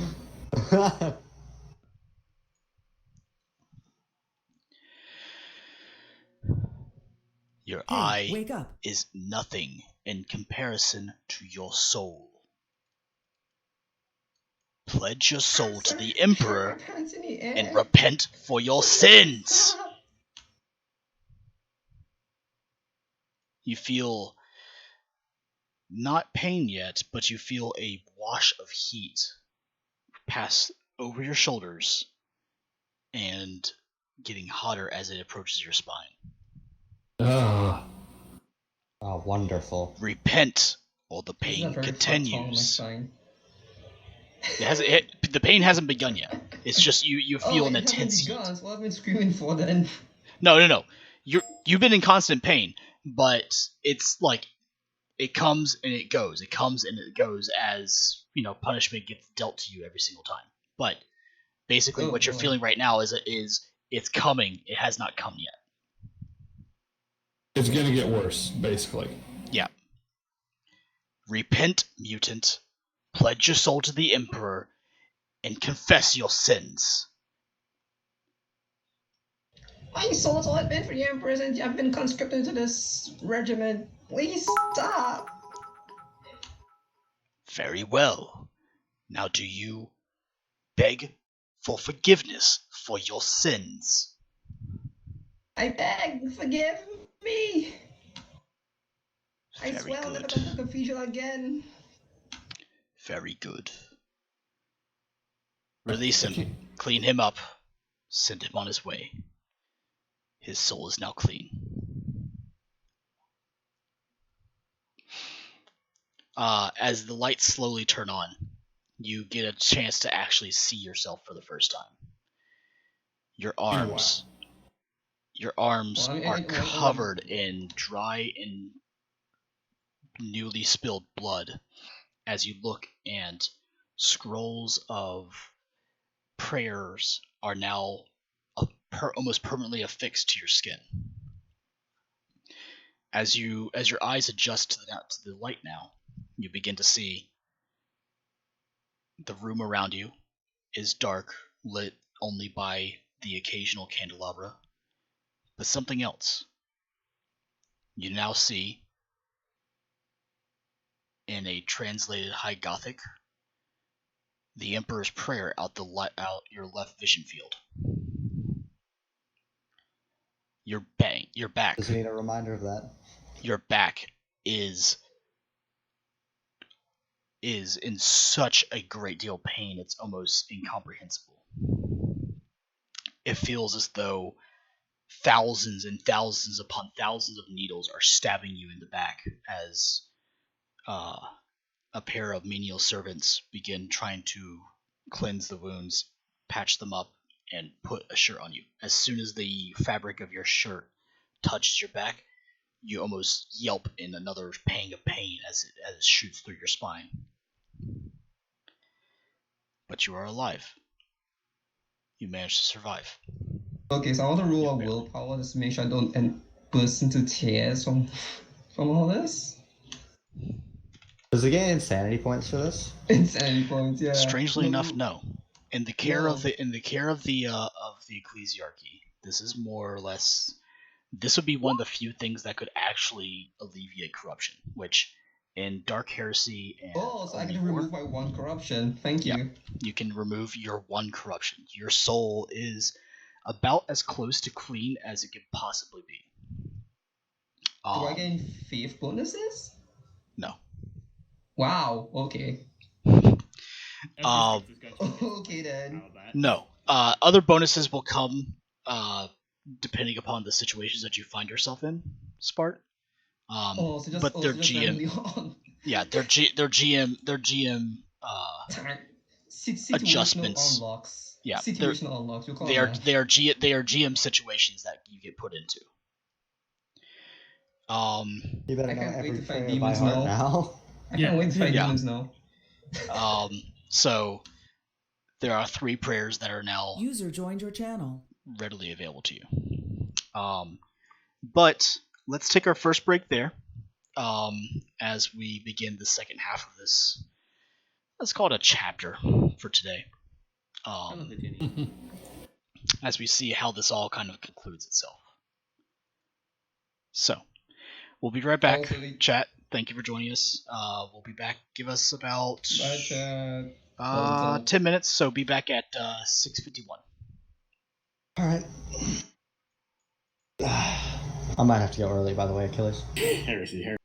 Your Hey, eye wake up. is nothing in comparison to your soul. Pledge your soul to the Emperor and repent for your sins. You feel not pain yet, but you feel a wash of heat pass over your shoulders and getting hotter as it approaches your spine. Oh, wonderful. Repent, or the This is a pain very continues. flat tongue on The pain hasn't begun yet. It's just you feel an intense heat. That's what I've been screaming for then. No. You've been in constant pain, but it's like it comes and it goes. It comes and it goes as, punishment gets dealt to you every single time. But basically what you're feeling right now is it's coming. It has not come yet. It's gonna get worse, basically. Yeah. Repent, mutant. Pledge your soul to the Emperor and confess your sins. My soul's always been for the Emperors, and I've been conscripted into this regiment. Please stop. Very well. Now do you beg for forgiveness for your sins? I beg, forgive me. I Very swear I'll never good. come to the cathedral again. Very good. Release him. Clean him up. Send him on his way. His soul is now clean. As the lights slowly turn on, you get a chance to actually see yourself for the first time. Your arms are covered in dry and newly spilled blood as you look, and scrolls of prayers are now almost permanently affixed to your skin. As your eyes adjust to the light now, you begin to see the room around you is dark, lit only by the occasional candelabra, but something else. You now see, in a translated High Gothic, the Emperor's Prayer out your left vision field. Your back. Does he need a reminder of that? Your back is in such a great deal of pain, it's almost incomprehensible. it feels as though thousands and thousands upon thousands of needles are stabbing you in the back as a pair of menial servants begin trying to cleanse the wounds, patch them up, and put a shirt on you. As soon as the fabric of your shirt touches your back, you almost yelp in another pang of pain as it shoots through your spine. But you are alive. You managed to survive. Okay, so I want to roll a willpower just to make sure I don't burst into tears from all this. Does it gain insanity points for this? Insanity points, yeah. Strangely enough, no. In the care of the ecclesiarchy, this is more or less. This would be one of the few things that could actually alleviate corruption, which in Dark Heresy and so I can remove my one corruption. Thank you. Yeah, you can remove your one corruption. Your soul is about as close to clean as it could possibly be. Do I get any faith bonuses? No. Wow. Okay. Okay then. No. Other bonuses will come depending upon the situations that you find yourself in, Spart. But their GM, yeah, their GM adjustments. Unlocks. Yeah, situational unlocks. They are GM situations that you get put into. You better I know can't wait every to fight prayer by demons heart now. I can't wait to fight demons now. So there are 3 prayers that are now User joined your channel. readily available to you. But let's take our first break there. As we begin the second half of this, let's call it a chapter for today. As we see how this all kind of concludes itself. So, we'll be right back. Chat, thank you for joining us. We'll be back. Give us about 10 minutes, so be back at 6:51. All right. I might have to go early, by the way, Achilles. Heresy.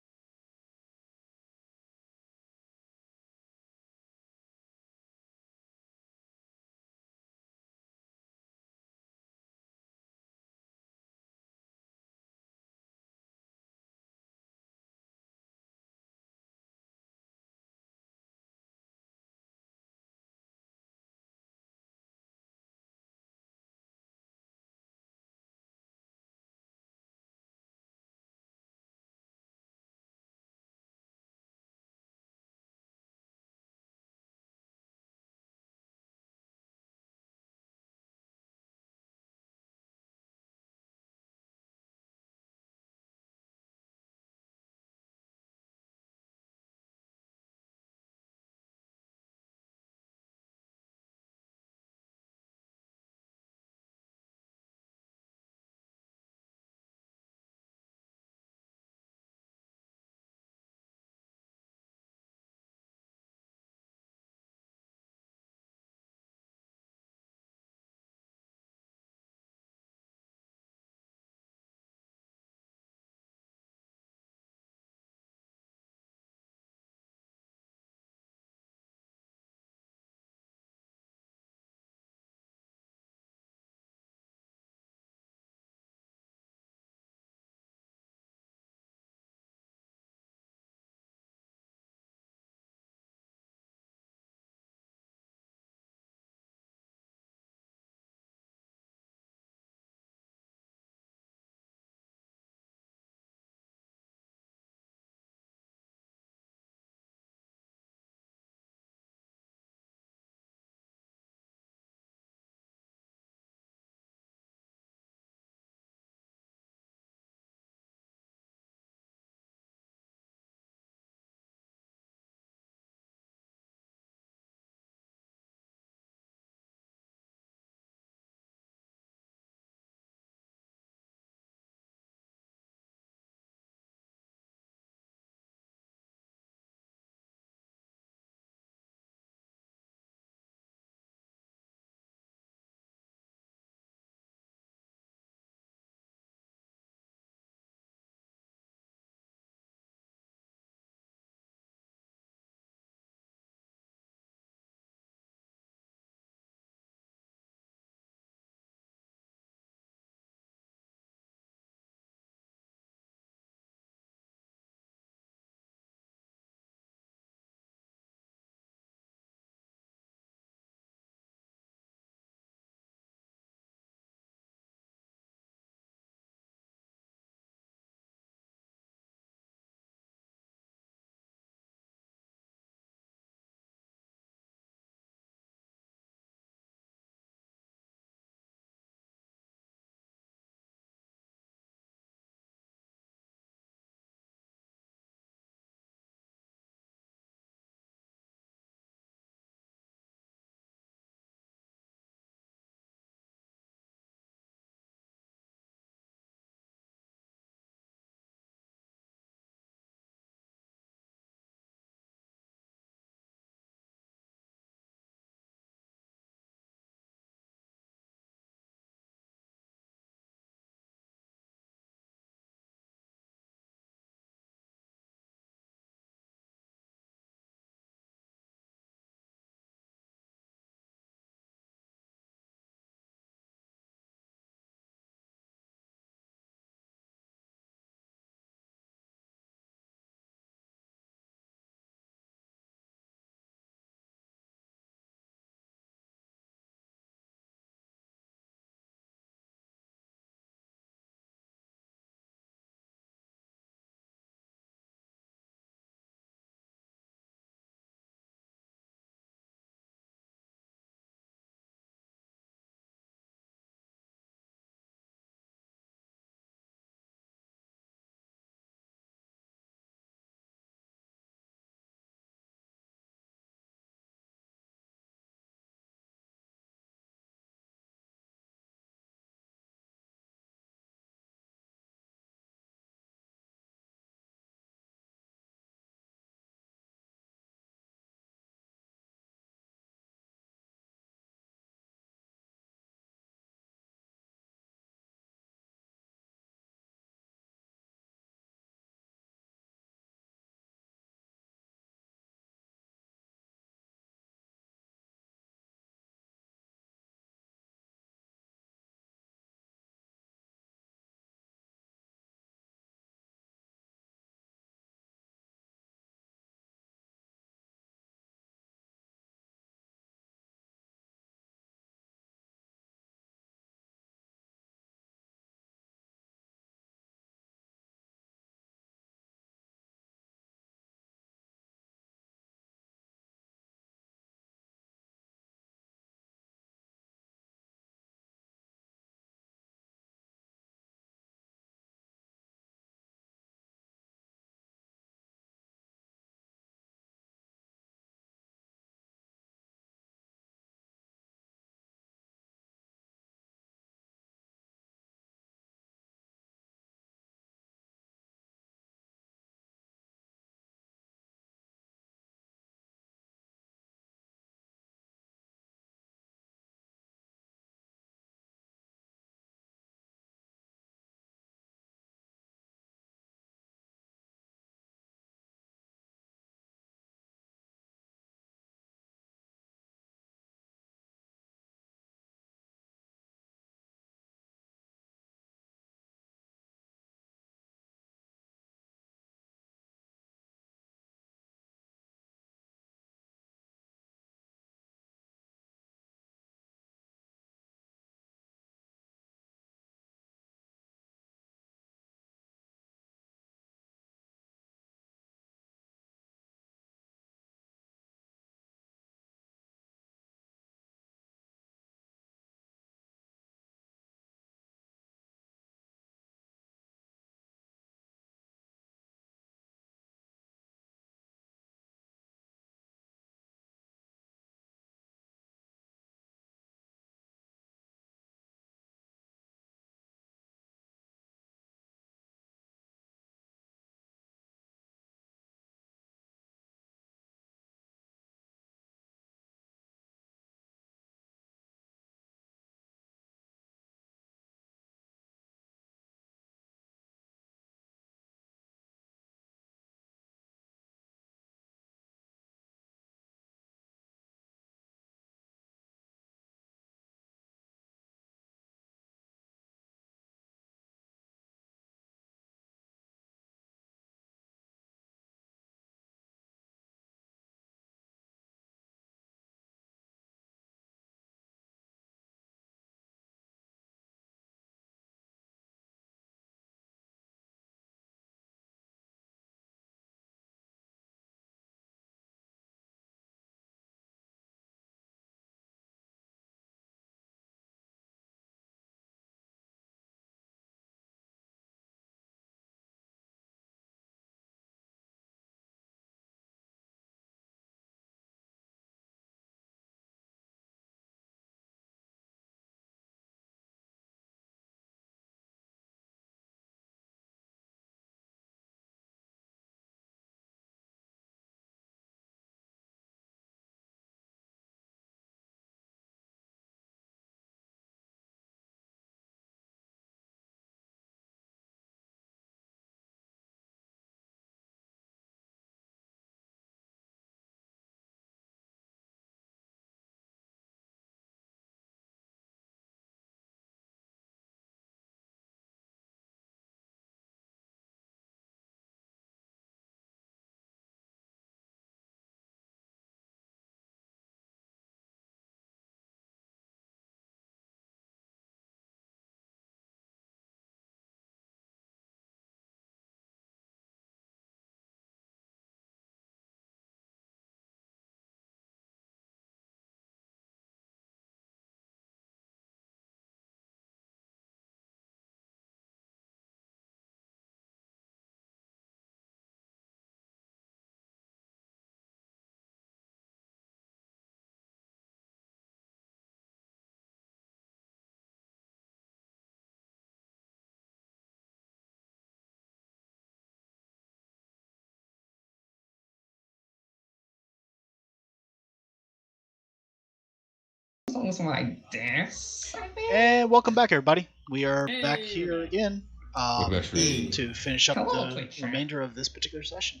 Something like this. I think. And welcome back, everybody. We are back here again Actually, to finish up Hello, the Twitch chat. remainder of this particular session.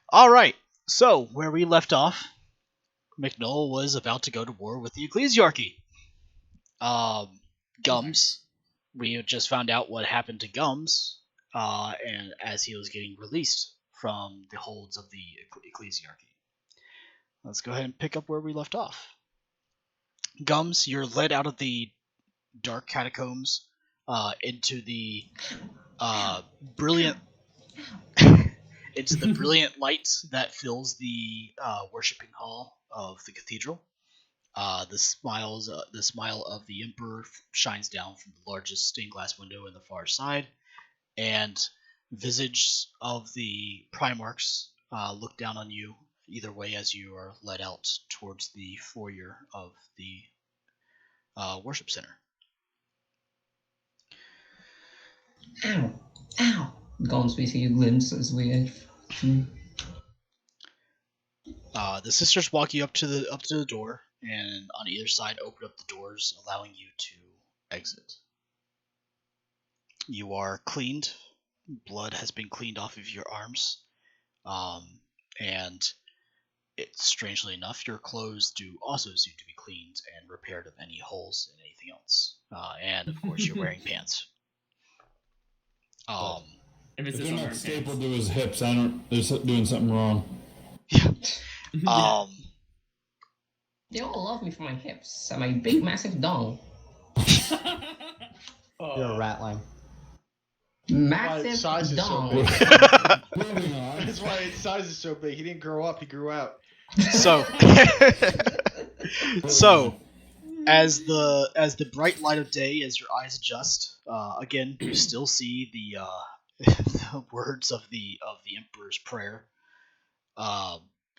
All right. So where we left off, McNull was about to go to war with the Ecclesiarchy. Gums. We had just found out what happened to Gums, and as he was getting released from the holds of the Ecclesiarchy. Let's go ahead and pick up where we left off. Gums, you're led out of the dark catacombs into the brilliant light that fills the worshipping hall of the cathedral. The smile of the Emperor shines down from the largest stained glass window in the far side, and visages of the Primarchs look down on you either way as you are led out towards the foyer of the worship center. Ow! Ow! Gums basically limps his way through. The sisters walk you up to the door, and on either side open up the doors, allowing you to exit. You are cleaned. Blood has been cleaned off of your arms, and strangely enough, your clothes do also seem to be cleaned and repaired of any holes and anything else. And of course, you're wearing pants. If it's If just they're on not stapled to his hips, they're doing something wrong. They all love me for my hips and my big massive dong. You're a ratling. Massive Size is so dong. big. Moving on. That's why his size is so big. He didn't grow up, he grew out. So, as the bright light of day, as your eyes adjust, again you still see the the words of the Emperor's prayer,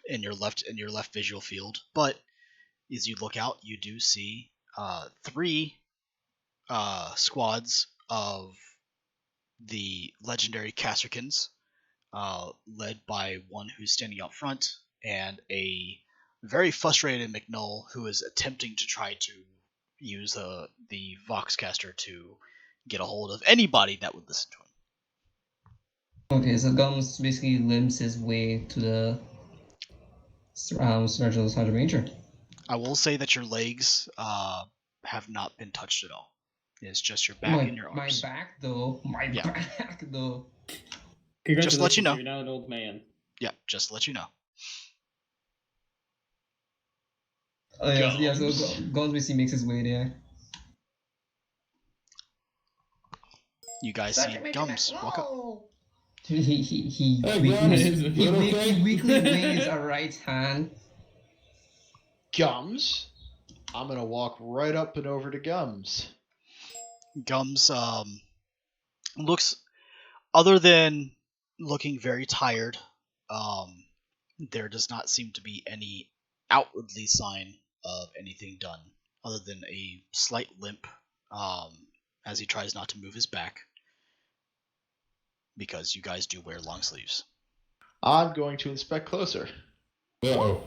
in your left visual field. But as you look out, you do see 3 squads of the legendary Casterkins, led by one who's standing out front, and a very frustrated McNull who is attempting to try to use the Voxcaster to get a hold of anybody that would listen to him. Okay, so Gums basically limps his way to the Sergeant Major. I will say that your legs have not been touched at all. It's just your back and your arms. My back, though. Back, though. Just to let you know. You're now an old man. Yeah, just to let you know. Oh, yeah, so Gums basically makes his way there. You guys see Gums walk up. He okay? weakly waves a right hand. Gums? I'm gonna walk right up and over to Gums. Gums looks, other than looking very tired, there does not seem to be any outwardly sign of anything done, other than a slight limp as he tries not to move his back, because you guys do wear long sleeves. I'm going to inspect closer. Uh-oh.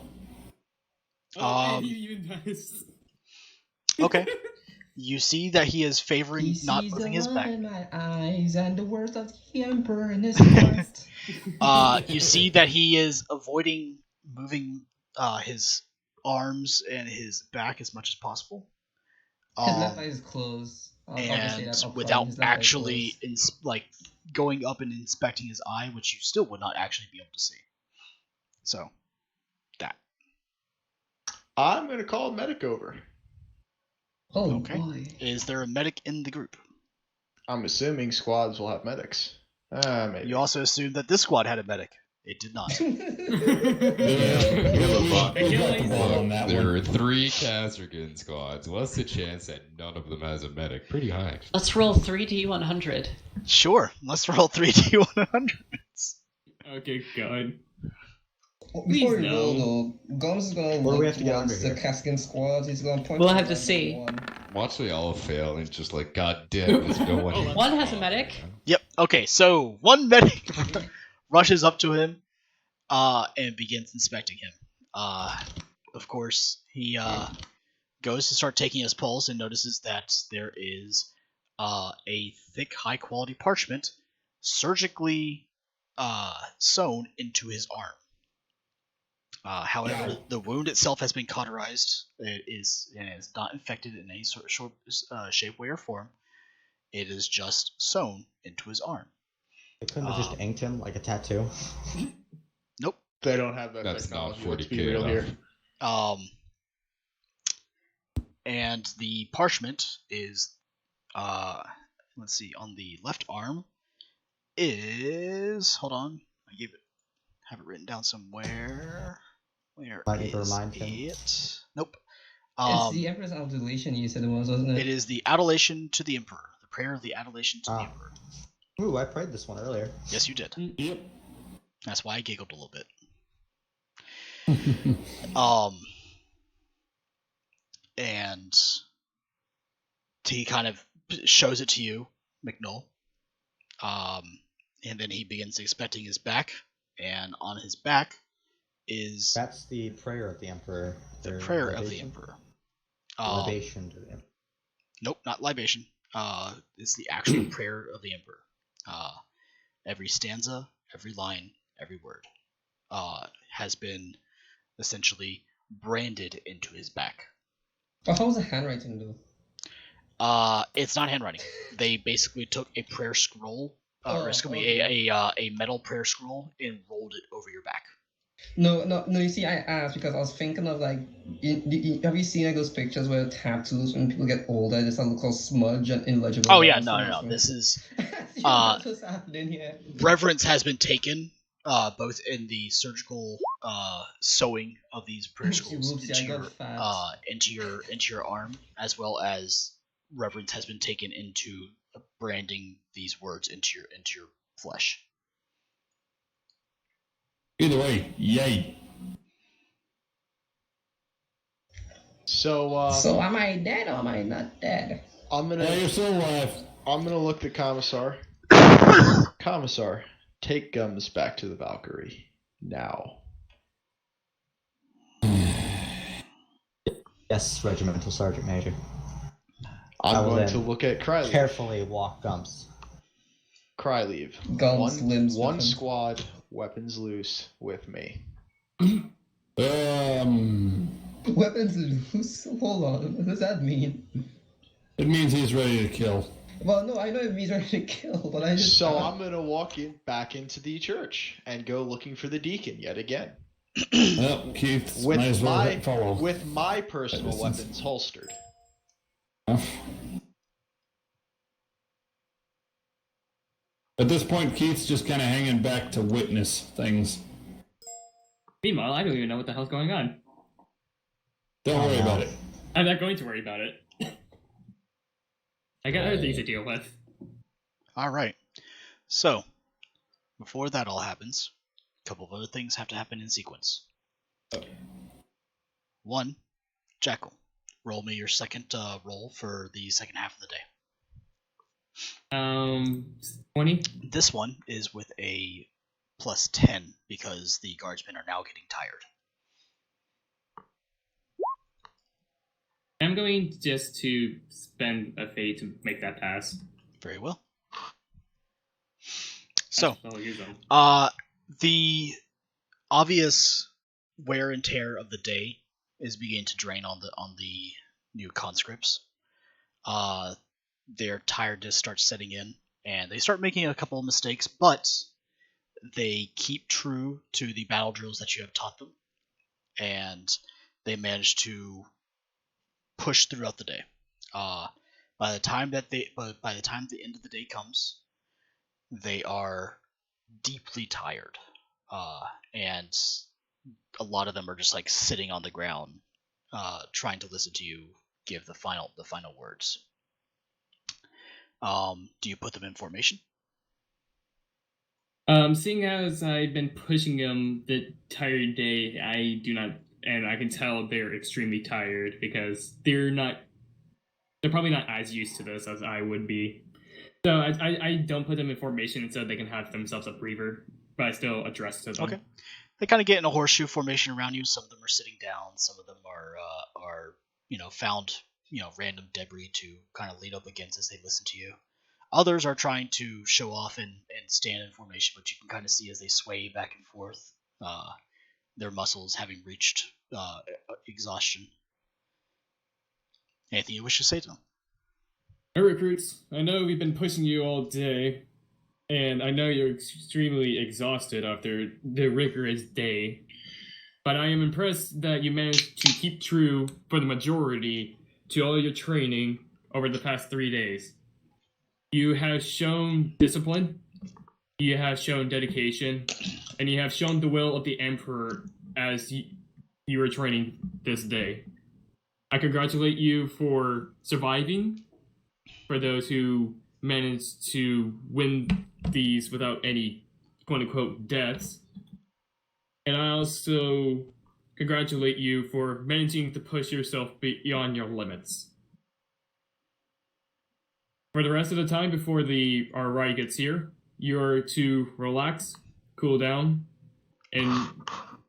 Okay. You see that he is favoring not moving his back. In my eyes and the words of the Emperor in his heart. You see that he is avoiding moving his arms and his back as much as possible. His left eye is closed. And without actually going up and inspecting his eye, which you still would not actually be able to see. So, that. I'm going to call a medic over. Oh, okay. Boy. Is there a medic in the group? I'm assuming squads will have medics. Maybe. You also assumed that this squad had a medic. It did not. There are 3 Casterkin squads. What's the chance that none of them has a medic? Pretty high. Let's roll 3d100. Sure, let's roll 3d100s. Okay, God. Before we no. roll, though, Gums is gonna What do we look have to get towards under the here? Caskin squad. He's gonna point. We'll to have to one see. one. Watch they all fail and just like, God damn, there's no one. here." One has a medic. Yep, okay, so one medic rushes up to him and begins inspecting him. of course, he goes to start taking his pulse and notices that there is a thick, high-quality parchment surgically sewn into his arm. However, the wound itself has been cauterized. It is not infected in any sort of shape, way, or form. It is just sewn into his arm. They couldn't have just inked him like a tattoo. Nope. They don't have that That's technology. not Let's 40K be real enough. here. And the parchment is, let's see, on the left arm is, hold on, have it written down somewhere. Where Might need is to remind him. it? Nope. It's the Emperor's Adulation you said it was, wasn't it? It is the Adulation to the Emperor. The prayer of the Adulation to the Emperor. Ooh, I prayed this one earlier. Yes, you did. Yep. That's why I giggled a little bit. And he kind of shows it to you, McNull. And then he begins inspecting his back, and on his back is... That's the prayer of the Emperor. The prayer of the Emperor. Libation to the Emperor. Nope, not libation. It's the actual prayer of the Emperor. Every stanza, every line, every word has been essentially branded into his back. Oh, how was the handwriting though? It's not handwriting. They basically took a prayer scroll, a metal prayer scroll, and rolled it over your back. No. You see, I asked because I was thinking of like, have you seen like those pictures where tattoos when people get older, they start to look all smudge and illegible? Oh yeah, no. This is that's what's happening here. reverence has been taken, both in the surgical sewing of these prayer scrolls into your arm, as well as reverence has been taken into branding these words into your flesh. Either way, yay. So So am I dead or am I not dead? You're still alive. I'm gonna look at Commissar. Commissar, take Gums back to the Valkyrie now. Yes, Regimental Sergeant Major. I'm going to look at Cryleaf. Carefully walk Gums. Cryleaf. Guns, limbs, one weapons. squad, weapons loose with me. Weapons loose? Hold on, what does that mean? It means he's ready to kill. Well, no, I know it means ready to kill, but I just... So I'm going to walk back into the church and go looking for the deacon yet again. Well, Keith, might as well follow. With my personal weapons holstered. At this point, Keith's just kind of hanging back to witness things. Meanwhile, I don't even know what the hell's going on. Don't worry about it. I'm not going to worry about it. I got other things to deal with. All right. So, before that all happens, a couple of other things have to happen in sequence. One, Jackal, roll me your second roll for the second half of the day. 20. This one is with a plus 10 because the guardsmen are now getting tired. I'm going just to spend a fate to make that pass. Very well. So, I'll use them. the obvious wear and tear of the day is beginning to drain on the new conscripts. Their tiredness starts setting in, and they start making a couple of mistakes, but they keep true to the battle drills that you have taught them, and they manage to push throughout the day. By the time the end of the day comes, they are deeply tired, and a lot of them are just like sitting on the ground, trying to listen to you give the final words. Do you put them in formation? Seeing as I've been pushing them the entire day, I do not, and I can tell they're extremely tired because they're probably not as used to this as I would be. So I don't put them in formation so they can have themselves a breather, but I still address to them. Okay. They kind of get in a horseshoe formation around you. Some of them are sitting down. Some of them are found random debris to kind of lean up against as they listen to you. Others are trying to show off and stand in formation, but you can kind of see as they sway back and forth, their muscles having reached exhaustion. Anything you wish to say to them? Hey, recruits, I know we've been pushing you all day, and I know you're extremely exhausted after the rigorous day, but I am impressed that you managed to keep true, for the majority, to all your training over the past 3 days. You have shown discipline, you have shown dedication, and you have shown the will of the Emperor as you were training this day. I congratulate you for surviving, for those who managed to win these without any quote-unquote deaths. And I also congratulate you for managing to push yourself beyond your limits. For the rest of the time before our ride gets here, you're to relax, cool down, and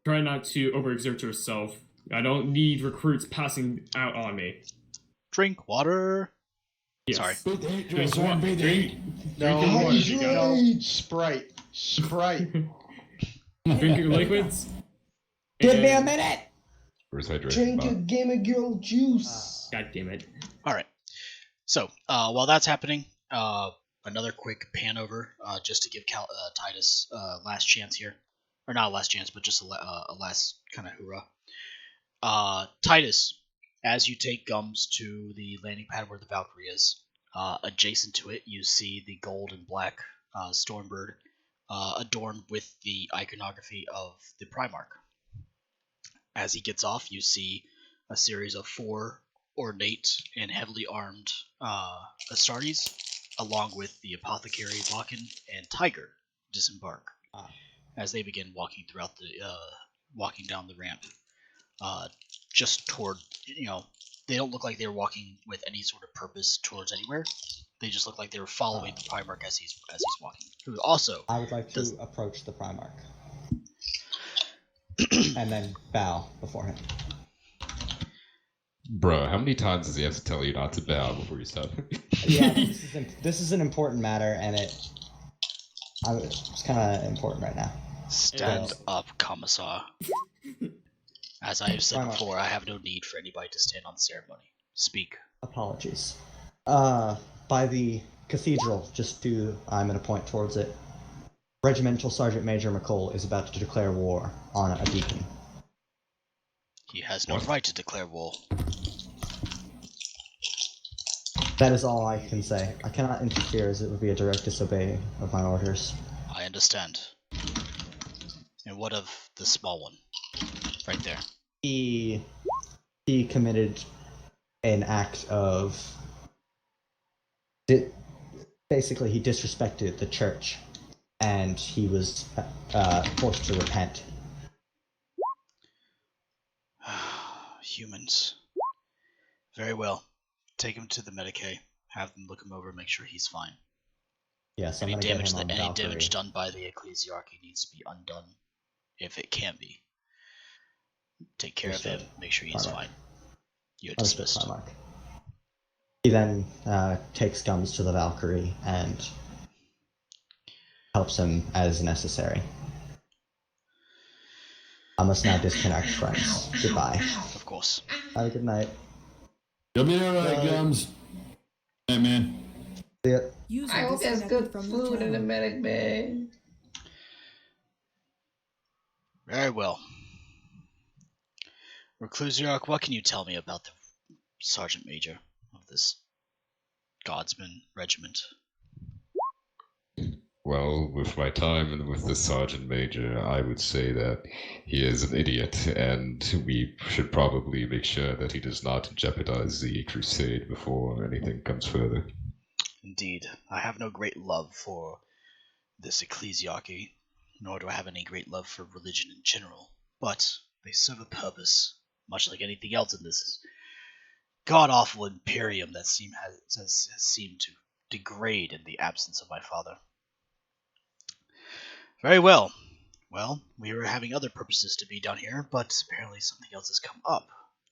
try not to overexert yourself. I don't need recruits passing out on me. Drink water. Yes. Sorry. No, Sprite. Drink your liquids. Give me a minute! Where's hydration? Drink a Gamer Girl juice. God damn it. Alright. So, while that's happening, another quick pan over, just to give Titus last chance here. Or not a last chance, but just a last kind of hoorah. Titus, as you take Gums to the landing pad where the Valkyrie is, adjacent to it, you see the gold and black Stormbird adorned with the iconography of the Primarch. As he gets off, you see a series of 4 ornate and heavily armed Astartes, along with the Apothecary Walken and Tiger disembark as they begin walking throughout walking down the ramp, just toward, they don't look like they're walking with any sort of purpose towards anywhere. They just look like they were following the Primarch as he's walking. Who also, I would like to approach the Primarch and then bow before him. Bro, how many times does he have to tell you not to bow before you stop? Yeah, this is an important matter, and it's kind of important right now. Stand up, Commissar. As I have said before, I have no need for anybody to stand on ceremony. Speak. Apologies. By the cathedral, I'm going to point towards it. Regimental Sergeant Major McCall is about to declare war on a deacon. He has no right to declare war. That is all I can say. I cannot interfere, as it would be a direct disobeying of my orders. I understand. And what of the small one? Right there. He committed an act of... Basically, he disrespected the church, and he was forced to repent. Humans. Very well. Take him to the Medicaid. Have them look him over and make sure he's fine. Yes, any damage done by the ecclesiarchy needs to be undone, if it can be. Take care of him. Make sure he's fine. You're dismissed. He then takes Gums to the Valkyrie and helps him as necessary. I must now disconnect, friends. Goodbye. Of course. Have a good night. You'll be alright, Gums. Hey, man. See ya. I hope there's good food in the medic bay. Very well. Reclusiarch, what can you tell me about the Sergeant Major of this Godsman regiment? Well, with my time and with the Sergeant Major, I would say that he is an idiot, and we should probably make sure that he does not jeopardize the Crusade before anything comes further. Indeed. I have no great love for this ecclesiarchy, nor do I have any great love for religion in general, but they serve a purpose, much like anything else in this god-awful imperium that has seemed to degrade in the absence of my father. Very well. Well, we were having other purposes to be down here, but apparently something else has come up.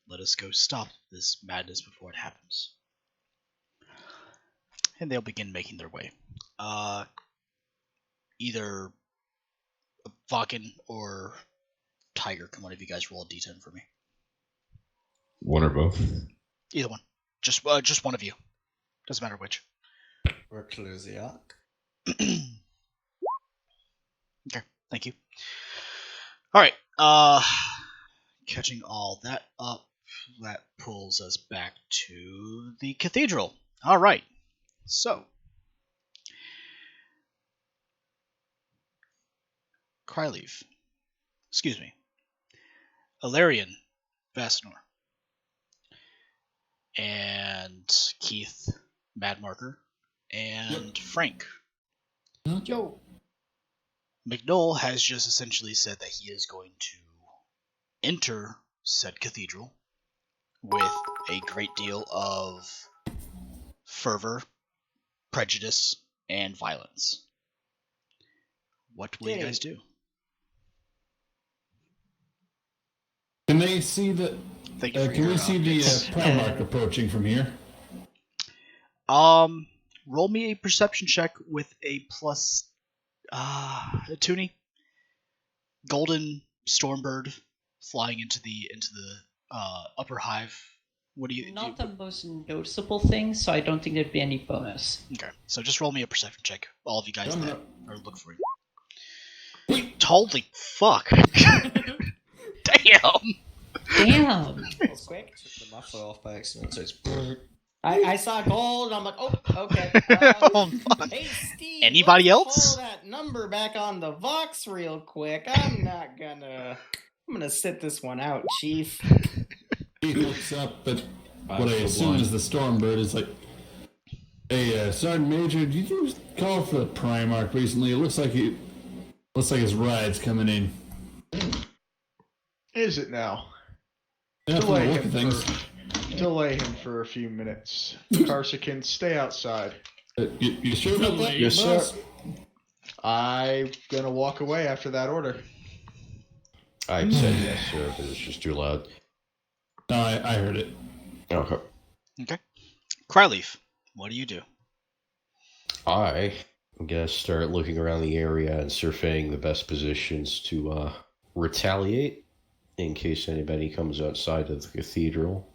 Let us go stop this madness before it happens. And they'll begin making their way. Either Vakken or Tiger, can one of you guys roll a d10 for me? One or both? Either one. Just one of you. Doesn't matter which. Reclusiac. Okay, thank you. Alright, catching all that up, that pulls us back to the cathedral. Alright, so Cryleaf. Excuse me. Alarian Vasnor. And Keith Madmarker. And Frank. Yo. McNoll has just essentially said that he is going to enter said cathedral with a great deal of fervor, prejudice, and violence. What will you guys do? Can they see the? Thank you for Can your we see the updates. Primarch approaching from here? Roll me a perception check with a plus. Attone. Golden Stormbird flying into the upper hive. What do you? Not the most noticeable thing, so I don't think there'd be any bonus. Okay, so just roll me a perception check. All of you guys that are looking for you. Holy fuck! Damn! Damn! That was quick. Took the muffler off by accident, so it's. I saw gold. I'm like, oh, okay. Oh, fuck. Hey, Steve. Anybody let's else? Pull that number back on the Vox real quick. I'm gonna sit this one out, Chief. He looks up at what I assume is the Stormbird. Is like, hey, Sergeant Major, did you call for the Primarch recently? It looks like his ride's coming in. Is it now? Yeah, from the look of things. Delay him for a few minutes. Karsakin, stay outside. You sure about that? Yes, sir. I'm gonna walk away after that order. I said yes, sir, but it's just too loud. No, I heard it. Okay. Okay. Cryleaf, what do you do? I'm gonna start looking around the area and surveying the best positions to retaliate in case anybody comes outside of the cathedral.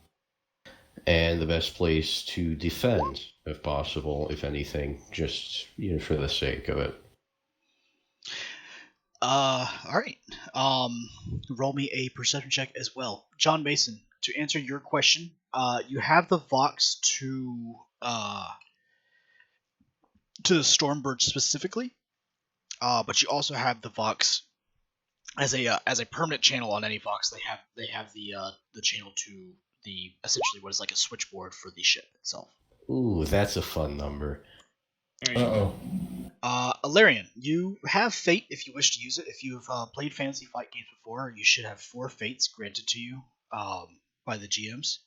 And the best place to defend, if possible, if anything, just for the sake of it. Alright. Roll me a perception check as well. John Mason, to answer your question, you have the Vox to the Stormbird specifically, but you also have the Vox as a permanent channel on any Vox. They have the channel to the essentially what is like a switchboard for the ship itself. Ooh, that's a fun number. Uh-oh. Alarian, you have Fate if you wish to use it. If you've played Fantasy Flight games before, you should have 4 Fates granted to you by the GMs.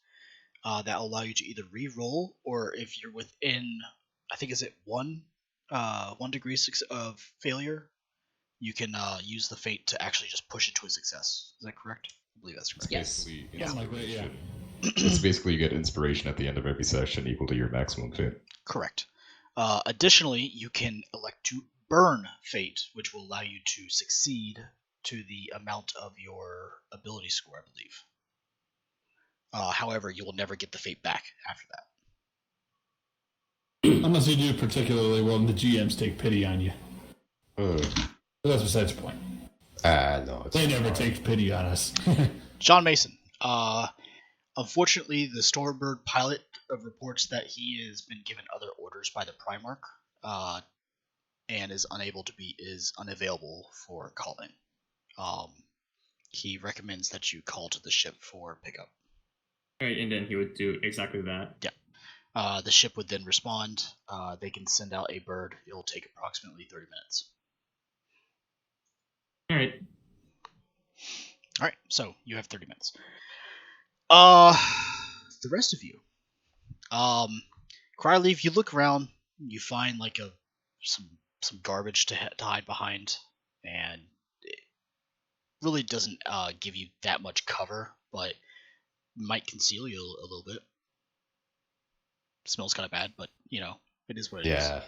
That will allow you to either re-roll, or if you're within, I think is it 1 degree of failure, you can use the Fate to actually just push it to a success. Is that correct? I believe that's correct. Yes. Yeah. It's basically you get inspiration at the end of every session equal to your maximum fate. Correct. Additionally, you can elect to burn Fate, which will allow you to succeed to the amount of your ability score, I believe. However, you will never get the Fate back after that. Unless you do particularly well and the GMs take pity on you. But that's besides the point. No. They never take pity on us. John Mason. Unfortunately, the Stormbird pilot reports that he has been given other orders by the Primarch, and is unavailable for calling. He recommends that you call to the ship for pickup. Right, and then he would do exactly that. Yeah. The ship would then respond. They can send out a bird. It'll take approximately 30 minutes. Alright. Alright, so you have 30 minutes. The rest of you. Cryleaf, you look around, you find like some garbage to hide behind, and really doesn't give you that much cover, but might conceal you a little bit. Smells kind of bad, but it is what it is. Yeah.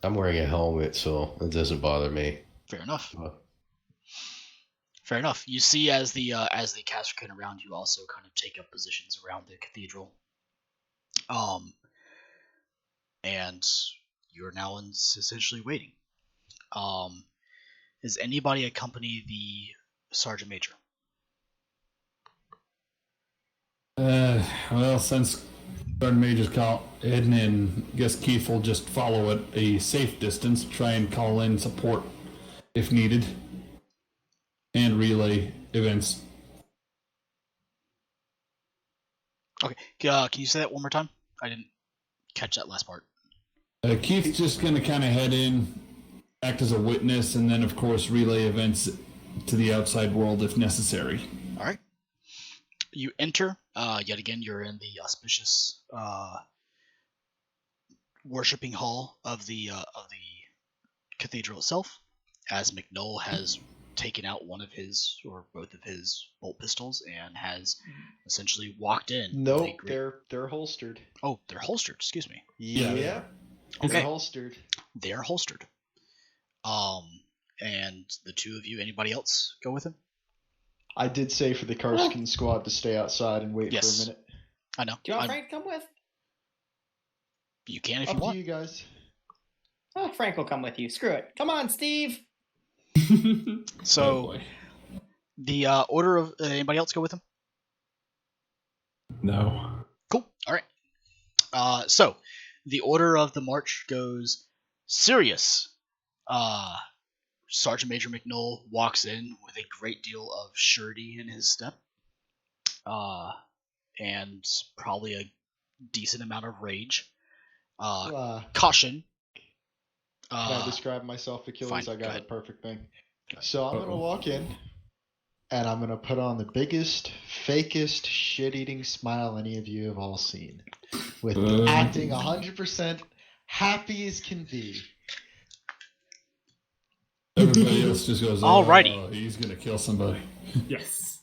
I'm wearing a helmet, so it doesn't bother me. Fair enough. Fair enough. You see, as the caster can around you also kind of take up positions around the cathedral. And you're now essentially waiting. Does anybody accompany the sergeant major? Well, since Sergeant Major's heading in, I guess Keith will just follow at a safe distance, try and call in support if needed, and relay events. Okay, can you say that one more time? I didn't catch that last part. Keith's just going to kind of head in, act as a witness, and then, of course, relay events to the outside world if necessary. All right. You enter. Yet again, you're in the auspicious worshipping hall of the cathedral itself, as McNull has taken out one of his or both of his bolt pistols and has essentially walked in. Nope, they're holstered. Oh, they're holstered. Excuse me. Yeah. Okay. They're holstered. They are holstered. And the two of you, anybody else go with him? I did say for the Karskin squad to stay outside and wait for a minute. I know. Do you want Frank to come with? You can if Up you want. to you guys. Oh, Frank will come with you. Screw it. Come on, Steve. So, the order of anybody else go with him? No. Cool. All right. So the order of the march goes: Sirius, Sergeant Major McNull walks in with a great deal of surety in his step, and probably a decent amount of rage. Caution. Can I describe myself, Achilles? Fine, I got go a perfect thing. So I'm going to walk in, and I'm going to put on the biggest, fakest, shit-eating smile any of you have all seen. With acting 100% happy as can be. Everybody else just goes, Alrighty. Oh, he's going to kill somebody. Yes.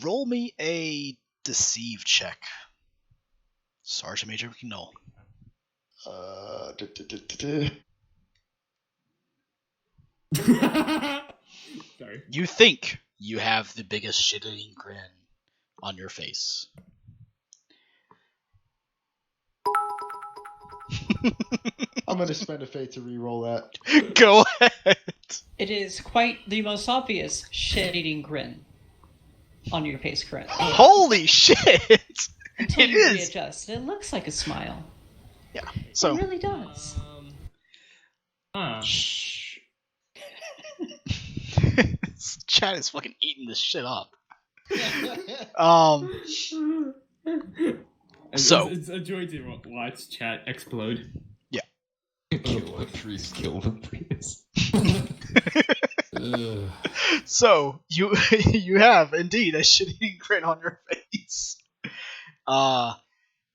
Roll me a deceive check, Sergeant Major McNull. Sorry. You think you have the biggest shit-eating grin on your face. I'm going to spend a fate to re-roll that. Go ahead. It is quite the most obvious shit-eating grin on your face currently. Holy shit! Until It you is. readjust, it looks like a smile. Yeah. So It really does. Shh. Chad is fucking eating this shit up. So it's a joy to watch chat explode. Yeah. Kill a priest, kill the priest. So you have indeed a shitty grin on your face.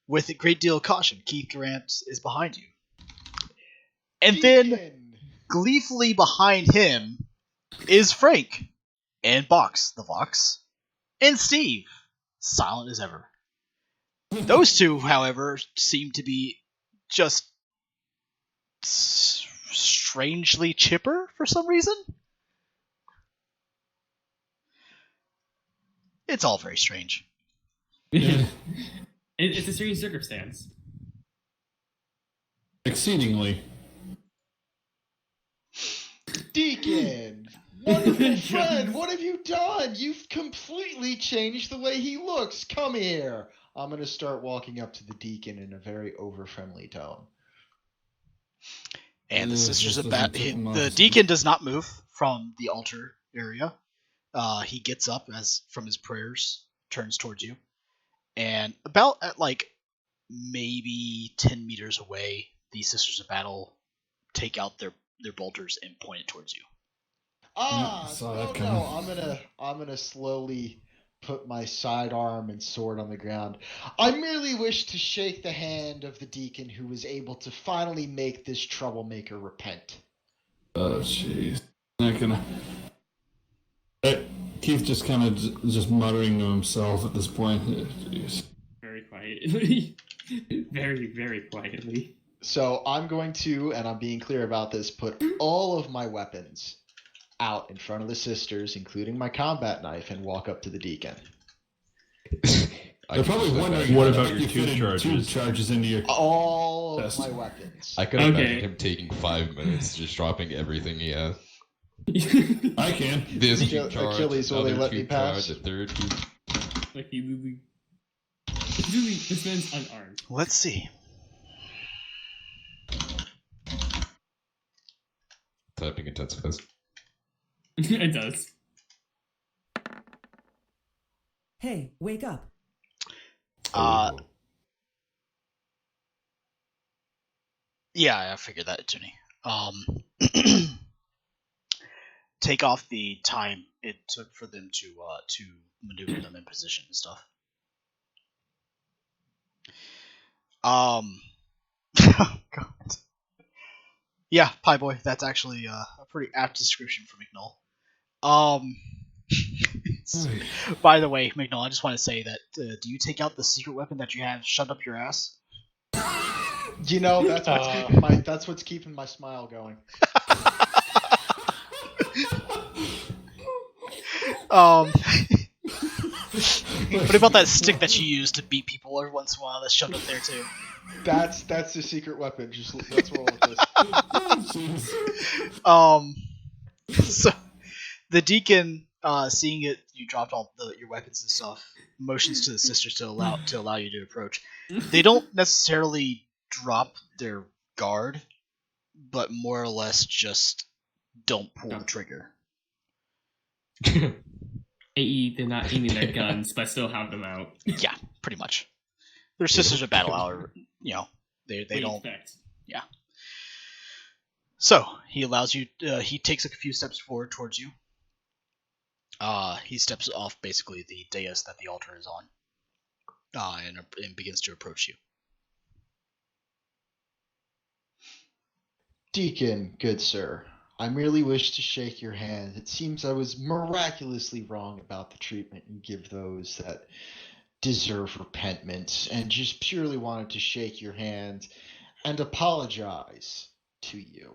With a great deal of caution, Keith Grant is behind you. And then gleefully behind him is Frank and Box, the Vox, and Steve, silent as ever. Those two, however, seem to be just strangely chipper for some reason. It's all very strange. It's a strange circumstance. Exceedingly. Deacon! Wonderful friend, what have you done? You've completely changed the way he looks. Come here. I'm going to start walking up to the deacon in a very over-friendly tone. And the sisters of the deacon does not move from the altar area. He gets up from his prayers, turns towards you, and about at maybe 10 meters away, the sisters of battle take out their bolters and point it towards you. I'm gonna slowly put my sidearm and sword on the ground. I merely wish to shake the hand of the deacon who was able to finally make this troublemaker repent. Oh, jeez. Not gonna. Keith just kind of just muttering to himself at this point. Very quietly. Very, very quietly. So I'm going to, and I'm being clear about this, put all of my weapons out in front of the sisters, including my combat knife, and walk up to the deacon. They're probably wondering what how about your two charges into your all of my weapons. I could imagine him taking 5 minutes, just dropping everything he has. I can. This charge, Achilles, will they let me pass? Charge, a third tube. Like he literally, this man's unarmed. Let's see. Typing intensifies. It does. Hey, wake up. Yeah, I figured that, Attone. Take off the time it took for them to maneuver them in position and stuff. Oh God. Yeah, Pie Boy. That's actually a pretty apt description for McNull. By the way, McNull, I just want to say that do you take out the secret weapon that you have shoved up your ass? You know, that's what's keeping my smile going. What about that stick that you use to beat people every once in a while that's shoved up there too? That's the secret weapon. Just let's roll with this. So the deacon, seeing it, you dropped all your weapons and stuff, motions to the sisters to allow you to approach. They don't necessarily drop their guard, but more or less just don't pull the trigger. AE, they're not aiming their guns, but still have them out. Yeah, pretty much. Their sisters are battle hour, you know. They don't. Expect. Yeah. So he allows you. He takes a few steps forward towards you. He steps off basically the dais that the altar is on, and begins to approach you. Deacon, good sir, I merely wish to shake your hand. It seems I was miraculously wrong about the treatment you give those that deserve repentment, and just purely wanted to shake your hand and apologize to you.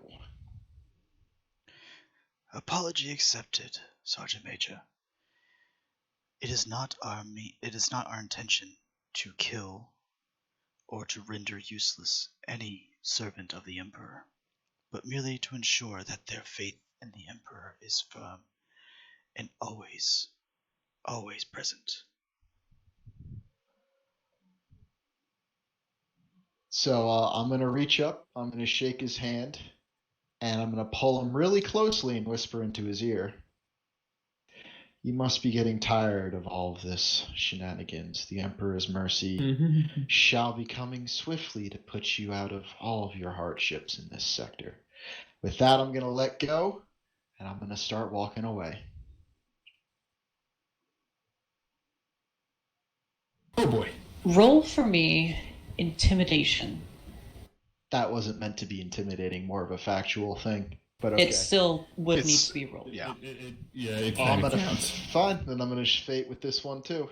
Apology accepted, Sergeant Major. It is not our intention to kill or to render useless any servant of the Emperor, but merely to ensure that their faith in the Emperor is firm and always present. So I'm going to reach up, I'm going to shake his hand, and I'm going to pull him really closely and whisper into his ear. You must be getting tired of all of this shenanigans. The Emperor's mercy shall be coming swiftly to put you out of all of your hardships in this sector. With that, I'm going to let go, and I'm going to start walking away. Oh boy. Roll for me intimidation. That wasn't meant to be intimidating, more of a factual thing. But okay. It still would need to be rolled. Yeah. It I'm kind of gonna counts. fine, then I'm gonna fate with this one too.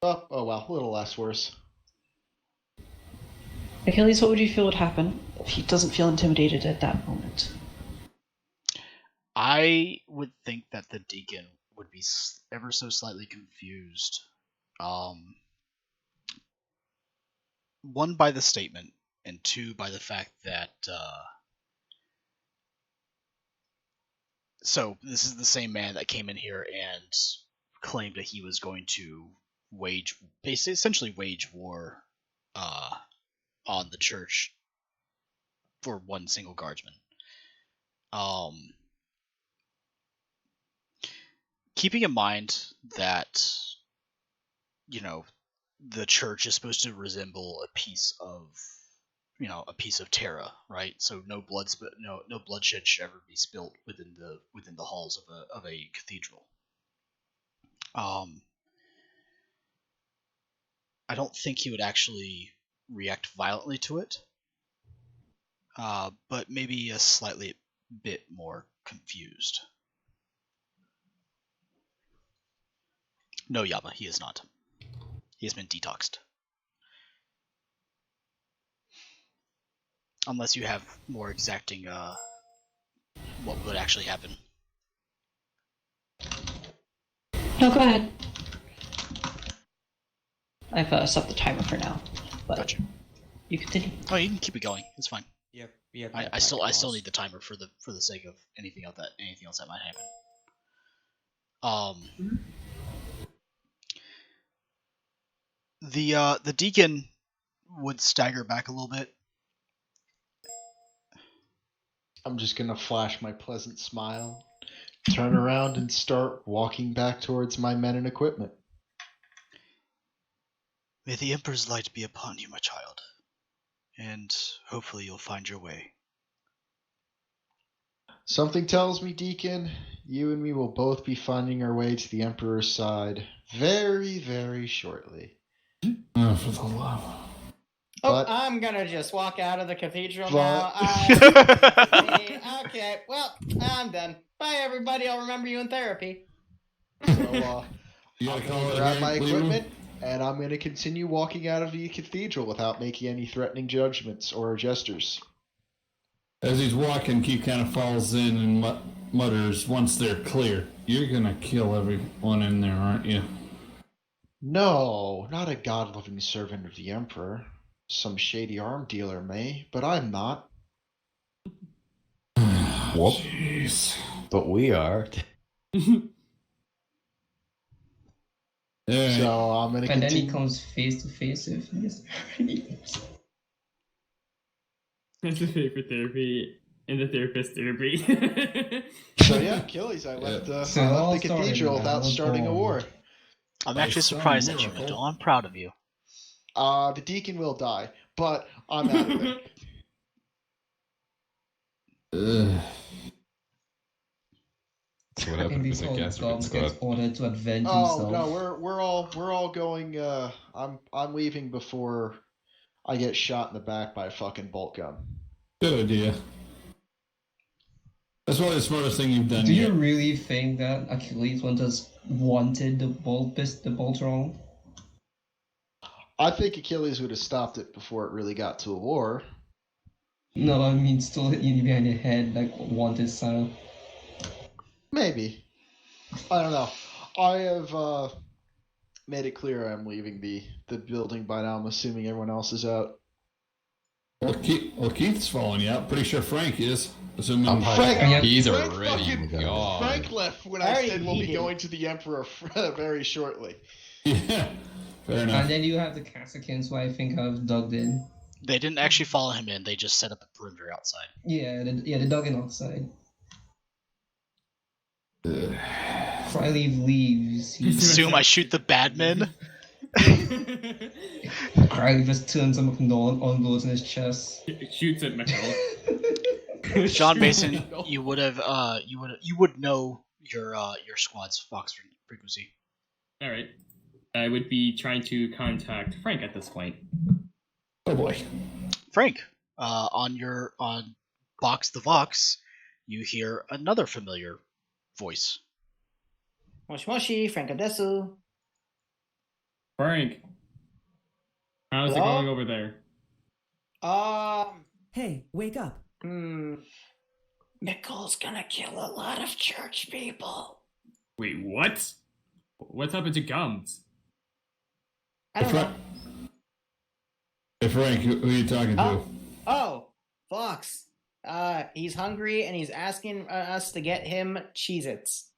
Oh well, a little less worse. Achilles, what would you feel would happen if he doesn't feel intimidated at that moment? I would think that the deacon would be ever so slightly confused. One, by the statement, and two, by the fact that so this is the same man that came in here and claimed that he was going to essentially wage war on the church for one single guardsman. Keeping in mind that, you know, the church is supposed to resemble a piece of terra, right? So no bloodshed should ever be spilt within the halls of a cathedral. I don't think he would actually react violently to it, but maybe a slightly bit more confused. No, Yama, he is not. He has been detoxed. Unless you have more exacting, what would actually happen. No, go ahead. I've set the timer for now, but Gotcha. you continue. Oh, you can keep it going. It's fine. Yep. Yep. I still need the timer for the sake of anything else that might happen. The deacon would stagger back a little bit. I'm just gonna flash my pleasant smile, turn around, and start walking back towards my men and equipment. May the Emperor's light be upon you, my child, and hopefully you'll find your way. Something tells me, Deacon, you and me will both be finding our way to the Emperor's side very, very shortly. Oh, for the love. But, I'm gonna just walk out of the cathedral now. Okay, well, I'm done. Bye, everybody. I'll remember you in therapy. So, you I'm gotta gonna call grab it my again, equipment, and I'm gonna continue walking out of the cathedral without making any threatening judgments or gestures. As he's walking, Keith kind of falls in and mutters, once they're clear, you're gonna kill everyone in there, aren't you? No, not a god-loving servant of the Emperor. Some shady arm dealer may, but I'm not. Whoop. Jeez. But we are. So I'm gonna And then he continue. comes face to face with his That's the favorite therapy and the therapist therapy. So yeah, Achilles, I left the cathedral without starting a war. I'm actually surprised at you, Mitchell. I'm proud of you. The deacon will die, but I'm out of there. So what And happened with the before gas Dom gets ordered to avenge Oh himself. no, we're all going. I'm leaving before I get shot in the back by a fucking bolt gun. Good idea. That's probably the smartest thing you've done Do yet. you really think that Achilles wanted the bolt wrong? I think Achilles would have stopped it before it really got to a war. No, I mean still hit you behind the head, like wanted style. Maybe. I don't know. I have made it clear I'm leaving the building by now. I'm assuming everyone else is out. Well, Keith's following you out. Pretty sure Frank is. Assuming Frank, He's Frank already fucking- gone. Frank left when I said we'll be going to the Emperor very shortly. Yeah, fair enough. And then you have the Cassicans, who I think have dug in. They didn't actually follow him in. They just set up a perimeter outside. Yeah, they dug in outside. Riley leaves. Assume I shoot the bad men. Riley just turns on McNaught and unloads in his chest. Shoots at McNaught. John Mason, you would know your squad's Fox frequency. All right. I would be trying to contact Frank at this point. Oh boy. Frank, on Box the Vox, you hear another familiar voice. Moshi Moshi, Frankadesu. Frank, how's it Hello? going over there? Hey, wake up. Mickle's gonna kill a lot of church people. Wait, what? What's happened to Gums? I don't know. Hey Frank, who are you talking to? Oh, Fox. He's hungry and he's asking us to get him Cheez-Its.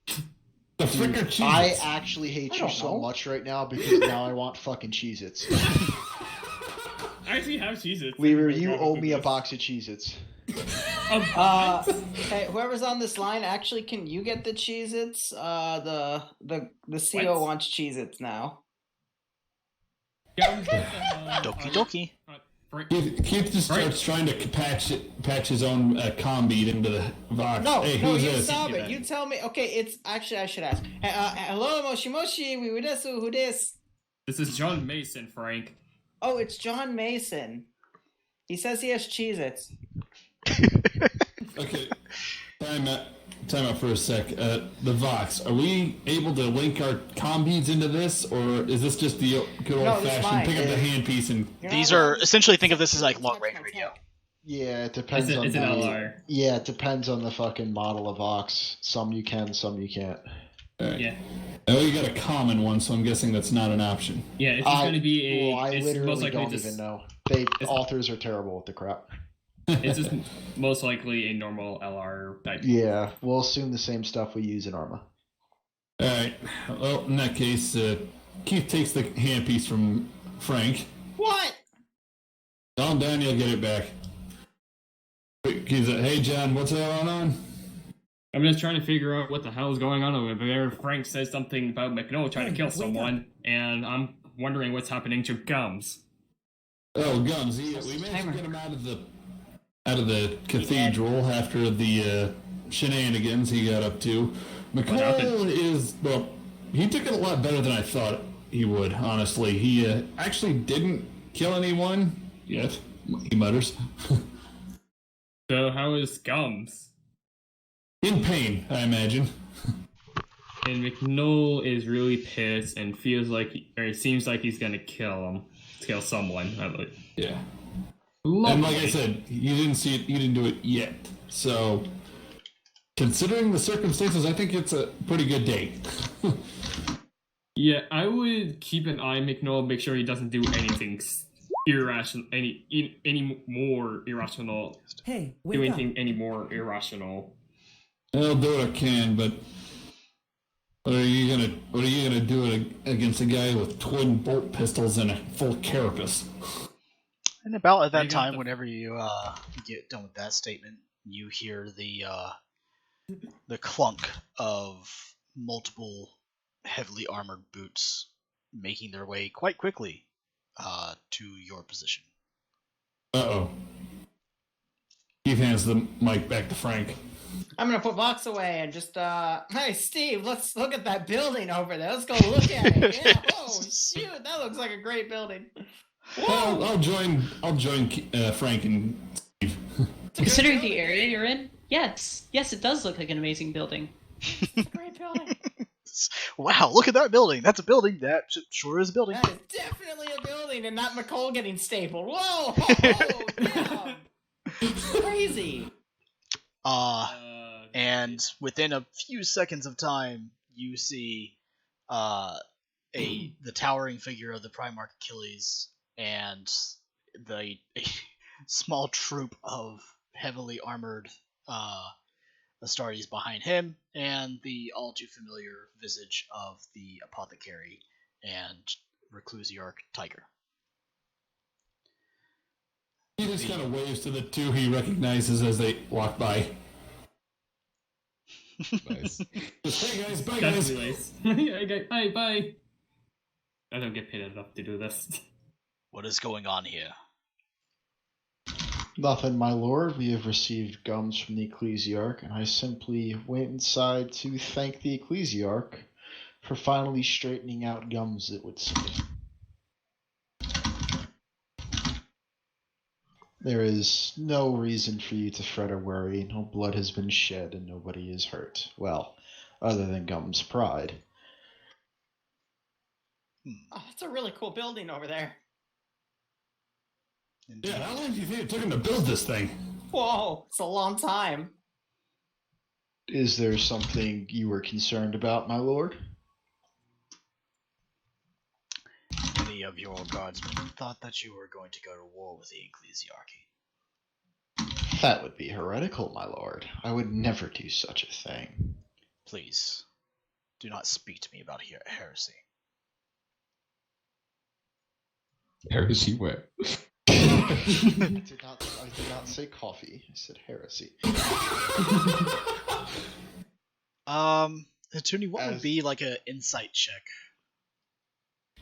The fricker Cheez-Its. I actually hate I you don't so know. much right now because now I want fucking Cheez-Its. I actually have Cheez-Its. Weaver, you owe me a box of Cheez-Its. Hey, whoever's on this line, actually, can you get the Cheez-Its? The CO wants Cheez-Its now. Doki doki. Keith just starts trying to patch his own comm bead into the Vox. No, hey, no, who's you this? stop it. You tell me. Okay, it's actually I should ask. Hello, Moshi Moshi. We desu. Who this? This is John Mason, Frank. Oh, it's John Mason. He says he has Cheez-Its. Okay, time out for a sec. The Vox, are we able to link our comm beads into this, or is this just the good old-fashioned pick up the handpiece and... These are, essentially think of this as like long-range radio. Yeah, it depends on it's the... an LR. Yeah, it depends on the fucking model of Vox. Some you can, some you can't. Right. Yeah. Oh, you got a common one, so I'm guessing that's not an option. Yeah, it's just going to be a. Well, I it's literally most likely don't just, even know. Authors are terrible with the crap. It's just most likely a normal LR type. Yeah, we'll assume the same stuff we use in Arma. Alright, well, in that case, Keith takes the handpiece from Frank. What? Calm down, you'll get it back. Keith's like, hey, John, what's going on? I'm just trying to figure out what the hell is going on over there. Frank says something about McNoll trying to kill someone, and I'm wondering what's happening to Gums. Oh, Gums, we managed to get him out of the cathedral after the shenanigans he got up to. McCall is, well, he took it a lot better than I thought he would, honestly. He actually didn't kill anyone yet, he mutters. So how is Gums? In pain, I imagine. And McNoll is really pissed and feels like, or it seems like he's gonna kill someone. Yeah. Lovely. And like I said, you didn't see it, you didn't do it yet. So, considering the circumstances, I think it's a pretty good day. Yeah, I would keep an eye on McNoll, make sure he doesn't do anything irrational, any more irrational. Hey, do anything any more irrational. I'll do what I can, but what are you gonna do against a guy with twin bolt pistols and a full carapace? And about at that time, whenever you get done with that statement, you hear the clunk of multiple heavily armored boots making their way quite quickly to your position. Uh-oh. Keith hands the mic back to Frank. I'm gonna put Vox away and just hey Steve, let's look at that building over there. Let's go look at it. Yeah, oh shoot, that looks like a great building. I'll join Frank and Steve. Considering the area you're in, yes, it does look like an amazing building. It's a great building. Wow, look at that building. That's a building. That sure is a building. That is definitely a building, and not McCall getting stapled. Whoa, yeah. Crazy. And within a few seconds of time, you see the towering figure of the Primarch Achilles and a small troop of heavily armored Astartes behind him, and the all too familiar visage of the Apothecary and Reclusiarch Tiger. He just kind of waves to the two he recognizes as they walk by. Nice. Hey guys, bye guys. Hi, bye. I don't get paid enough to do this. What is going on here? Nothing, my lord. We have received gums from the Ecclesiarch, and I simply went inside to thank the Ecclesiarch for finally straightening out gums, it would seem. There is no reason for you to fret or worry. No blood has been shed and nobody is hurt. Well, other than Gum's pride. Oh, that's a really cool building over there. Yeah, how long do you think it took him to build this thing? Whoa, it's a long time. Is there something you were concerned about, my lord? Many of your guardsmen thought that you were going to go to war with the Ecclesiarchy. That would be heretical, my lord. I would never do such a thing. Please, do not speak to me about heresy. Heresy where? I did not say coffee. I said heresy. Attone, what would be like an insight check?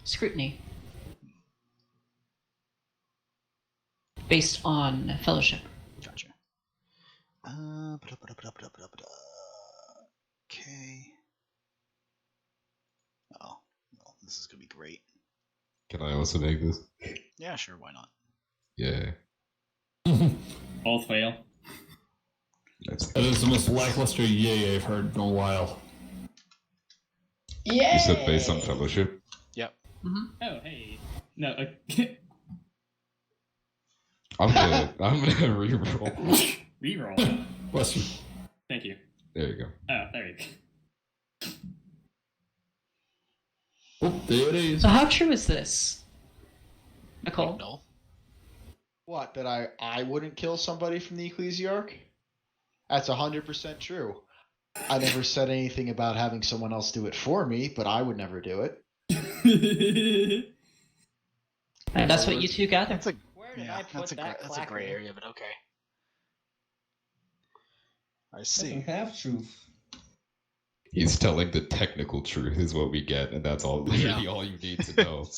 Scrutiny. Based on fellowship. Gotcha. Okay. Oh, well, this is gonna be great. Can I also make this? Yeah, sure, why not? Yeah. All fail. That is the most lackluster yay I've heard in a while. You said based on fellowship? Yep. Mm-hmm. Oh, hey. No, I'm gonna reroll. Reroll? Bless you. Thank you. There you go. Oh, there you go. Oh, there it is. So how true is this, Nicole? No. What, that I wouldn't kill somebody from the Ecclesiarch? That's 100% true. I never said anything about having someone else do it for me, but I would never do it. And that's what you two gather. That's a, Where did yeah, I put that that's a gray clacker? area, but okay. I see. Doesn't have truth. He's telling the technical truth is what we get, and that's all literally all you need to know.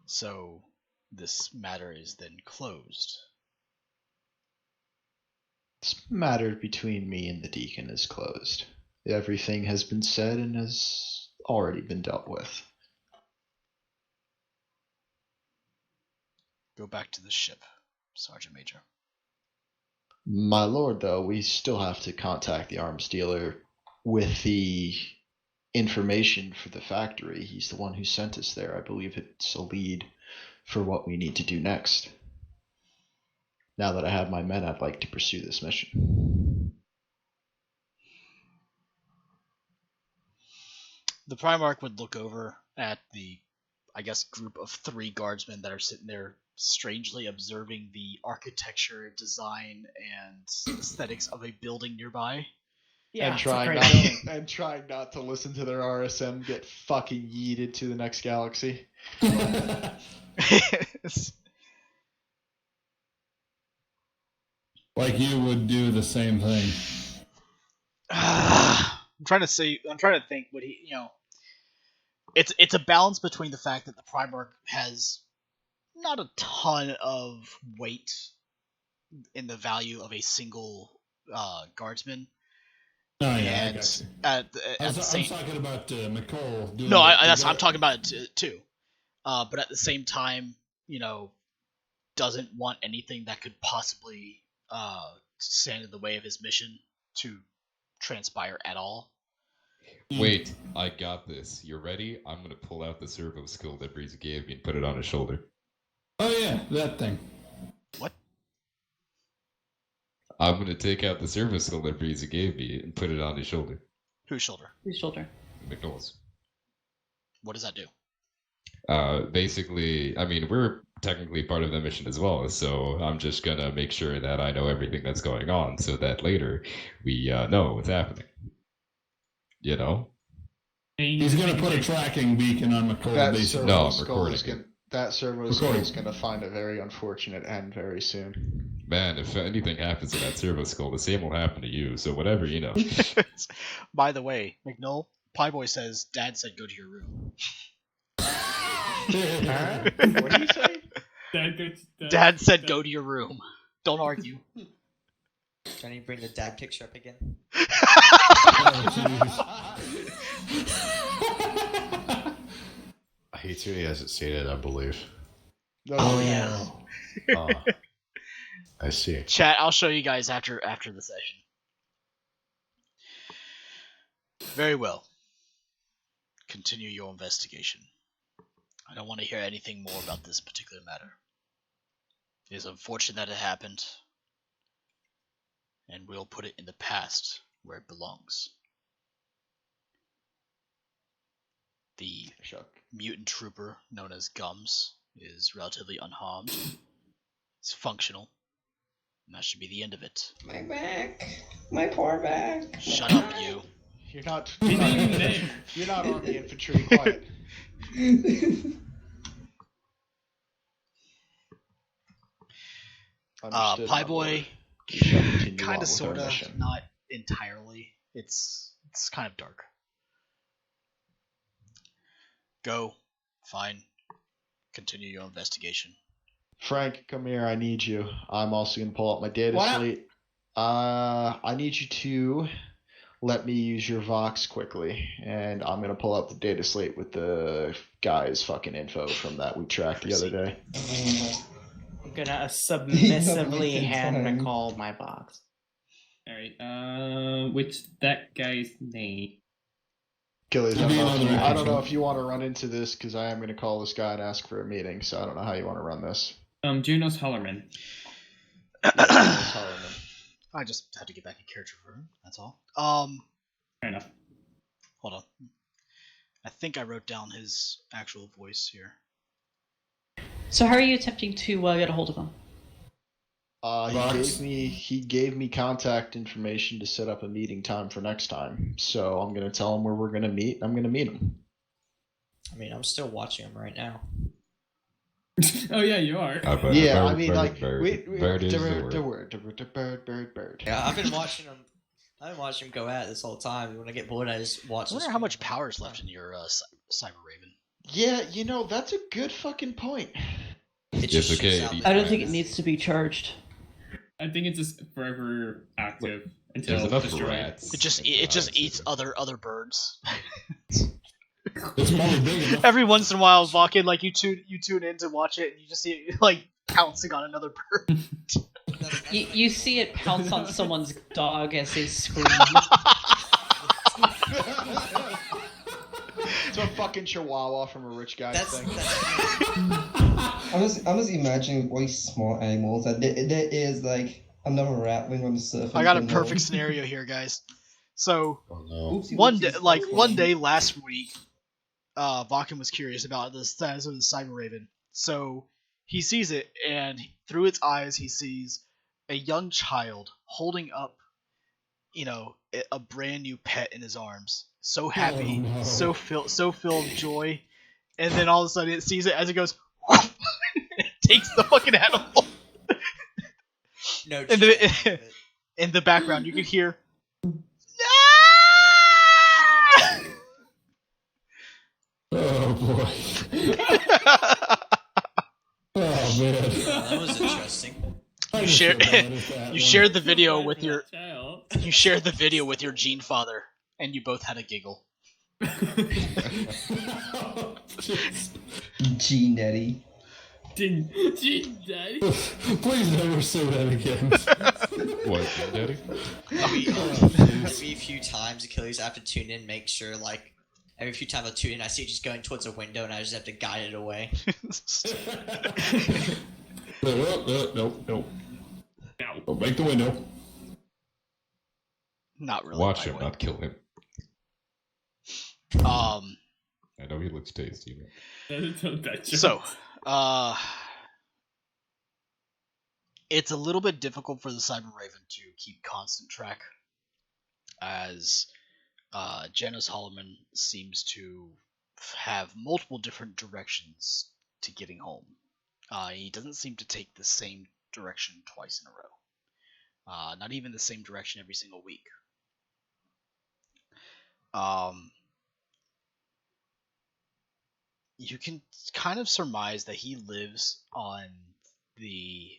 So this matter is then closed. This matter between me and the deacon is closed. Everything has been said and has already been dealt with. Go back to the ship, Sergeant Major. My lord, though, we still have to contact the arms dealer with the information for the factory. He's the one who sent us there. I believe it's a lead for what we need to do next. Now that I have my men, I'd like to pursue this mission. The Primarch would look over at the, I guess, group of 3 guardsmen that are sitting there strangely observing the architecture, design, and aesthetics of a building nearby. Yeah, and trying not to listen to their RSM get fucking yeeted to the next galaxy. Like you would do the same thing. I'm trying to think what he, it's a balance between the fact that the Primarch has not a ton of weight in the value of a single guardsman. Oh yeah, and I got you. I'm talking about Nicole. I'm talking about it too. But at the same time, doesn't want anything that could possibly stand in the way of his mission to transpire at all. Wait, I got this. You ready? I'm gonna pull out the servo skill that Breeze gave me and put it on his shoulder. Oh yeah, that thing. What? I'm gonna take out the servo skill that Breeze gave me and put it on his shoulder. Whose shoulder? Whose shoulder? McNull's. What does that do? Basically, I mean, we're technically part of the mission as well, so I'm just gonna make sure that I know everything that's going on so that later we know what's happening. You know? He's gonna put a tracking beacon on McCall. No, I'm recording it. That servo skull is gonna find a very unfortunate end very soon. Man, if anything happens to that servo skull, the same will happen to you, so whatever, you know. By the way, McNull, Pieboy says, Dad said go to your room. What do you say? Dad said go to your room. Don't argue. Can you bring the dad picture up again? Attone hasn't seen it, I believe. Oh yeah. I see. Chat, I'll show you guys after the session. Very well. Continue your investigation. I don't want to hear anything more about this particular matter. It is unfortunate that it happened, and we'll put it in the past where it belongs. The mutant trooper known as Gums is relatively unharmed. It's functional. And that should be the end of it. My back. My poor back. Shut up, you. You're not army infantry. Quiet. Pieboy, kind of, sort of, not entirely. It's kind of dark. Go. Fine. Continue your investigation. Frank, come here. I need you. I'm also going to pull out my data slate. I need you to let me use your Vox quickly, and I'm going to pull out the data slate with the guy's fucking info from that we tracked the other day. Gonna submissively wasted hand time. Nicole my box. Alright, what's that guy's name? Achilles, Give me another I don't action. know if you want to run into this because I am going to call this guy and ask for a meeting. So I don't know how you want to run this. Janos Hollerman. I just had to get back in character for him. That's all. Fair enough. Hold on. I think I wrote down his actual voice here. So how are you attempting to get a hold of him? He gave me contact information to set up a meeting time for next time. So I'm going to tell him where we're going to meet. I'm going to meet him. I mean, I'm still watching him right now. Oh yeah, you are. Yeah, I mean, like, bird is the word. Bird. Yeah, I've been watching him go at it this whole time. When I get bored, I just watch. I wonder how much power is left in your Cyber Raven. Yeah, that's a good fucking point. It's okay. I don't think it needs to be charged. I think it's just forever active until There's enough destroyed. rats. It just eats other birds. It's probably big enough. Every once in a while, Vakin, like you tune in to watch it, and you just see it like pouncing on another bird. You see it pounce on someone's dog as they scream. It's a fucking chihuahua from a rich guy's thing. I'm just imagining very small animals that there is like another rat when on the surface. I got a perfect scenario here, guys. So Oopsie, one whoopsies. day last week, Vakin was curious about the status of the Cyber Raven. So he sees it, and through its eyes, he sees a young child holding up, a brand new pet in his arms. So happy, Oh, no. so filled of joy, and then all of a sudden it sees it as it goes, it takes the fucking animal. No, In the background, you can hear. Oh boy. Oh man. That was interesting. You shared the video with your Gene father, and you both had a giggle. Gene Daddy. Gene Daddy? Please never say that again. What, Daddy? Every few times Achilles, I have to tune in, make sure, like, every few times I tune in, I see it just going towards a window, and I just have to guide it away. Nope. Don't break the window. Not really. Watch him, not kill him. I know he looks tasty. So, it's a little bit difficult for the Cyber Raven to keep constant track, as Janus Holloman seems to have multiple different directions to getting home. He doesn't seem to take the same direction twice in a row. Not even the same direction every single week. You can kind of surmise that he lives on the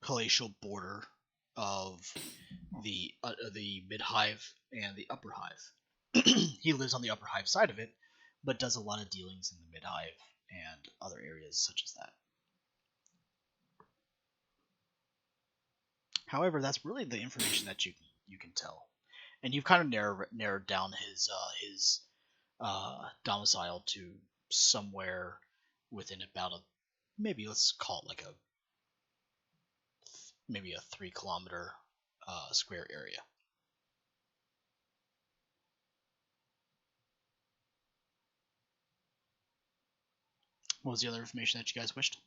palatial border of the mid-hive and the upper hive. He lives on the upper hive side of it, but does a lot of dealings in the mid-hive and other areas such as that. However, that's really the information that you can tell, and you've kind of narrowed down his domicile to somewhere within about maybe let's call it like maybe a 3 kilometer square area. What was the other information that you guys wished?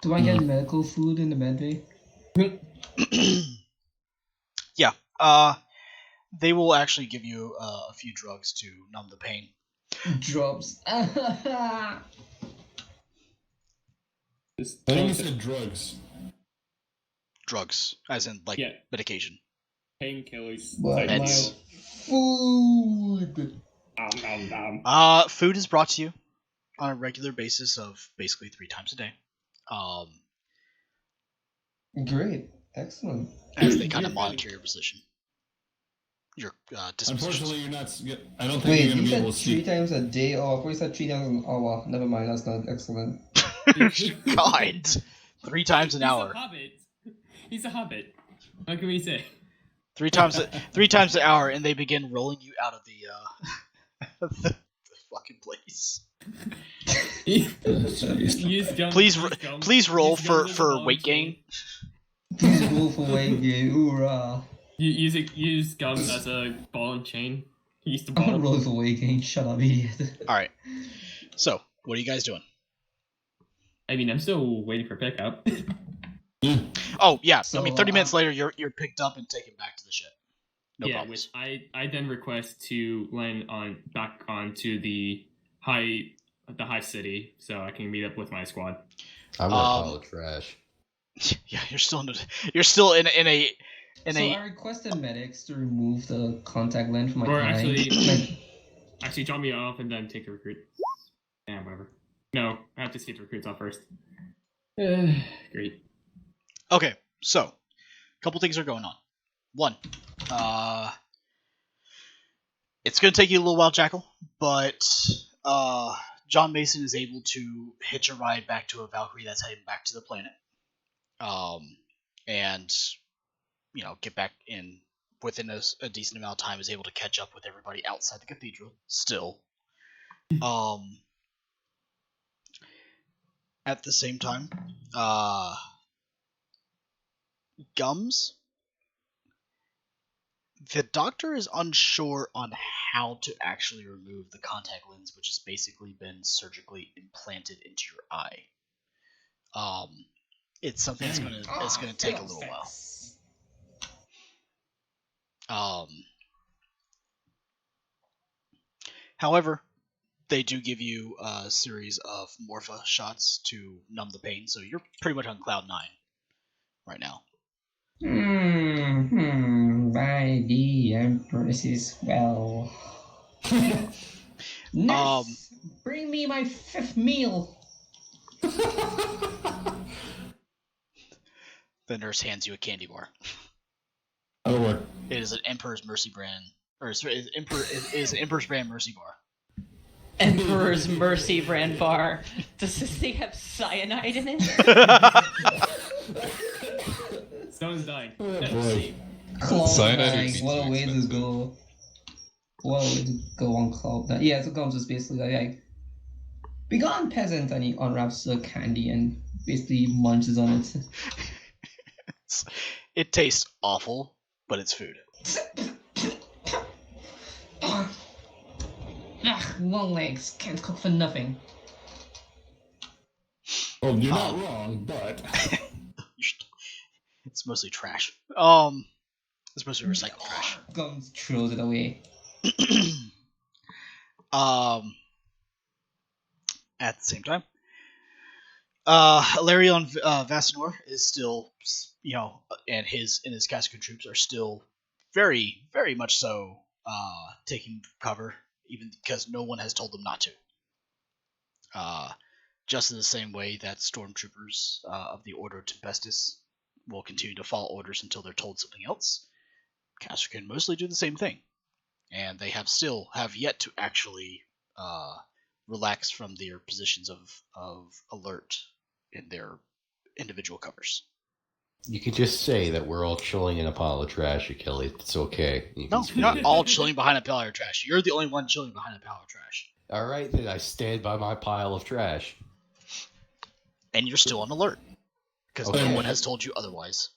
Do I get medical food in the med bay? Yeah. They will actually give you a few drugs to numb the pain. Drugs. I think you said drugs. Drugs, as in medication. Painkillers. Meds. Food. Food is brought to you on a regular basis of basically 3 times a day. Great. Excellent. As they kind of monitor your position. Your dispositions. Unfortunately, you're not. I don't think Wait, you're gonna you be able said to 3 see. times a day? Oh, I thought you said 3 times an hour. Never mind, that's not excellent. God, 3 times an hour. He's a hobbit. He's a hobbit. What can we say? 3 times an hour, and they begin rolling you out of the fucking place. Please roll for weight gain. Please roll for weight gain. Hoorah! Use gums as a ball and chain. Use the ball. I'm roll for weight gain. Shut up, idiot. All right. So, what are you guys doing? I mean, I'm still waiting for pickup. Oh yeah, So, I mean, 30 minutes later, you're picked up and taken back to the ship. No problems. Which I then request to land back onto the high city, so I can meet up with my squad. I'm gonna pile of trash. Yeah, you're still in a. I requested medics to remove the contact lens from my Or eye. actually drop me off and then take the recruit. Yeah, whatever. No, I have to see the recruits off first. Great. Okay, so a couple things are going on. One, it's going to take you a little while, Jackal, but John Mason is able to hitch a ride back to a Valkyrie that's heading back to the planet, and get back in within a decent amount of time. Is able to catch up with everybody outside the cathedral. Still, at the same time, Gums. The doctor is unsure on how to actually remove the contact lens, which has basically been surgically implanted into your eye. It's something that's gonna take a little while. However, they do give you a series of Morpha shots to numb the pain, so you're pretty much on cloud 9 right now. By the Empress is well. Nurse, bring me my 5th meal. The nurse hands you a candy bar. Oh, what? It is an Emperor's Mercy brand, or it is an Emperor's brand Mercy bar. Emperor's Mercy brand bar. Does this thing have cyanide in it? Someone's dying. Oh, boy. Cloud 9, what a way to go. What a way to go on Cloud 9. Yeah, so Gums is basically like, be gone, peasant, and he unwraps the candy and basically munches on it. It tastes awful, but it's food. Long legs, can't cook for nothing. Oh, you're not wrong, but it's mostly trash. It's mostly recycled trash. Gums throws it away. At the same time, Hilarion Vasinor is still, and his Casca troops are still very, very much so taking cover, even because no one has told them not to. Just in the same way that stormtroopers of the Order of Tempestus will continue to follow orders until they're told something else, Casca can mostly do the same thing, and they have yet to actually relax from their positions of alert in their individual covers. You can just say that we're all chilling in a pile of trash, Achilles. It's okay. No, you're not all chilling behind a pile of trash. You're the only one chilling behind a pile of trash. All right, then I stand by my pile of trash. And you're still on alert, because no one has told you otherwise.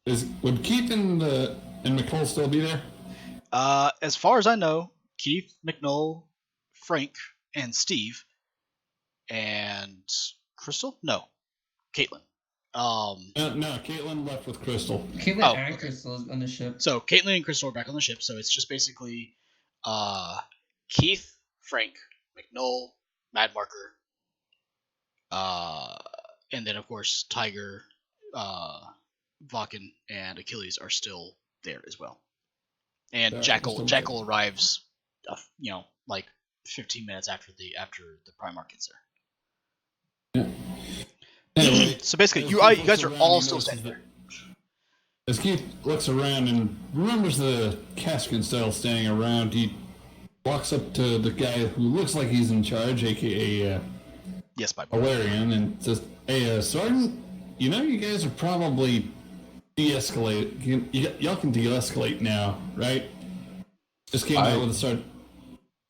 Would Keith and McCall still be there? As far as I know, Keith, McNull, Frank, and Steve, and Crystal? No, Caitlin. No, Caitlin left with Crystal. Caitlin and Crystal on the ship. So Caitlin and Crystal are back on the ship. So it's just basically Keith, Frank, McNull, Mad Marker, and then of course Tiger, Vakken, and Achilles are still there as well. And Jackal arrives, like 15 minutes after the Primarch gets there. Anyway, so basically, you guys are all still standing there. As Keith looks around and remembers the Caskin style standing around, he walks up to the guy who looks like he's in charge, aka yes, my Alarian, and says, "Hey, Sergeant, you know you guys are probably de-escalate. Y'all can de-escalate now, right?" Just came out with a sergeant.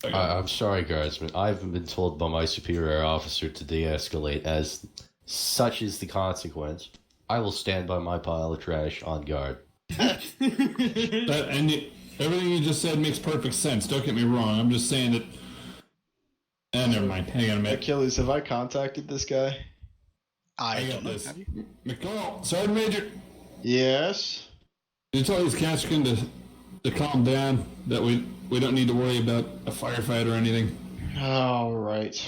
I'm sorry, guardsman. I've been told by my superior officer to de-escalate, as such is the consequence. I will stand by my pile of trash on guard. Everything you just said makes perfect sense. Don't get me wrong. I'm just saying that. Never mind. Hang on a minute. Achilles, have I contacted this guy? I got this. McCall, Sergeant Major. Yes. Did you tell these Caskin to calm down? That we don't need to worry about a firefight or anything. All right.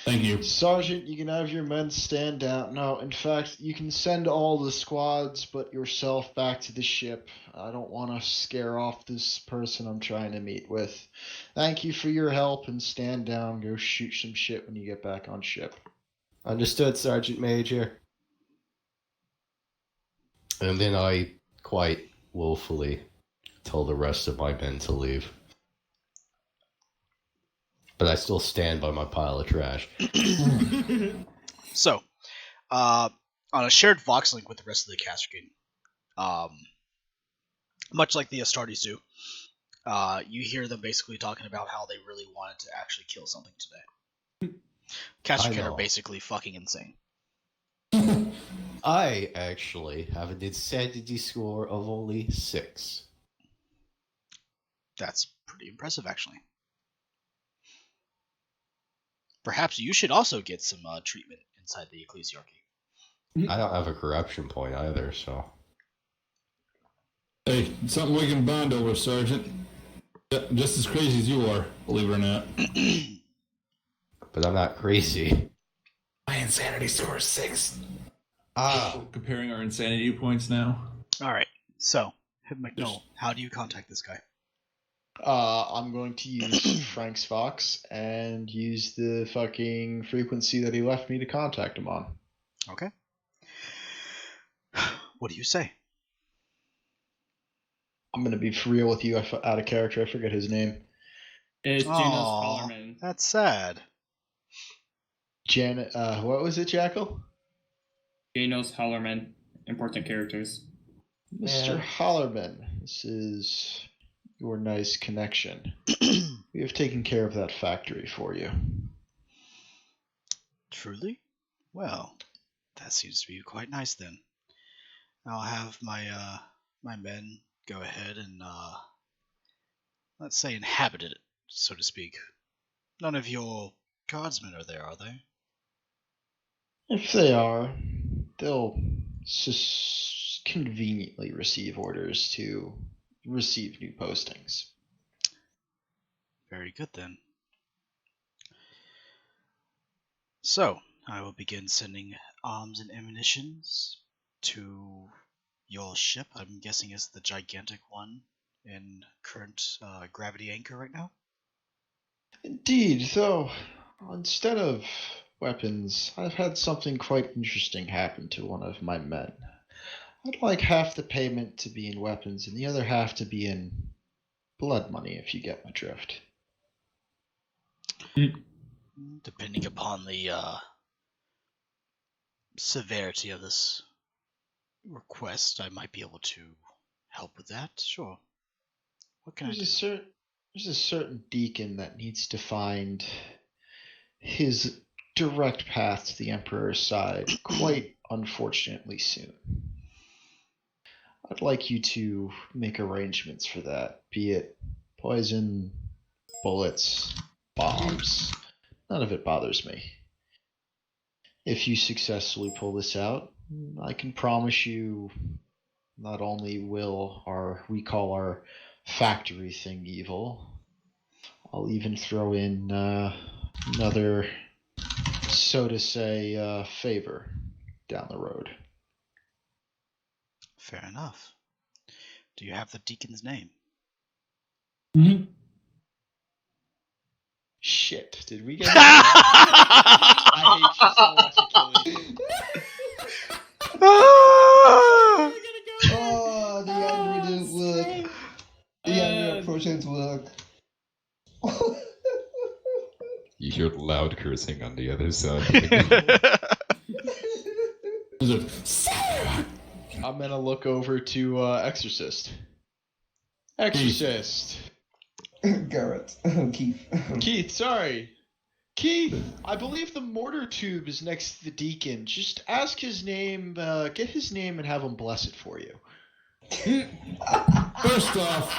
Thank you. Sergeant, you can have your men stand down. No, in fact, you can send all the squads but yourself back to the ship. I don't want to scare off this person I'm trying to meet with. Thank you for your help, and stand down. Go shoot some shit when you get back on ship. Understood, Sergeant Major. And then I, quite woefully, tell the rest of my men to leave. But I still stand by my pile of trash. So, on a shared Vox link with the rest of the Caskin, much like the Astartes do, you hear them basically talking about how they really wanted to actually kill something today. Caskin are basically fucking insane. I actually have an insanity score of only 6. That's pretty impressive, actually. Perhaps you should also get some treatment inside the ecclesiarchy. I don't have a corruption point either, so... Hey, something we can bond over, Sergeant. Just as crazy as you are, believe it or not. But I'm not crazy. My insanity score is 6. Comparing our insanity points now. Alright, so, McNull, how do you contact this guy? I'm going to use Frank's Fox and use the fucking frequency that he left me to contact him on. Okay. What do you say? I'm going to be for real with you. Out of character, I forget his name. It's Janos Hallerman. That's sad. What was it, Jackal? Janos Hallerman. Important characters. Mr. Hallerman, this is your nice connection. We have taken care of that factory for you. Truly? Well, that seems to be quite nice then. I'll have my my men go ahead and let's say inhabit it, so to speak. None of your guardsmen are there, are they? If they are, they'll conveniently receive orders to receive new postings. Very good then. So, I will begin sending arms and ammunitions to your ship. I'm guessing it's the gigantic one in current gravity anchor right now? Indeed, though, instead of weapons, I've had something quite interesting happen to one of my men. I'd like half the payment to be in weapons and the other half to be in blood money, if you get my drift. Depending upon the severity of this request, I might be able to help with that. Sure. What can I do? There's a certain deacon that needs to find his direct path to the Emperor's side quite unfortunately soon. I'd like you to make arrangements for that, be it poison, bullets, bombs. None of it bothers me. If you successfully pull this out, I can promise you not only will we call our factory thing evil, I'll even throw in another, so to say, favor down the road. Fair enough. Do you have the deacon's name? Mm-hmm. Shit, did we get I hate you so much, Achilles. loud cursing on the other side. I'm gonna look over to Exorcist. Exorcist. Garrett. Keith. Keith, sorry. Keith, I believe the mortar tube is next to the deacon. Just ask his name, get his name, and have him bless it for you. First off,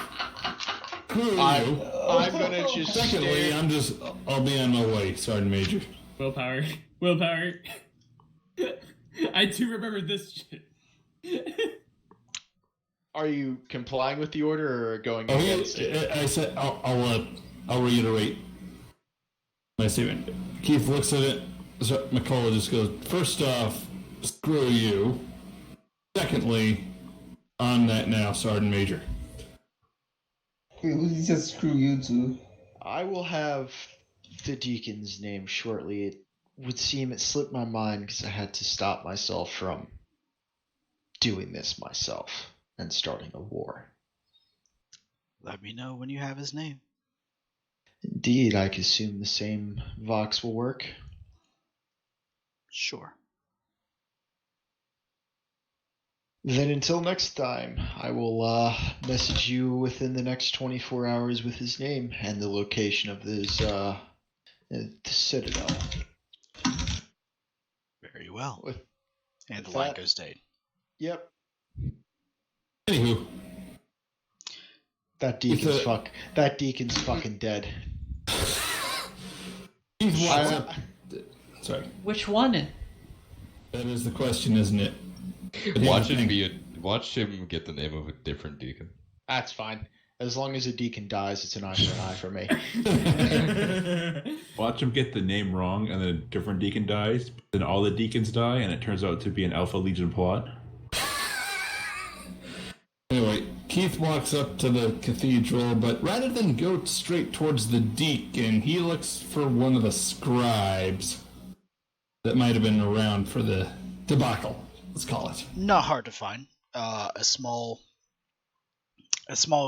screw I'm you. gonna just. Secondly, I'll be on my way, Sergeant Major. Willpower. I do remember this shit. Are you complying with the order or going against it? I said I'll reiterate my statement. Keith looks at it. So McCullough just goes, first off, screw you. Secondly, on that now, Sergeant Major. Who just screw you too? I will have the deacon's name shortly. It would seem it slipped my mind because I had to stop myself from doing this myself and starting a war. Let me know when you have his name. Indeed, I assume the same Vox will work. Sure. Then until next time, I will message you within the next 24 hours with his name and the location of his the Citadel. Very well. And the that- line goes dead. Yep. Anywho. That deacon's fucking dead. Sorry. Which one? That is the question, isn't it? Watch him get the name of a different deacon. That's fine. As long as a deacon dies, it's an eye for an eye for me. Watch him get the name wrong, and then a different deacon dies. Then all the deacons die, and it turns out to be an Alpha Legion plot. Anyway, Keith walks up to the cathedral, but rather than go straight towards the deacon, he looks for one of the scribes that might have been around for the debacle. Let's call it. Not hard to find. A small,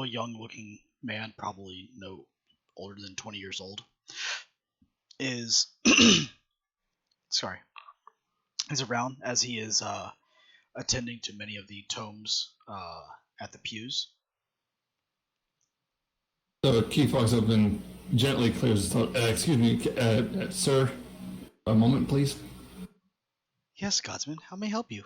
young-looking man, probably no older than 20 years old, is is around as he is attending to many of the tomes at the pews. So Keith walks up and gently clears his throat. Excuse me, sir. A moment, please. Yes, Godsman, how may I help you?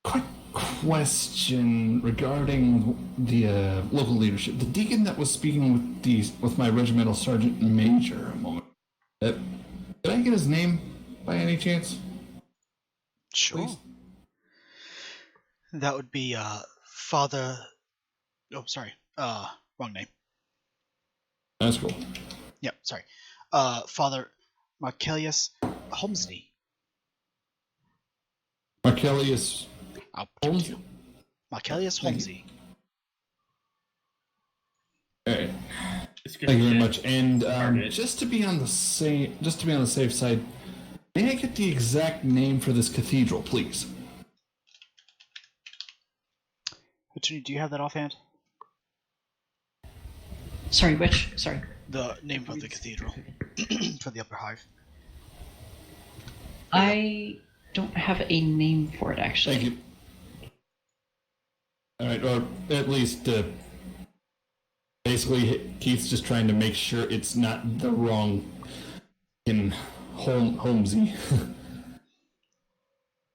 Quick question regarding the local leadership. The deacon that was speaking with my regimental sergeant major a moment. Did I get his name by any chance? Sure. Please? That would be Father. Oh, sorry. Wrong name. That's cool. Yep, sorry. Father Marcellius Holmesy. Marcellius Holmes? Marcellius Holmesy. Alright. Thank you very much. And just to be on the safe side, may I get the exact name for this cathedral, please? Attone, do you have that offhand? Sorry, which? Sorry. The name of the cathedral for the Upper Hive. I don't have a name for it, actually. Thank you. Alright, or at least, basically, Keith's just trying to make sure it's not the wrong in Holmesy.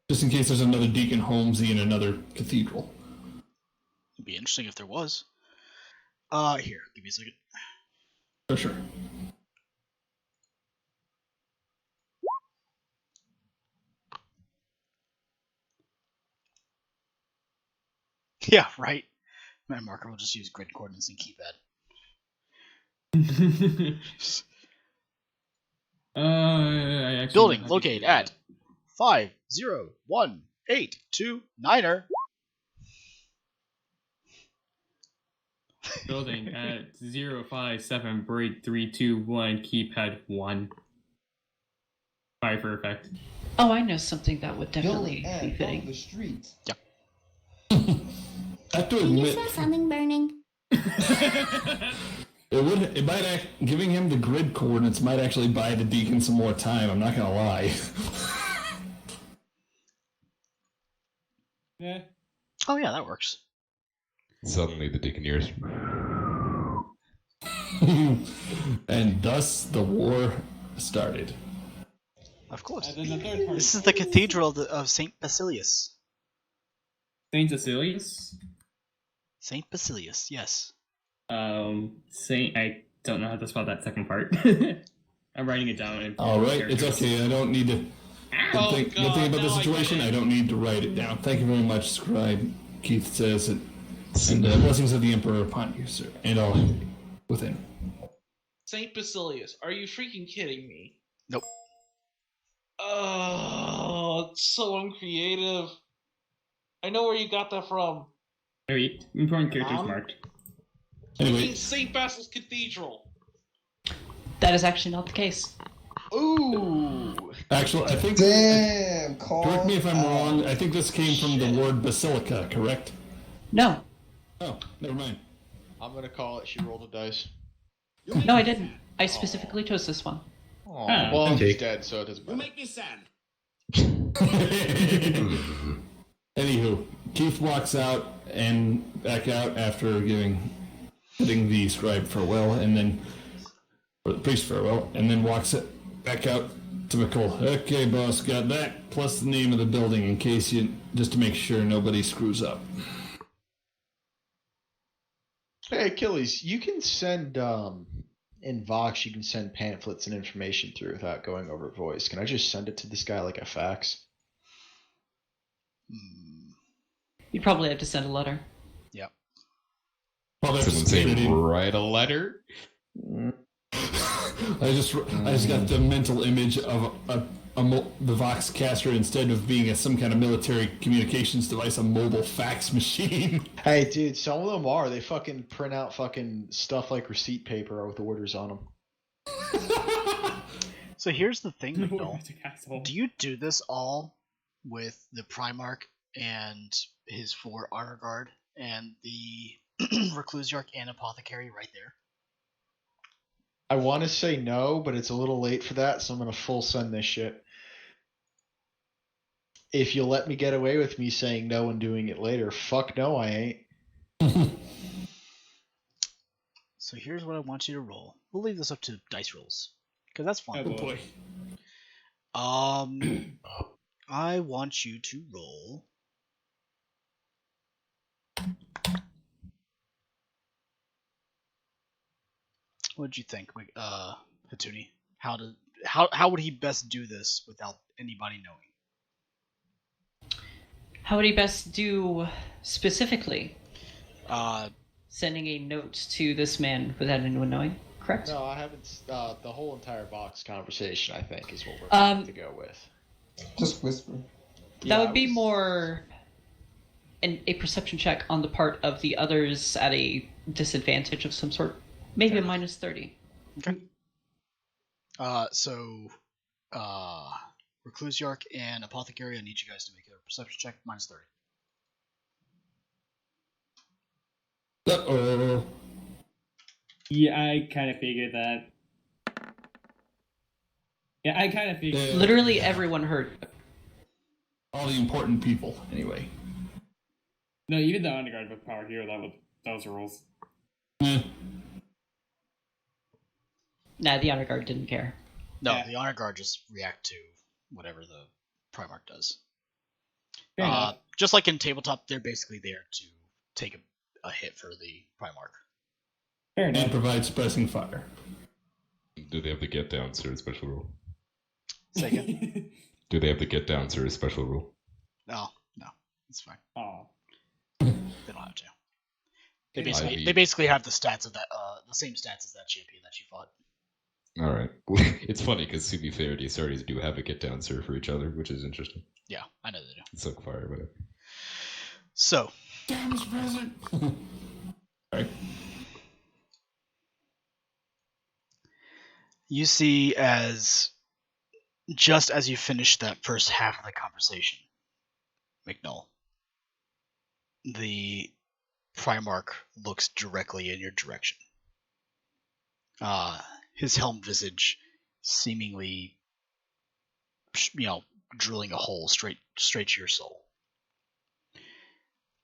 Just in case there's another Deacon Holmesy in another cathedral. It'd be interesting if there was. Here, give me a second. For sure. Yeah, right. My marker will just use grid coordinates and keypad. Building located at 50189er. Building at 057 break 321 keypad 1. Fire for effect. Oh, I know something that would definitely Building be fitting. the street. Yep. I have to Can you admit, smell something burning? It might giving him the grid coordinates might actually buy the Deacon some more time. I'm not gonna lie. Yeah. Oh yeah, that works. Suddenly the Deacon hears. And thus the war started. Of course. And then the third part. This is the Cathedral of Saint Basilius. Saint Cecilius. Saint Basilius, yes. Saint. I don't know how to spell that second part. I'm writing it down. All right, it's okay. I don't need to. Good thing about the situation, I don't need to write it down. Thank you very much, Scribe. Keith says it. And blessings of the Emperor upon you, sir, and all within. Saint Basilius, are you freaking kidding me? Nope. Oh, it's so uncreative. I know where you got that from. Very important characters marked. Anyway, Saint Basil's Cathedral. That is actually not the case. Ooh. Actually, I think. Damn. Correct me if I'm wrong. I think this came from the word basilica, correct? No. Oh, never mind. I'm gonna call it. She rolled a dice. No, I didn't. I specifically chose this one. Well, he's dead, so it doesn't matter. You make me sad. Anywho, Keith walks out and back out after bidding the scribe farewell, and then or the priest farewell, and then walks back out to McCall. Okay, boss, got that plus the name of the building in case just to make sure nobody screws up. Hey, Achilles, you can send in Vox. You can send pamphlets and information through without going over voice. Can I just send it to this guy like a fax? You'd probably have to send a letter. Yep. Someone say write a letter. I just got the mental image of the Vox caster instead of being some kind of military communications device, a mobile fax machine. Hey, dude, some of them are. They fucking print out fucking stuff like receipt paper with orders on them. So here's the thing, McNull. Do you do this all with the Primarch and his 4 Honor Guard and the Reclusiarch and Apothecary right there? I want to say no, but it's a little late for that, so I'm going to full send this shit. If you'll let me get away with me saying no and doing it later, fuck no, I ain't. So here's what I want you to roll. We'll leave this up to dice rolls, because that's fun. Oh boy. I want you to roll. What did you think, Attone? How would he best do this without anybody knowing? How would he best do specifically? Uh, Sending a note to this man without anyone knowing, correct? No, I haven't. The whole entire box conversation, I think, is what we're going to go with. Just whisper. That would be more a perception check on the part of the others at a disadvantage of some sort. Maybe a minus 30. Okay. Reclusiarch and Apothecary, I need you guys to make a perception check, minus 30. Uh-oh. Yeah, I kind of figured that. Yeah, I kind of figured. Literally everyone heard. All the important people, anyway. No, even the underguard with power hero, those were rules. Nah, the honor guard didn't care. No, the Honor Guard just react to whatever the Primarch does. Just like in Tabletop, they're basically there to take a hit for the Primarch. Fair enough. And provide suppressing fire. Do they have the get down, sir, special rule? Say again? Do they have the get down, sir, special rule? No, it's fine. Oh. They don't have to. They basically have the stats of that, the same stats as that champion that you fought. All right. It's funny because, to be fair, the Astartes do have a get down, sir, for each other, which is interesting. Yeah, I know they do. It's like fire, whatever. So. Damn, Mr. President. Sorry. You see, just as you finish that first half of the conversation, McNull, the Primarch looks directly in your direction. his helm visage seemingly, drilling a hole straight to your soul.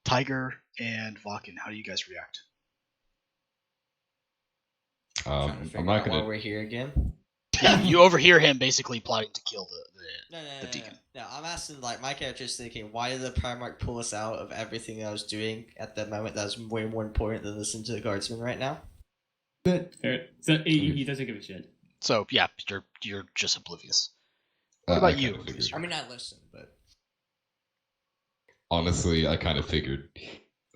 Tiger and Vakken, how do you guys react? I'm not gonna. While we're here again. Yeah, you overhear him basically plotting to kill the deacon. No, I'm asking, like, my character is thinking, why did the Primarch pull us out of everything I was doing at that moment that was way more important than listening to the guardsman right now? So he doesn't give a shit. So yeah, you're just oblivious. What about you? I mean, I listen, but honestly, I kind of figured.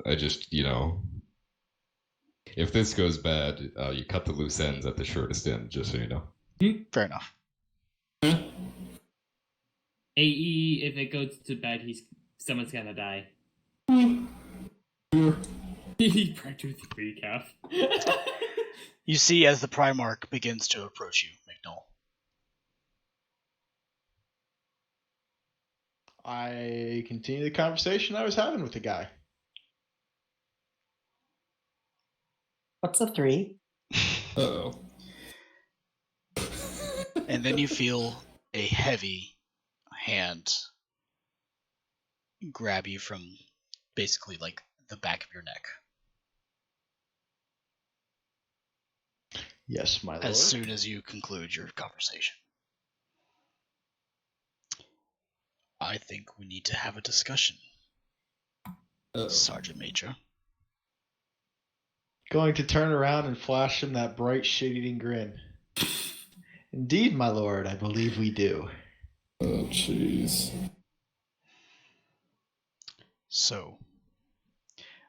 I just, if this goes bad, you cut the loose ends at the shortest end, just so you know. Fair enough. AE, if it goes to bad, someone's gonna die. He practiced the recap. You see as the Primarch begins to approach you, McNull. I continue the conversation I was having with the guy. What's a 3? Uh-oh. And then you feel a heavy hand grab you from basically like the back of your neck. Yes, my lord. As soon as you conclude your conversation. I think we need to have a discussion, Sergeant Major. Going to turn around and flash him that bright shit-eating grin. Indeed, my lord, I believe we do. Oh, jeez. So,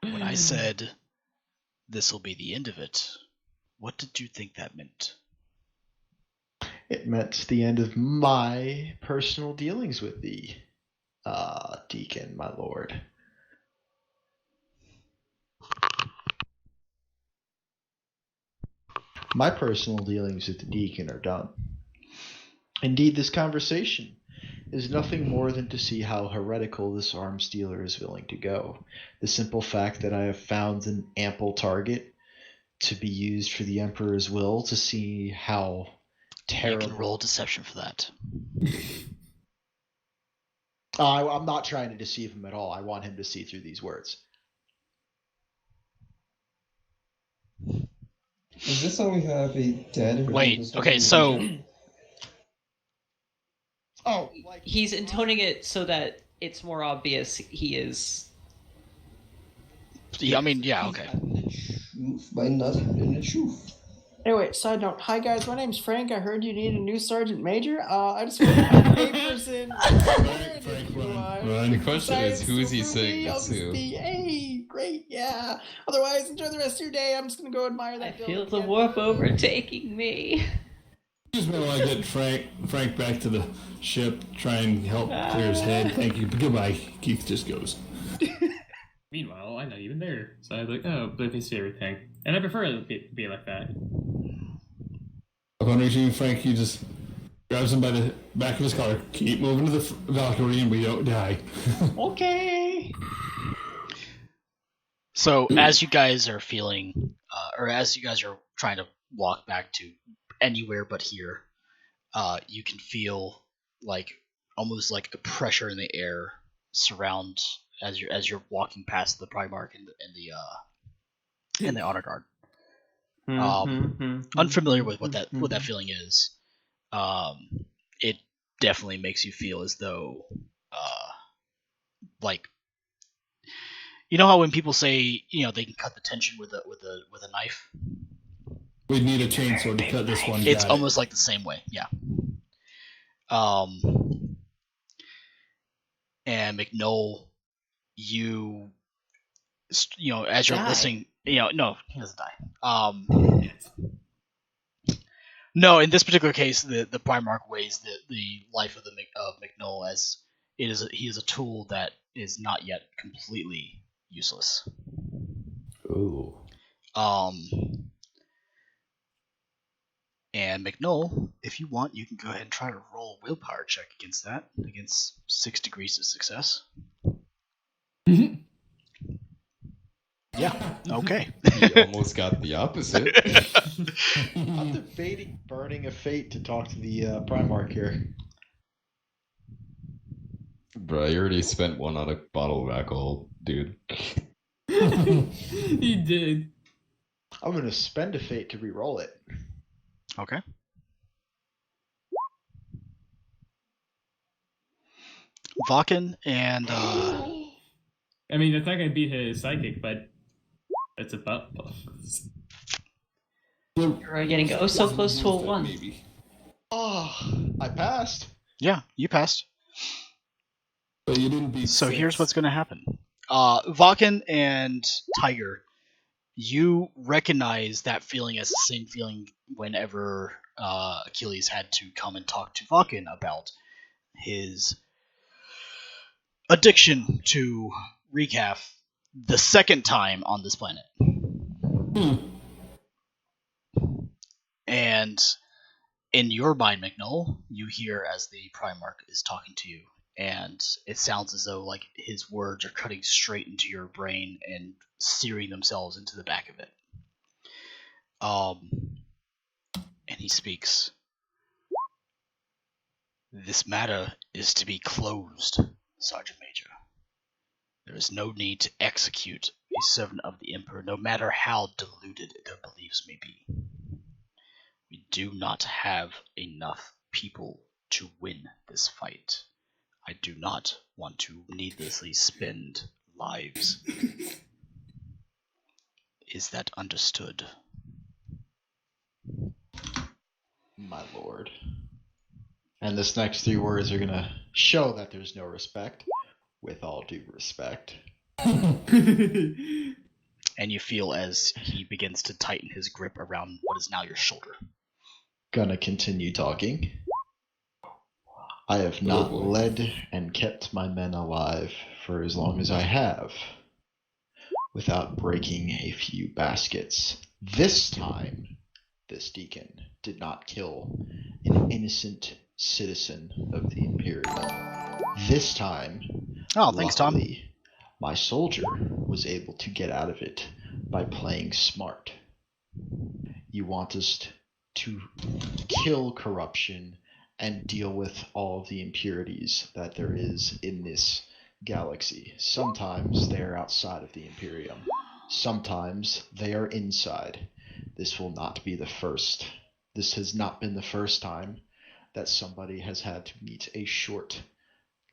when I said this'll be the end of it, what did you think that meant? It meant the end of my personal dealings with the deacon, my lord. My personal dealings with the deacon are done. Indeed, this conversation is nothing more than to see how heretical this arms dealer is willing to go. The simple fact that I have found an ample target to be used for the Emperor's will, to see how terrible... You can roll deception for that. I'm not trying to deceive him at all. I want him to see through these words. Is this how we have a dead? Wait, okay, so... Oh, he's intoning it so that it's more obvious he is... Yeah, I mean, yeah, okay. By not having the truth. Anyway, side note. Hi guys, my name's Frank. I heard you need a new Sergeant Major. I just want to put papers in. The question is, who is he saying this to? Hey, great, yeah. Otherwise, enjoy the rest of your day. I'm just gonna go admire that. I feel the warp overtaking me. Just want to get Frank back to the ship, try and help clear his head. Thank you. Goodbye. Keith just goes. Meanwhile, I'm not even there, so I was like, oh, but his favorite thing. And I prefer it to be like that. Upon reaching Frank, he just grabs him by the back of his collar. Keep moving to the Valkyrie and we don't die. Okay. So, as you guys are feeling, or as you guys are trying to walk back to anywhere but here, you can feel like almost like a pressure in the air surround as you're walking past the Primarch and the honor guard. Unfamiliar with what that feeling is. It definitely makes you feel as though, like, you know how when people say, they can cut the tension with a knife. We'd need a chainsaw to cut this one. It's almost like the same way, yeah. And McNull, you as you're listening, no, he doesn't die. No, in this particular case, the Primarch weighs the life of McNull as he is a tool that is not yet completely useless. Ooh. And McNull, if you want, you can go ahead and try to roll a willpower check against that, against 6 degrees of success. Yeah. Okay. He almost got the opposite. I'm debating burning a fate to talk to the Primarch here. Bro, you already spent one on a bottle of alcohol, dude. He did. I'm gonna spend a fate to re-roll it. Okay. Vakken and I mean, it's not gonna beat his psychic, but it's about. You're getting oh so close to a 1. Maybe. Oh, I passed. yeah, you passed. But you didn't beat So 6. here's what's going to happen. Vakken and Tiger, you recognize that feeling as the same feeling whenever Achilles had to come and talk to Vakken about his addiction to recaf the second time on this planet. And in your mind, McNull, you hear as the Primarch is talking to you, and it sounds as though like his words are cutting straight into your brain and searing themselves into the back of it. And he speaks. This matter is to be closed, Sergeant Major. There is no need to execute a servant of the Emperor, no matter how deluded their beliefs may be. We do not have enough people to win this fight. I do not want to needlessly spend lives. Is that understood? My lord. And this next 3 words are gonna show that there's no respect. With all due respect. And you feel as he begins to tighten his grip around what is now your shoulder. Gonna continue talking. I have not led and kept my men alive for as long as I have, without breaking a few baskets. This time, this deacon did not kill an innocent citizen of the Imperium. This time, thanks, Tom. luckily, my soldier was able to get out of it by playing smart. You want us to kill corruption and deal with all the impurities that there is in this galaxy. Sometimes they are outside of the Imperium. Sometimes they are inside. This will not be the first. This has not been the first time that somebody has had to meet a short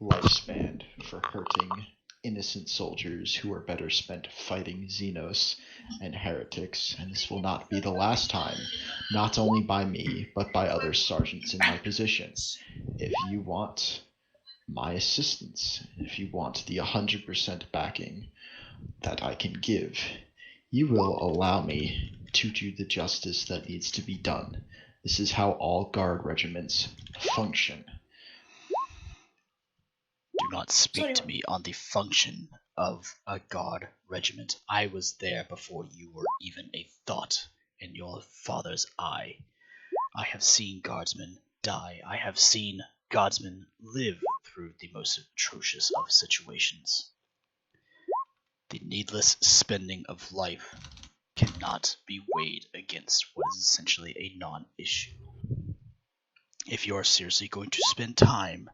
lifespan for hurting innocent soldiers who are better spent fighting Xenos and heretics, and this will not be the last time, not only by me, but by other sergeants in my position. If you want my assistance, if you want the 100% backing that I can give, you will allow me to do the justice that needs to be done. This is how all guard regiments function. Do not speak to me on the function of a guard regiment. I was there before you were even a thought in your father's eye. I have seen guardsmen die. I have seen guardsmen live through the most atrocious of situations. The needless spending of life cannot be weighed against what is essentially a non-issue. If you are seriously going to spend time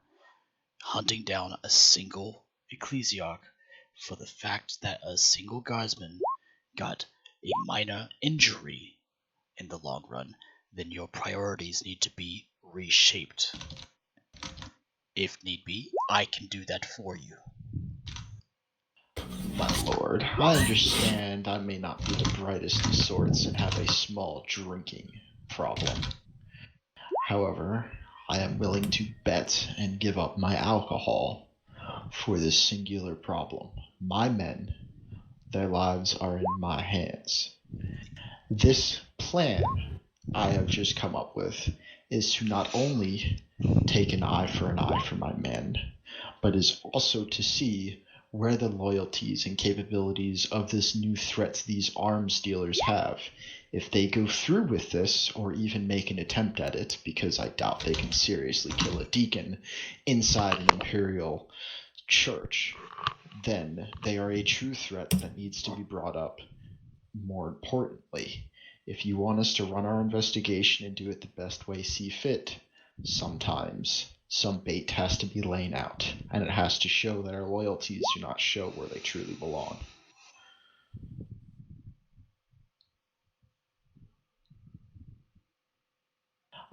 hunting down a single ecclesiarch for the fact that a single guardsman got a minor injury in the long run, then your priorities need to be reshaped. If need be, I can do that for you. My lord, I understand I may not be the brightest of sorts and have a small drinking problem. However, I am willing to bet and give up my alcohol for this singular problem. My men, their lives are in my hands. This plan I have just come up with is to not only take an eye for my men, but is also to see where the loyalties and capabilities of this new threat these arms dealers have. If they go through with this, or even make an attempt at it, because I doubt they can seriously kill a deacon inside an imperial church, then they are a true threat that needs to be brought up More importantly, if you want us to run our investigation and do it the best way see fit, sometimes some bait has to be laid out, and it has to show that our loyalties do not show where they truly belong.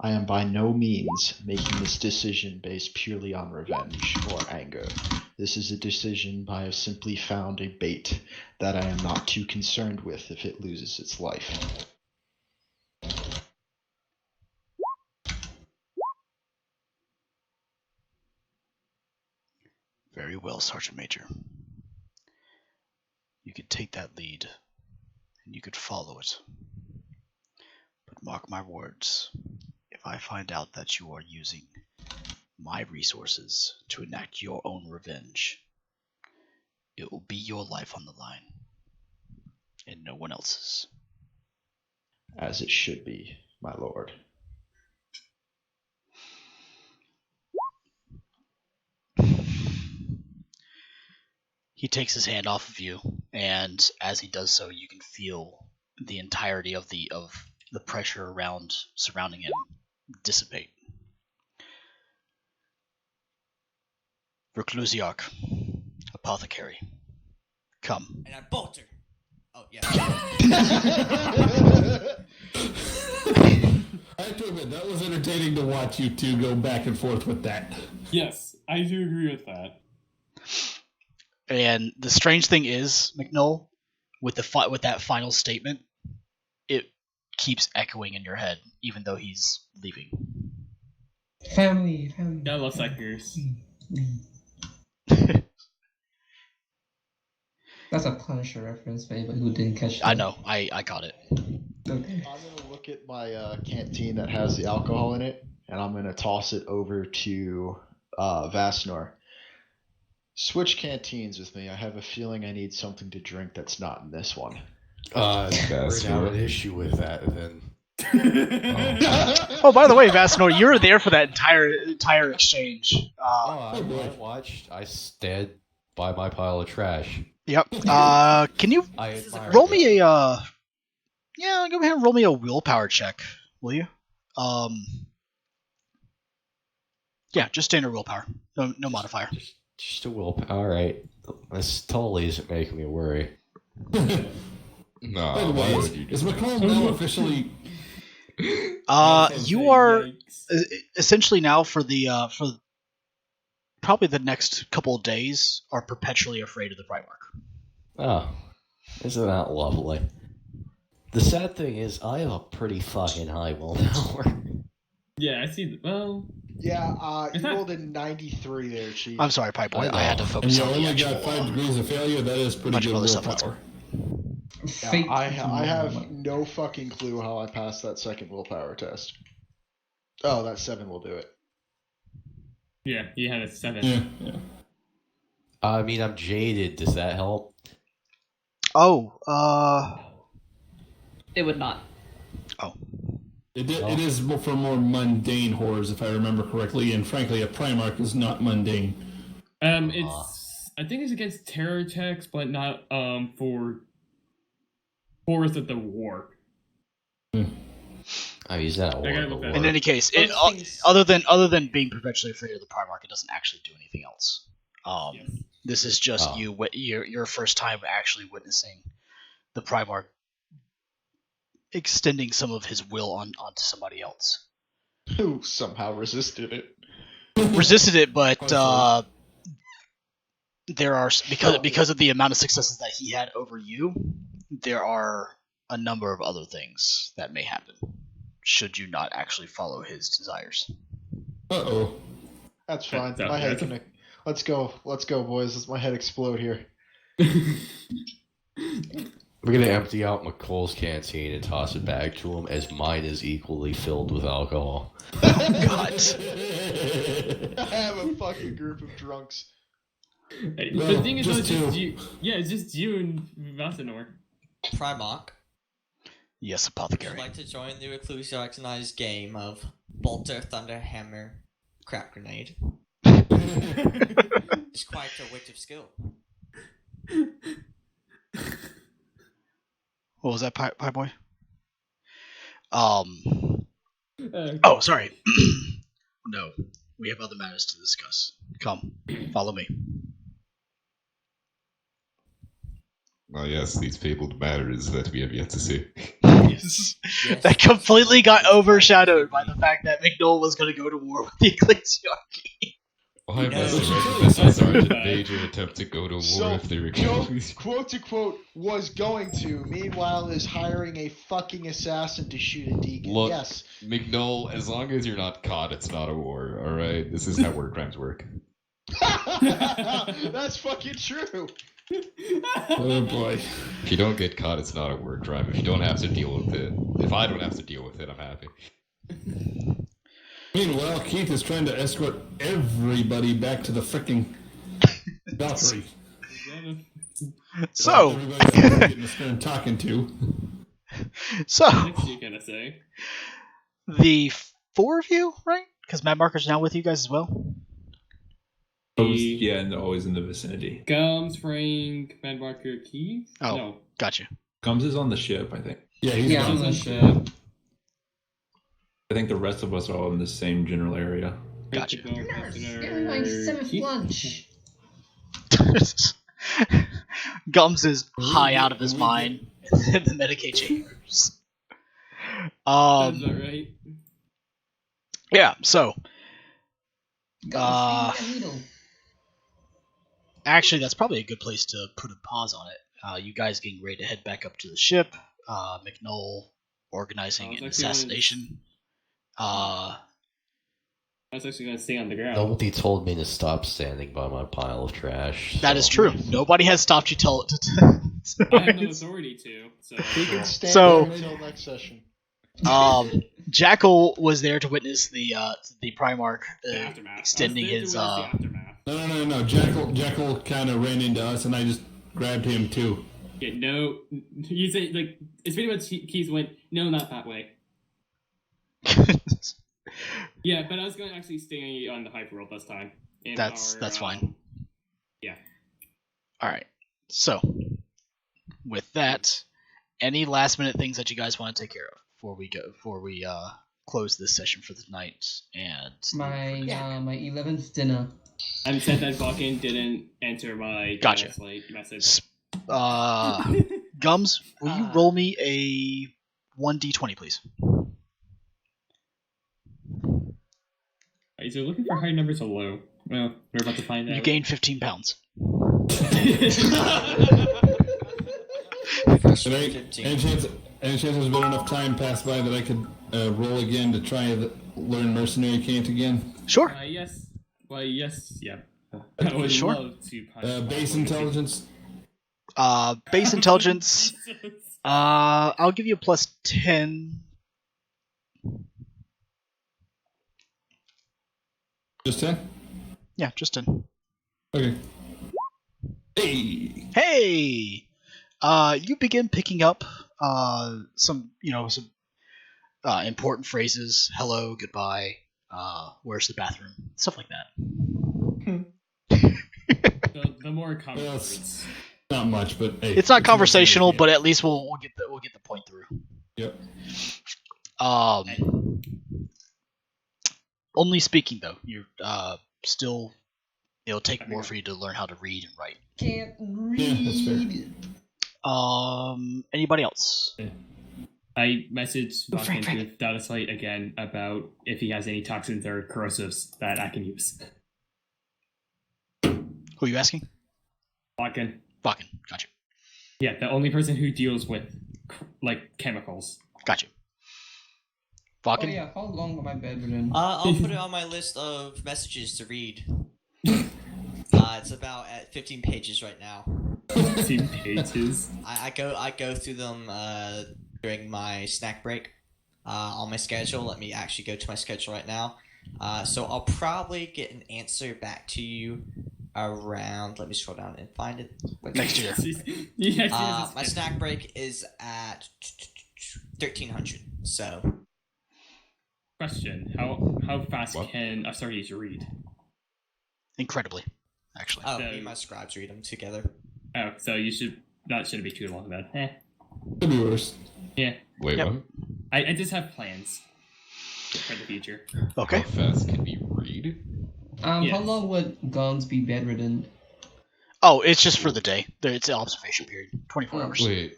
I am by no means making this decision based purely on revenge or anger. This is a decision I have simply found a bait that I am not too concerned with if it loses its life. Very well, Sergeant Major. You could take that lead, and you could follow it. But mark my words, if I find out that you are using my resources to enact your own revenge, it will be your life on the line, and no one else's. As it should be, my lord. He takes his hand off of you, and as he does so, you can feel the entirety of the pressure surrounding him dissipate. Reclusiarch, apothecary, come. And I bolter. Oh, yeah. I have to admit, that was entertaining to watch you two go back and forth with that. Yes, I do agree with that. And the strange thing is, McNull, with that final statement, it keeps echoing in your head, even though he's leaving. Family. God loves suckers. That's a Punisher reference for anybody who didn't catch that. I know, I got it. Okay. I'm going to look at my canteen that has the alcohol in it, and I'm going to toss it over to Vasnor. Switch canteens with me. I have a feeling I need something to drink that's not in this one. We're not an issue with that, then. Oh, by the way, Vasnor, you were there for that entire exchange. I watched. I stood by my pile of trash. Yep. Can you roll me a? Yeah, go ahead and roll me a willpower check, will you? Yeah, just standard willpower. No modifier. Just a willpower. All right. This totally isn't making me worry. No. By the way, is McCall now officially? You are essentially now for probably the next couple of days are perpetually afraid of the Primarch. Oh, isn't that lovely? The sad thing is, I have a pretty fucking high willpower. Yeah, I see. Well, yeah, you rolled a 93 there, Chief. I'm sorry, Pipe Boy. I had to focus on the only actual. got 5 degrees of failure. That is pretty good willpower. Yeah, I have no fucking clue how I passed that second willpower test. Oh, that 7 will do it. Yeah, he had a 7. Yeah. I mean, I'm jaded. Does that help? Oh, It would not. Oh. It is for more mundane horrors, if I remember correctly, and frankly, a Primarch is not mundane. I think it's against terror attacks, but not for horrors of the war. I mean, is that in any case, other than being perpetually afraid of the Primarch, it doesn't actually do anything else. Yes. This is just your first time actually witnessing the Primarch extending some of his will onto somebody else. Who somehow resisted it. But there are because of the amount of successes that he had over you, there are a number of other things that may happen should you not actually follow his desires. Uh-oh. That's fine. My head can. Let's go, boys. Let's my head explode here. We're gonna empty out McColl's canteen and toss it back to him, as mine is equally filled with alcohol. Oh, God. I have a fucking group of drunks. Hey, the thing is, it's just you. Yeah, it's just you and Vasnor. Primarch. Yes, apothecary. Would you like to join the recluse organized game of Bolter, Thunder, Hammer, Crap Grenade? It's quite a wit of skill. What was that, Pie Boy? Oh, sorry. No, we have other matters to discuss. Come, follow me. Oh yes, these fabled matters that we have yet to see. Yes. That completely got overshadowed by the fact that McNoll was going to go to war with the Ecclesiarchy. Why must the Sergeant Major attempt to go to war if they're quote to quote, was going to, meanwhile is hiring a fucking assassin to shoot a deacon. Look, Yes. McNoll, as long as you're not caught, it's not a war, alright? This is how war crimes work. That's fucking true. Oh boy. If you don't get caught, it's not a war crime. If you don't have to deal with it, if I don't have to deal with it, I'm happy. Meanwhile, Keith is trying to escort everybody back to the frickin' Valkyrie. So, getting talking to. So, What you gonna say? the four of you, right? Because Matt Marker's now with you guys as well. Yeah, and always in the vicinity. Gums, Frank, Mad Marker, Keith? Oh, No. gotcha. Gums is on the ship, I think. Yeah, he's Yeah, on I'm the not ship. sure. I think the rest of us are all in the same general area. Gotcha. You're my seventh lunch. Gums is high out of his mind in the Medicaid chambers. That's not right. Yeah, so. Gums, feed me that needle. Actually, that's probably a good place to put a pause on it. You guys getting ready to head back up to the ship. McNoll organizing an assassination. I was actually going to stay on the ground. Nobody told me to stop standing by my pile of trash. That is true. Nobody has stopped you till. I have no authority to. So. He can stand So- there until next session. Jackal was there to witness the Primarch Aftermath. extending his. The aftermath. No. Jackal kind of ran into us, and I just grabbed him too. Yeah, no. You say, like, it's pretty much Keith went, no, not that way. Yeah, but I was going to actually stay on the Hyperworld this time. That's fine. Yeah. Alright. So, with that, any last minute things that you guys want to take care of before we close this session for the night and My 11th dinner. I'm sad that Vulcan didn't enter my Gotcha. message. Gums, will you roll me a 1d20, please? Is it looking for high numbers or low? Well, we're about to find out. You gain 15 pounds. Any chance there's been enough time passed by that I could roll again to try to learn Mercenary Cant again? Sure. Yes. Well, yes. Yeah. I would Sure. love to. Base intelligence. Base intelligence. I'll give you a plus 10. Just 10? Yeah, just 10. Okay. Hey! Hey! You begin picking up some important phrases. Hello, goodbye, where's the bathroom? Stuff like that. The more common Well, words. Not much, but hey. It's not conversational, but at least we'll get the point through. Yep. Only speaking though, you're still. It'll take more for you to learn how to read and write. Can't read. Yeah, that's fair. Anybody else? I messaged Vulcan through Data Slate again about if he has any toxins or corrosives that I can use. Who are you asking? Vulcan. Gotcha. Yeah, the only person who deals with like chemicals. Gotcha. Oh yeah, how long am I bedridden? I'll put it on my list of messages to read. It's about at 15 pages right now. 15 pages. I go through them during my snack break on my schedule. Let me actually go to my schedule right now. So I'll probably get an answer back to you around. Let me scroll down and find it. Next year. My snack break is at 1300. So. Question: How fast can Astartes read? Incredibly, actually. Oh, me and my scribes read them together. Oh, so that shouldn't be too long then. Could be worse. Yeah. Wait, Yep. what? I just have plans for the future. Okay. How fast can we read? How Yes. long would guns be bedridden? Oh, it's just for the day. It's an observation period. 24 hours. Wait.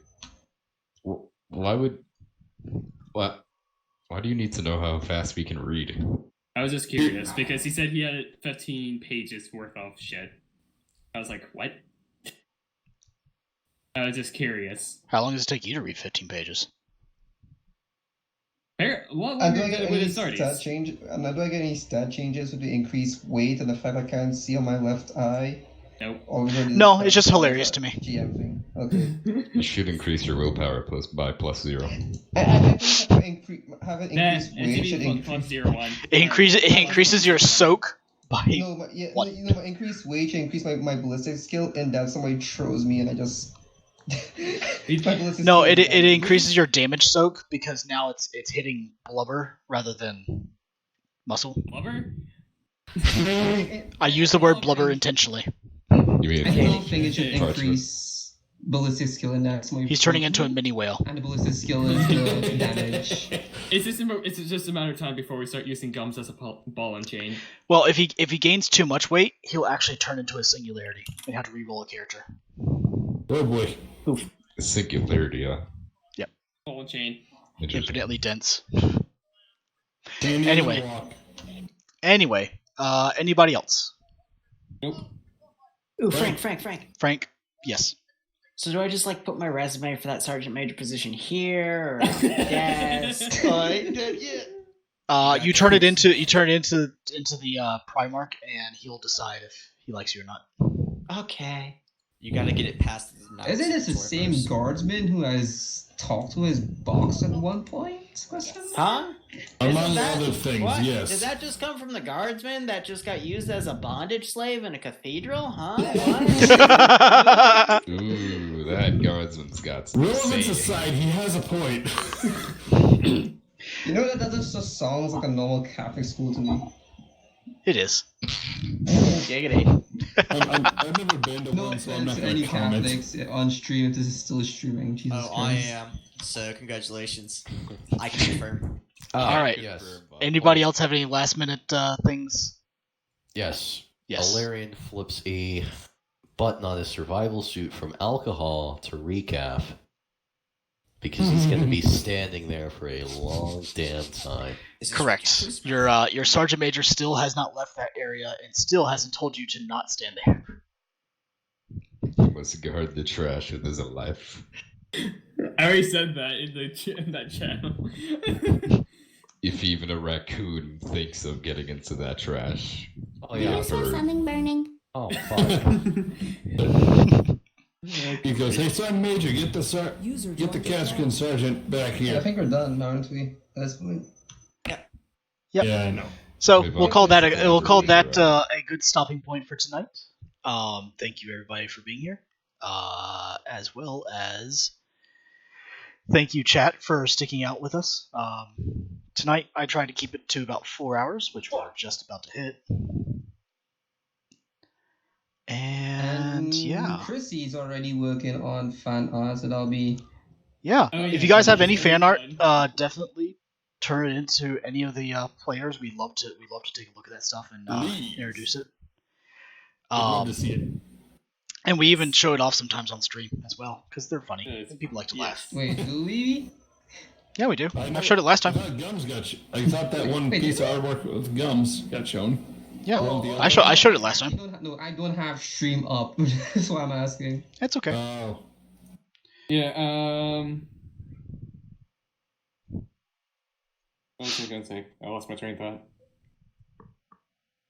Why would... What? Why do you need to know how fast we can read? I was just curious because he said he had 15 pages worth of shit. I was like, what? I was just curious. How long does it take you to read 15 pages? What And do were I get with any the stat starties? change? And do I get any stat changes with the increased weight and the fact I can't see on my left eye? Nope. Or is it No, it's just hilarious to me. GM thing. Okay. You should increase your willpower by +0. I think have an Nah, increased it's weight should even increase. plus 0-1. It increases your soak by No, but yeah, what? you know, my increased weight should increase my ballistic skill, and that somebody throws me, and I just. My ballistic No, skill it is bad. increases your damage soak because now it's hitting blubber rather than muscle. Blubber? I use the word blubber intentionally. You mean I don't think it should Parchment. increase ballistic skill, and that's my. He's turning into a mini whale. And the ballistic skill is the damage. It's just a matter of time before we start using gums as a ball and chain. Well, if he gains too much weight, he'll actually turn into a singularity and have to re-roll a character. Oh boy. Singularity, yeah. Yep. Ball and chain. Infinitely dense. Danny Anyway. Walk. Anyway, anybody else? Nope. Ooh, Frank. Frank? Yes. So do I just like put my resume for that sergeant major position here, or desk? I ain't dead yet. You turn it into the Primarch, and he'll decide if he likes you or not. Okay. You gotta get it past the night. Isn't this the same guardsman who has talked to his box at one point? Question? Huh? Among That- other things, what? yes. Did that just come from the guardsman that just got used as a bondage slave in a cathedral? Huh? What? Ooh, that guardsman's got some Relevance say. aside, he has a point. You know that just sounds like a normal Catholic school to me. It is. Giggity. I've never been to No one, so I'm offense not to any going to comment. Catholics on stream if this is still streaming. Jesus Oh, I Christ. am. So congratulations. I can confirm. All right. Yes. Anybody else have any last minute things? Yes. Yes. Alarian flips a button on his survival suit from alcohol to recap. Because he's going to be standing there for a long damn time. Correct. Your sergeant major still has not left that area and still hasn't told you to not stand there. He must guard the trash with his life. I already said that in that channel. If even a raccoon thinks of getting into that trash. Oh, yeah. a bird. Something burning. Oh, fuck. He goes, "Hey, Sergeant Major, get the Cascan Sergeant back Yeah, I here." think we're done, aren't we? That's point. Yep. Yeah, I know. So We've we'll already call that said we'll that call earlier. that a good stopping point for tonight. Thank you everybody for being here, as well as thank you chat for sticking out with us. Tonight I tried to keep it to about 4 hours, which we're just about to hit. And yeah, Chrissy's already working on fan art, so that'll be. yeah. Oh, If yeah, you guys have so any it's fan art, done. definitely turn it into any of the players. We'd love to take a look at that stuff and Please. introduce it. I'd love to see it. And we even show it off sometimes on stream as well because they're funny. Yes. And people like to laugh. Wait, do we? Yeah, we do. I know- I've showed it last time. I thought Gums got. I thought that one Wait, piece of did artwork with Gums got shown. Yeah, Oh, the I showed it last I time. don't no, I don't have stream up. That's why I'm asking. That's okay. Oh, Yeah, what was I gonna say? I lost my train of thought.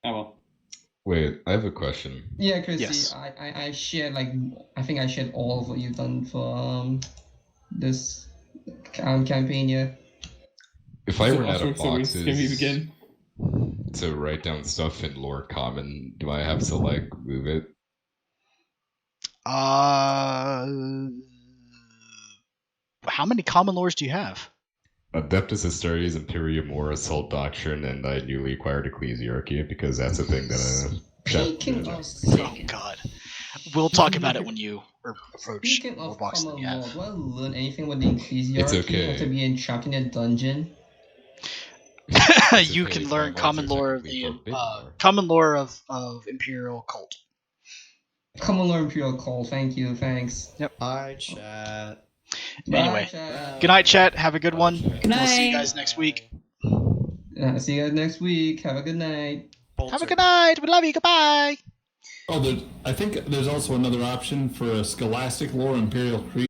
Oh well. Wait, I have a question. Yeah, Chrissy, Yes. I shared I think I shared all of what you've done for this campaign. Yeah. If I So run out of also, can we boxes begin? to write down stuff in lore common, do I have to like move it? How many common lores do you have? Adeptus Astartes, Imperium War, Assault Doctrine, and I newly acquired Ecclesiarchy because that's a thing that Speaking of Oh second, God. We'll talk about it when you approach Speaking of Warbox than common you law, have. do I learn anything with the increased It's hierarchy okay. after being trapped in a dungeon? You can learn common lore of the common lore of Imperial cult. Common law Imperial call. Thank you. Thanks. Yep. Hi, chat. Anyway, Bye, chat. good night, chat. Have a good one. Good We'll see you night. guys next week. See you guys next week. Have a good night. Have a good night. We love you. Goodbye. Oh, I think there's also another option for a Scholastic Lore Imperial Creed.